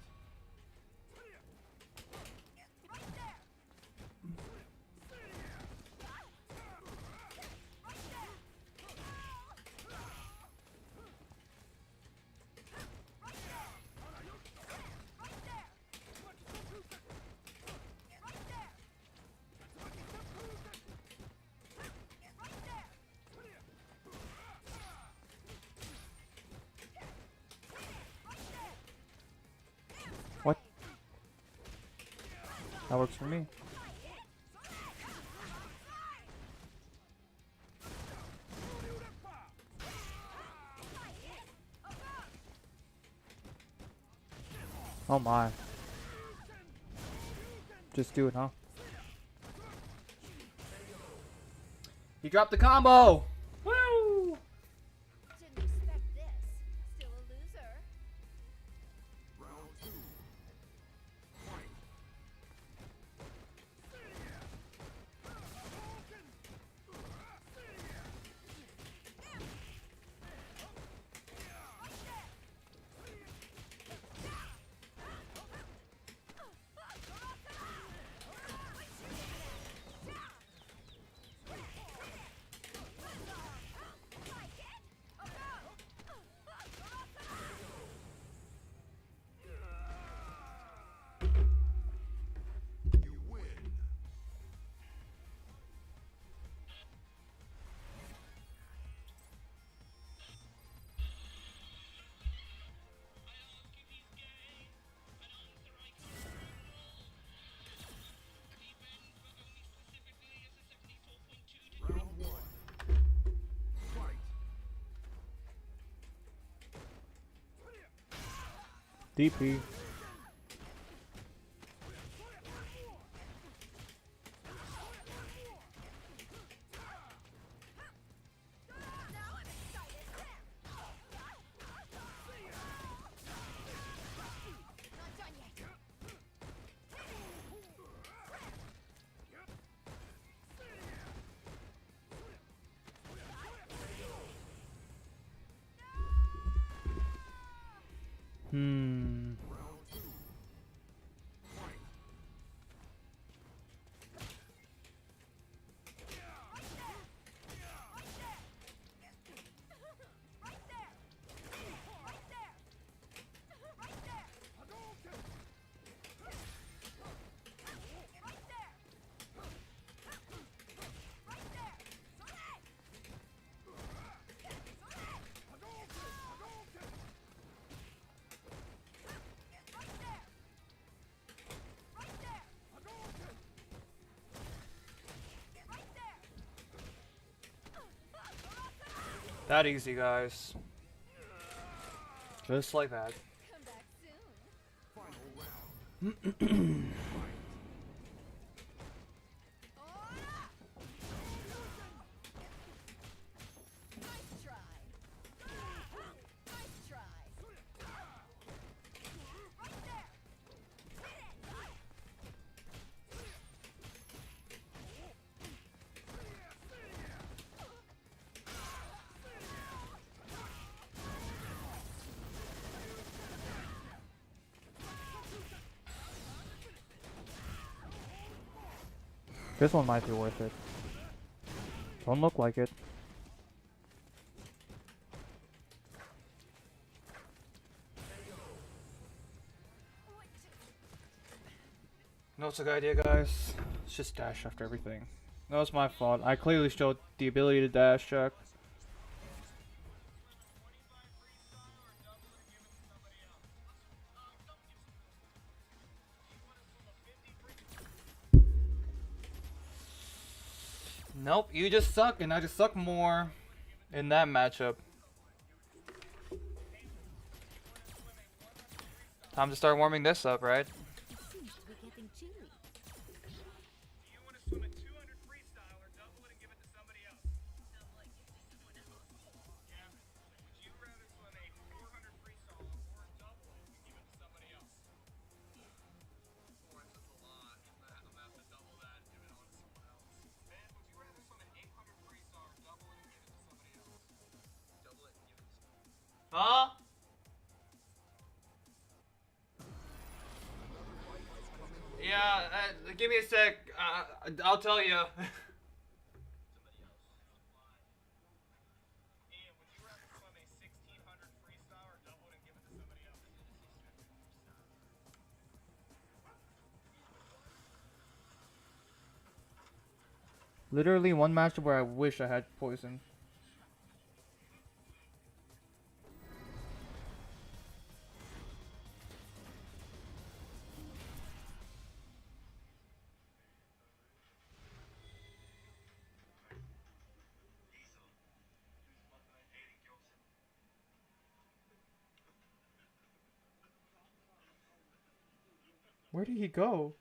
What? That works for me. Oh my. Just do it, huh? He dropped the combo! Woo! Didn't expect this. Still a loser. Round two. Fight. You win. Round one. Fight. DP. Not done yet. Hmm. Round two. Fight. That easy, guys. Just like that. Come back soon. Final round. Fight. Nice try. Nice try. This one might be worth it. Don't look like it. No, what's a good idea, guys? Let's just dash after everything. No, it's my fault. I clearly showed the ability to dash check. Nope, you just suck, and I just suck more in that matchup. Time to start warming this up, right? It seems to be getting chilly. Do you want to swim a 200 freestyle or double it and give it to somebody else? Double it and give it to someone else. Gavin, would you rather swim a 400 freestyle or double it and give it to somebody else? 400 is a lot. I'm gonna have to double that and give it on to someone else. Ben, would you rather swim an 800 freestyle or double it and give it to somebody else? Double it and give it to somebody else. Huh? Yeah, give me a sec. I'll tell you. Ian, would you rather swim a 1600 freestyle or double it and give it to somebody else? Literally one match where I wish I had poison. Where did he go?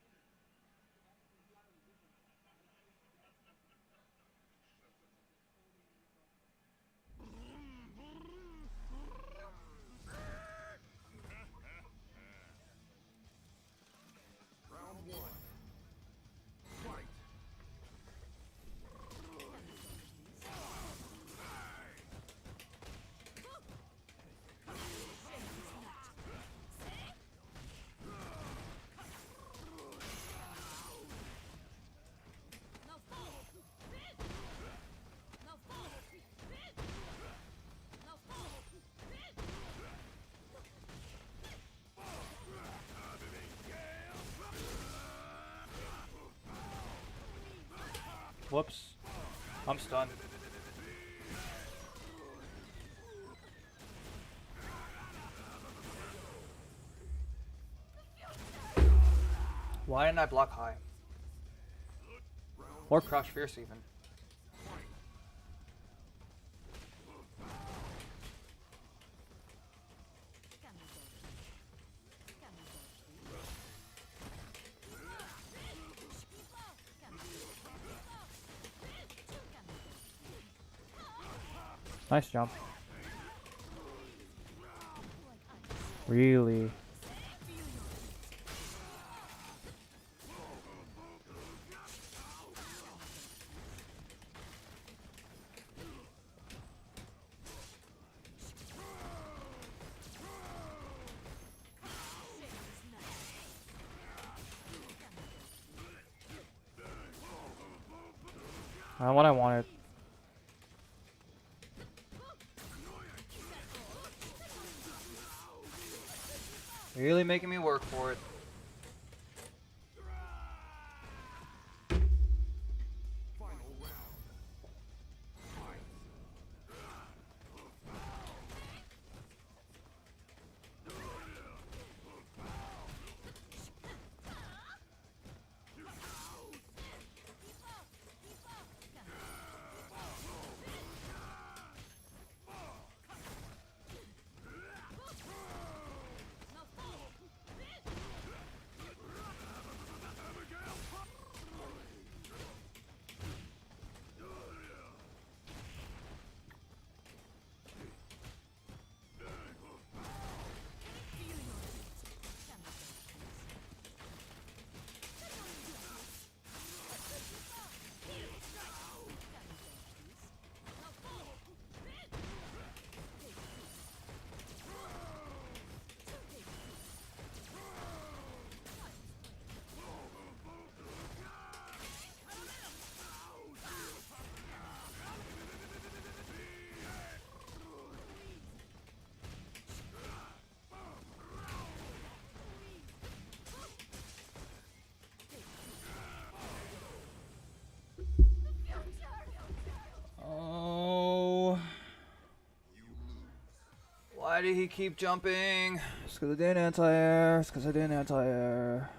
Round one. Fight. No fall. No fall. No fall. Whoops. I'm stunned. Why didn't I block high? Or crouch fierce even. Nice jump. Really? Not what I wanted. Really making me work for it. Final round. Fight. Oh. Why did he keep jumping? It's because I didn't anti-air. It's because I didn't anti-air.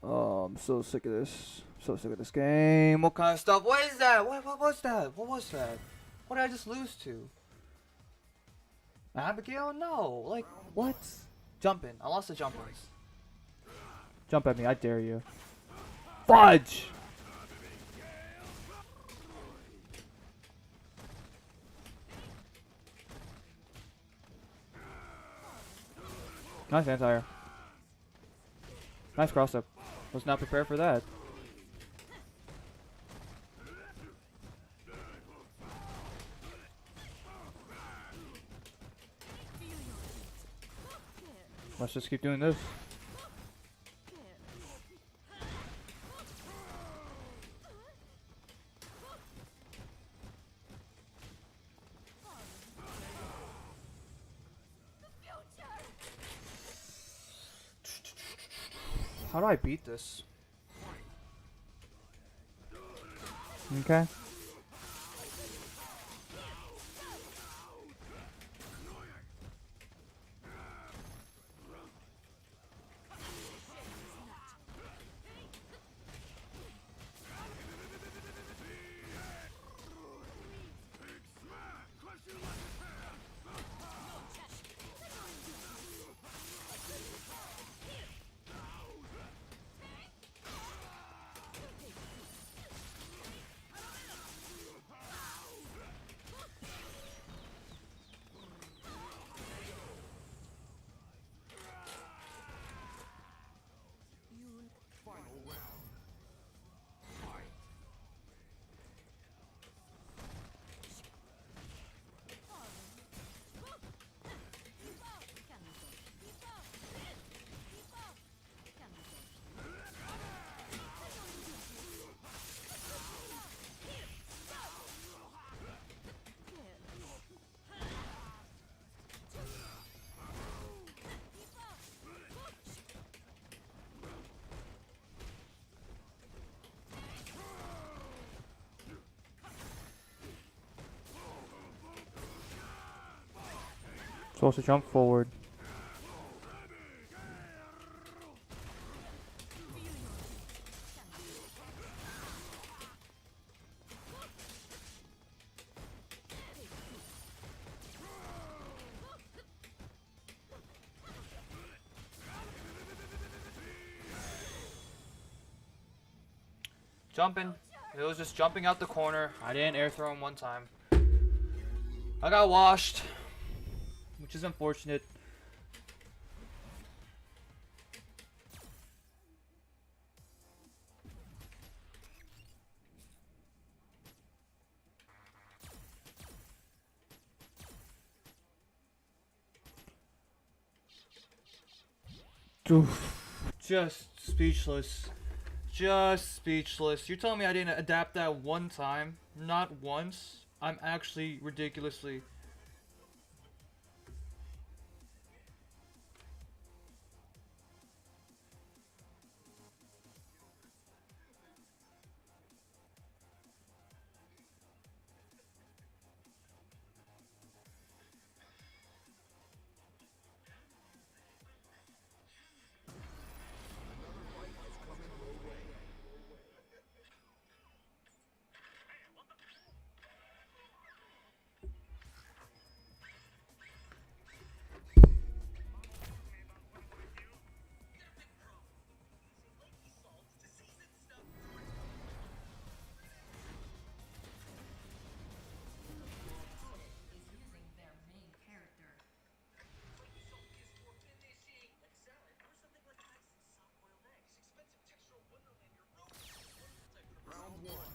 Oh, I'm so sick of this. So sick of this game. What kind of stuff? What is that? What was that? What was that? What did I just lose to? Abigail? No. Like, what? Jump in. I lost the jumpers. Jump at me. I dare you. Fudge! Nice anti-air. Nice cross-up. Was not prepared for that. Let's just keep doing this. How do I beat this? Okay. Final round. Fight. Supposed to jump forward. Jumping. It was just jumping out the corner. I didn't air throw him one time. I got washed, which is unfortunate. Oof. Just speechless. Just speechless. You're telling me I didn't adapt that one time? Not once? I'm actually ridiculously... Is using their main character. Round one.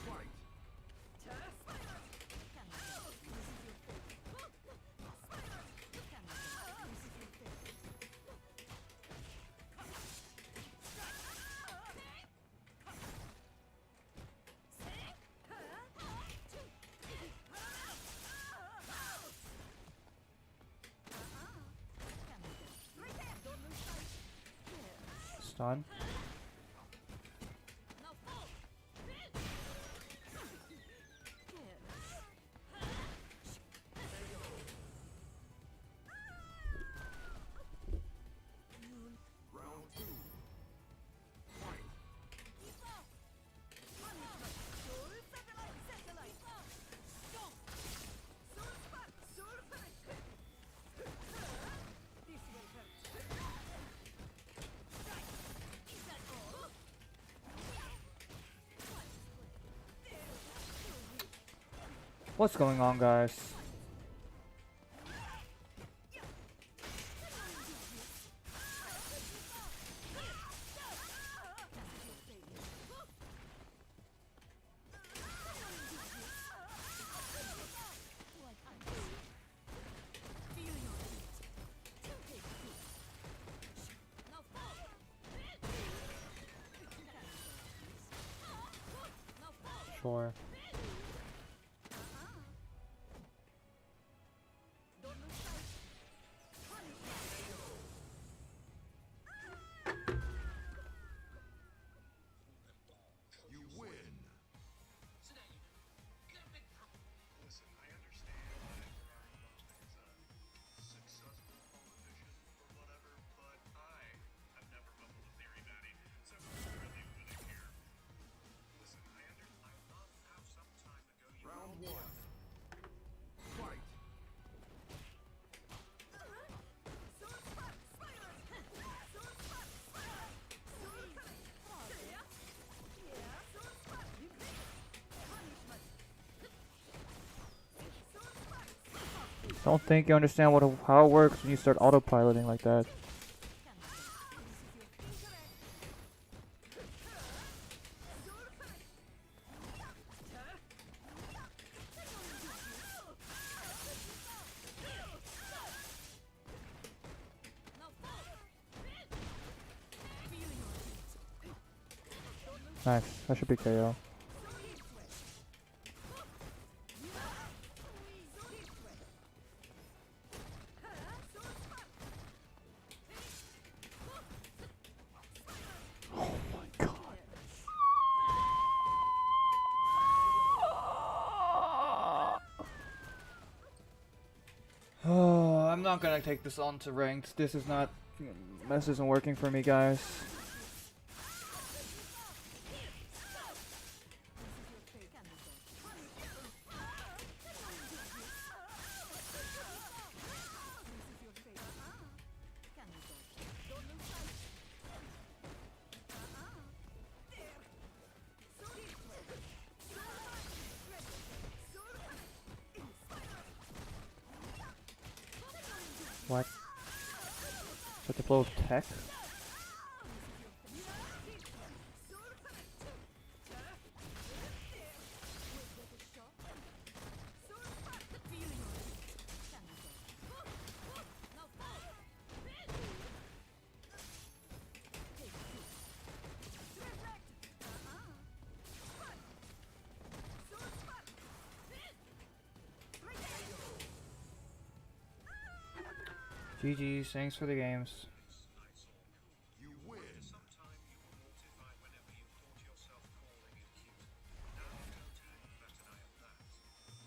Fight. Stun. Round two. Fight. What's going on, guys? Sure. You win. Listen, I understand that is a successful politician or whatever, but I have never muffled a theory, Maddie. So who's really winning here? Listen, I love how some time ago you Round one. Fight. Don't think you understand how it works when you start autopiloting like that. Nice. That should be KO. Oh my god. Oh, I'm not gonna take this on to ranked. This isn't working for me, guys. What? Such a flow of tech? GG's, thanks for the games. You win. sometime you were mortified whenever you caught yourself calling it cute. Now you don't even bat an eye at that.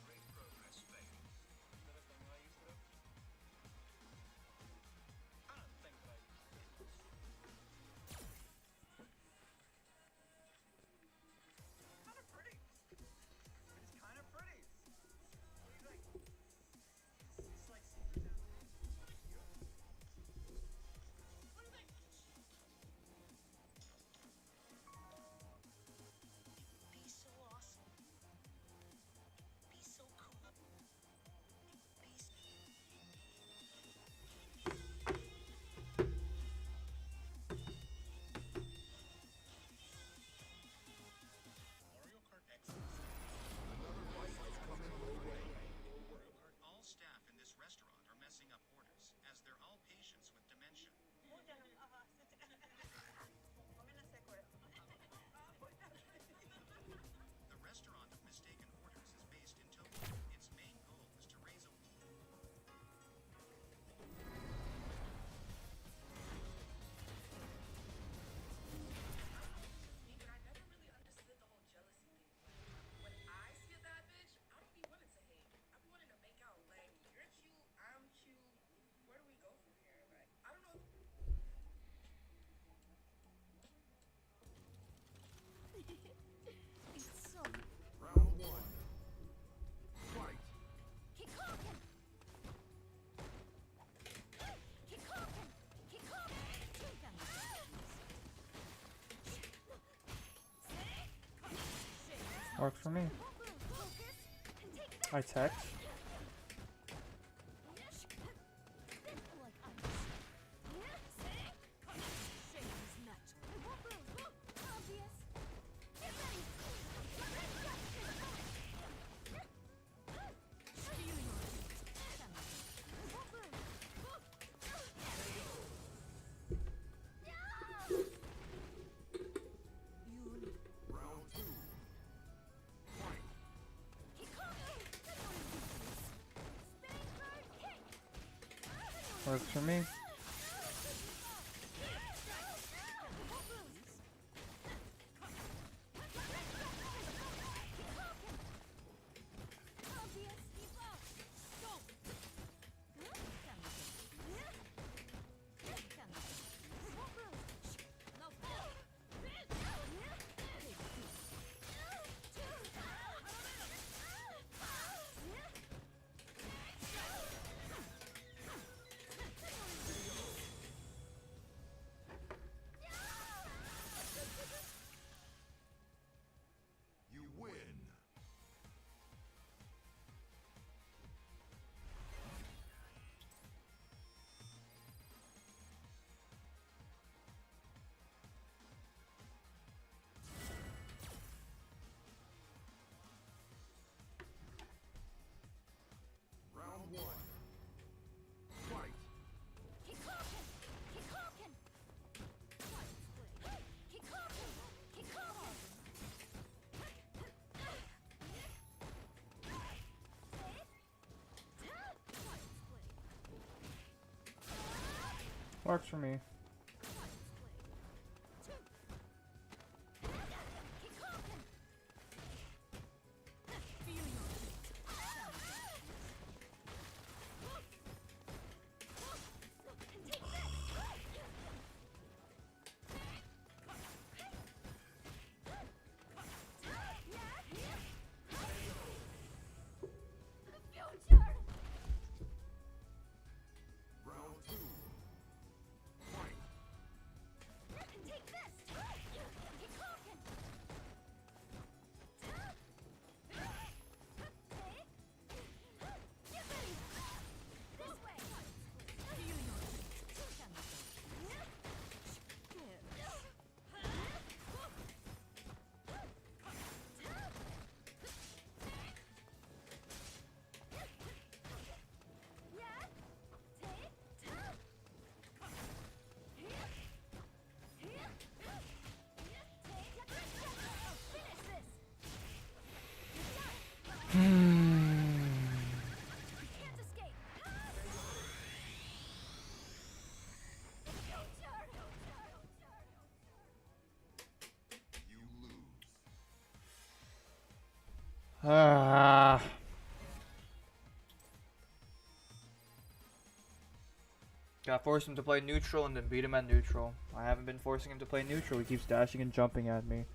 Great progress, Faye. All staff in this restaurant are messing up orders, as they're all patients with dementia. The restaurant of mistaken orders is based in Tokyo. Its main goal is to raise a It's so Round one. Fight. Kikoken! Kikoken! Kikoken! Works for me. Focus and take that! I text. Round two. Fight. Works for me. You win. Round one. Fight. Works for me. Round two. Fight. You lose. Ah. Gotta force him to play neutral and then beat him at neutral. I haven't been forcing him to play neutral. He keeps dashing and jumping at me.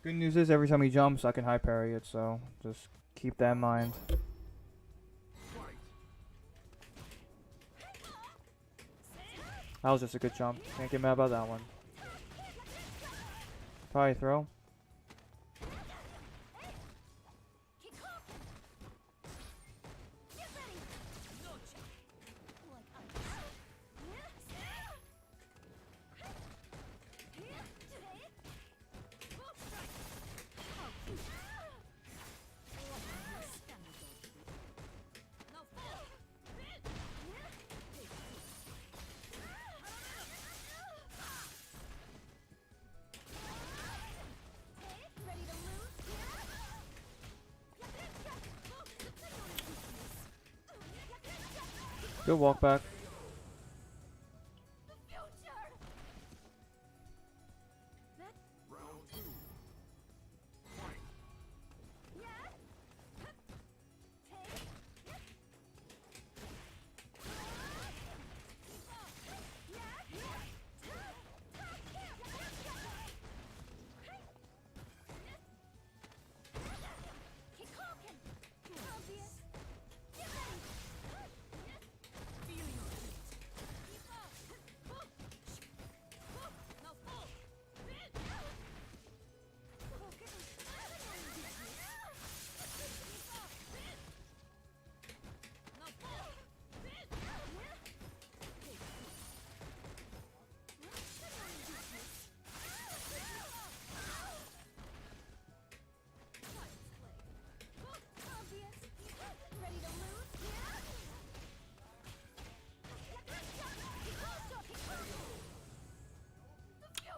Good news is every time he jumps, I can high parry it, so just keep that in mind. Fight. That was just a good jump. Can't get mad about that one. Probably throw. Good walk back. Round two. Fight.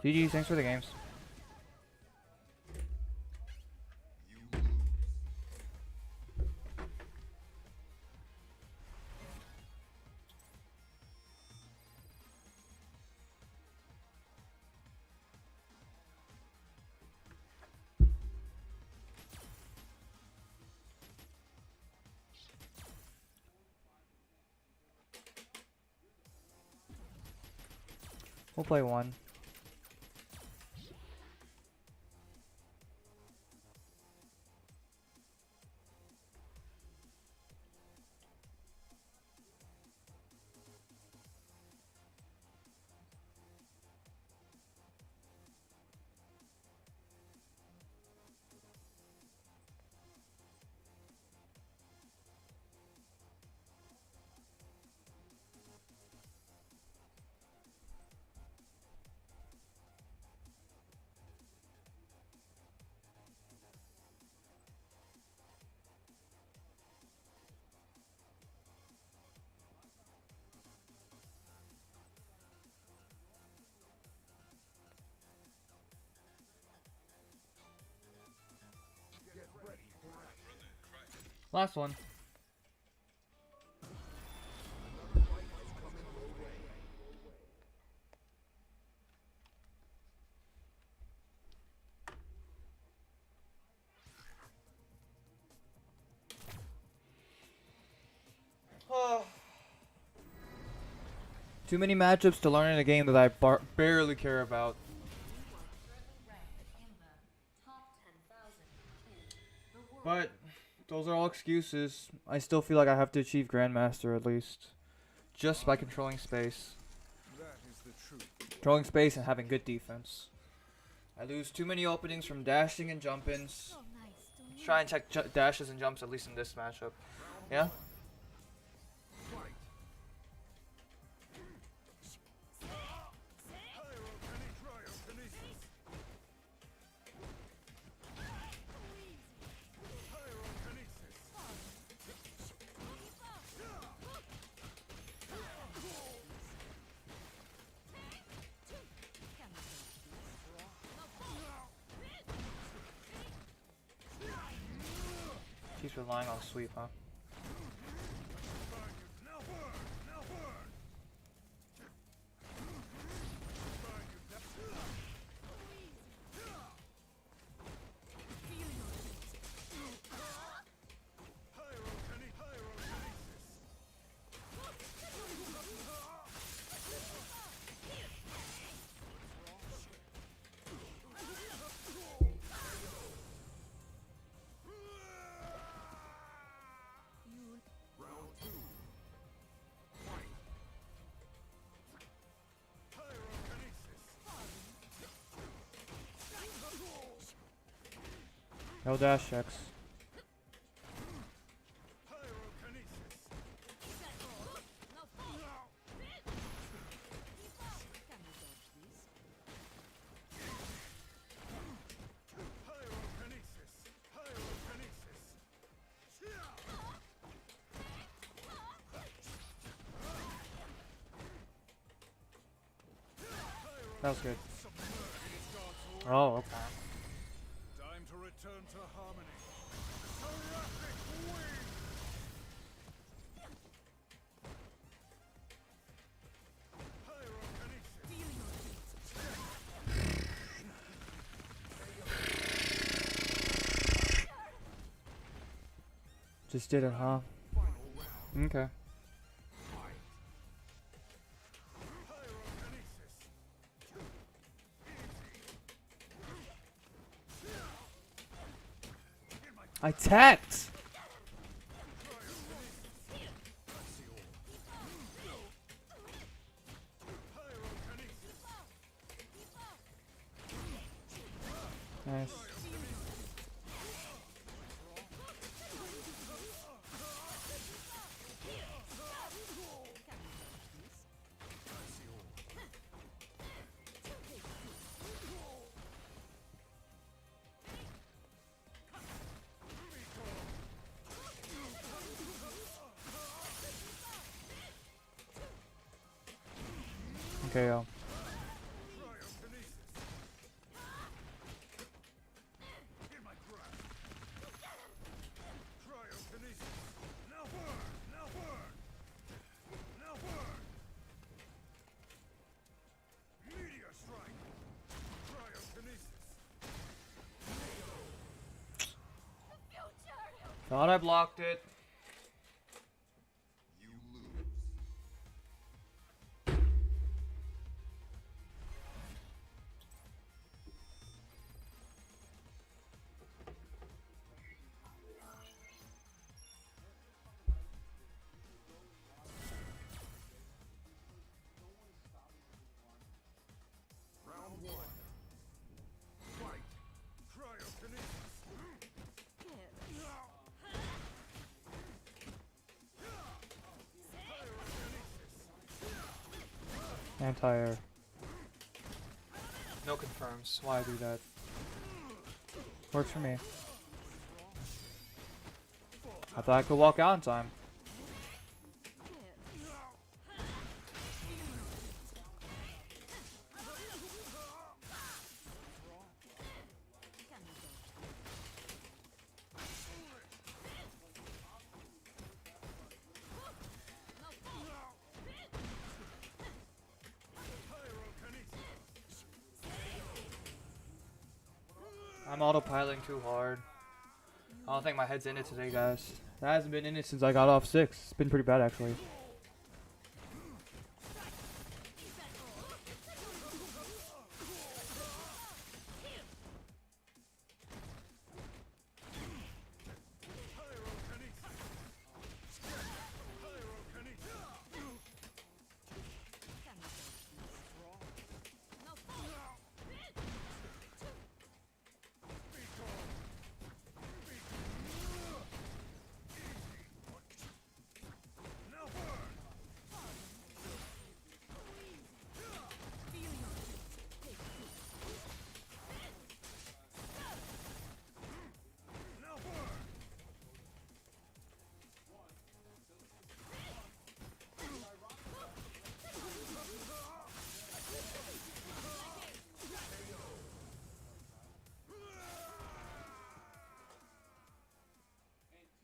GG, thanks for the games. You lose. We'll play one. Get ready for action. Last one. Another fight has come your way. Too many matchups to learn in a game that I barely care about. You are currently ranked in the top 10,000 in the world. But those are all excuses. I still feel like I have to achieve Grandmaster at least. Just by controlling space. That is the truth. Controlling space and having good defense. I lose too many openings from dashing and jump-ins. So nice, don't you? Try and check dashes and jumps at least in this matchup. Yeah? Fight. Cryokinesis. Pyrokinesis. She's relying on sweep, huh? Now burn. Now burn. Pyrokinesis. Round two. Fight. Pyrokinesis. No dash checks. Pyrokinesis. Pyrokinesis. Pyrokinesis. That was good. Submerge this dark sword. Oh, okay. Time to return to harmony. Seraphic wing. Pyrokinesis. Just did it, huh? Final round. Okay. Fight. Pyrokinesis. Easy. In my I tapped! Nice. Okay, yo. Cryokinesis. Thought I blocked it. You lose. Round one. Fight. Cryokinesis. Anti-air. No confirms. Why do that? Works for me. I thought I could walk out in time. I'm autopiloting too hard. I don't think my head's in it today, guys. That hasn't been in it since I got off 6. It's been pretty bad, actually.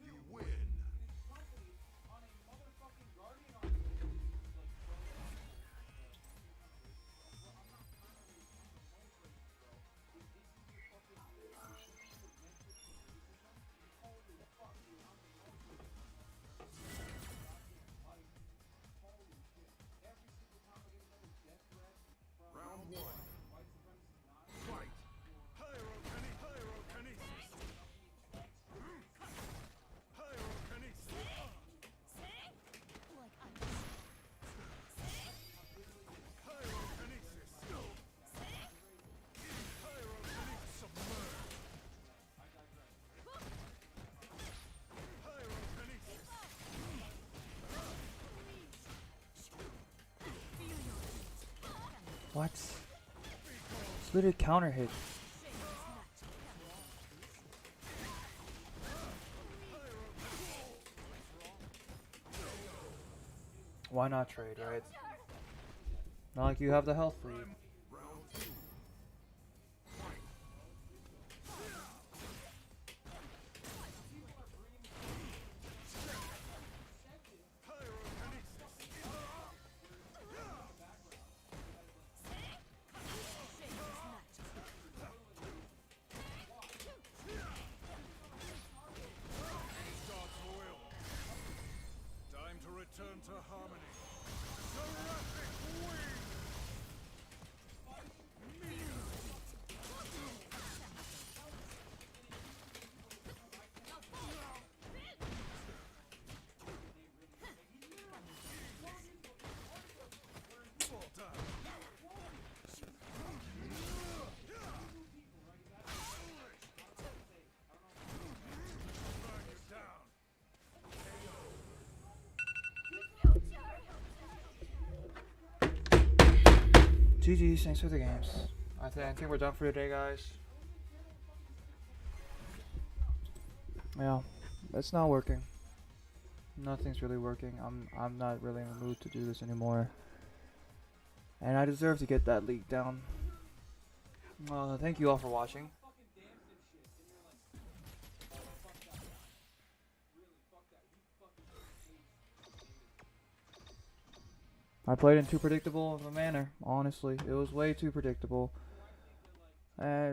You win. Round one. Fight. Pyrokinesis. Pyrokinesis. Pyrokinesis. Pyrokinesis. Submerge. Pyrokinesis. What? It's literally counter hit. Why not trade, right? Not like you have the health lead. Round two. Starts oil. Time to return to harmony. Seraphic wing. Fall down. Drag you down. GG's, thanks for the games. I think we're done for today, guys. Yeah, it's not working. Nothing's really working. I'm not really in the mood to do this anymore. And I deserve to get that leak down. Thank you all for watching. I played in too predictable of a manner, honestly. It was way too predictable. And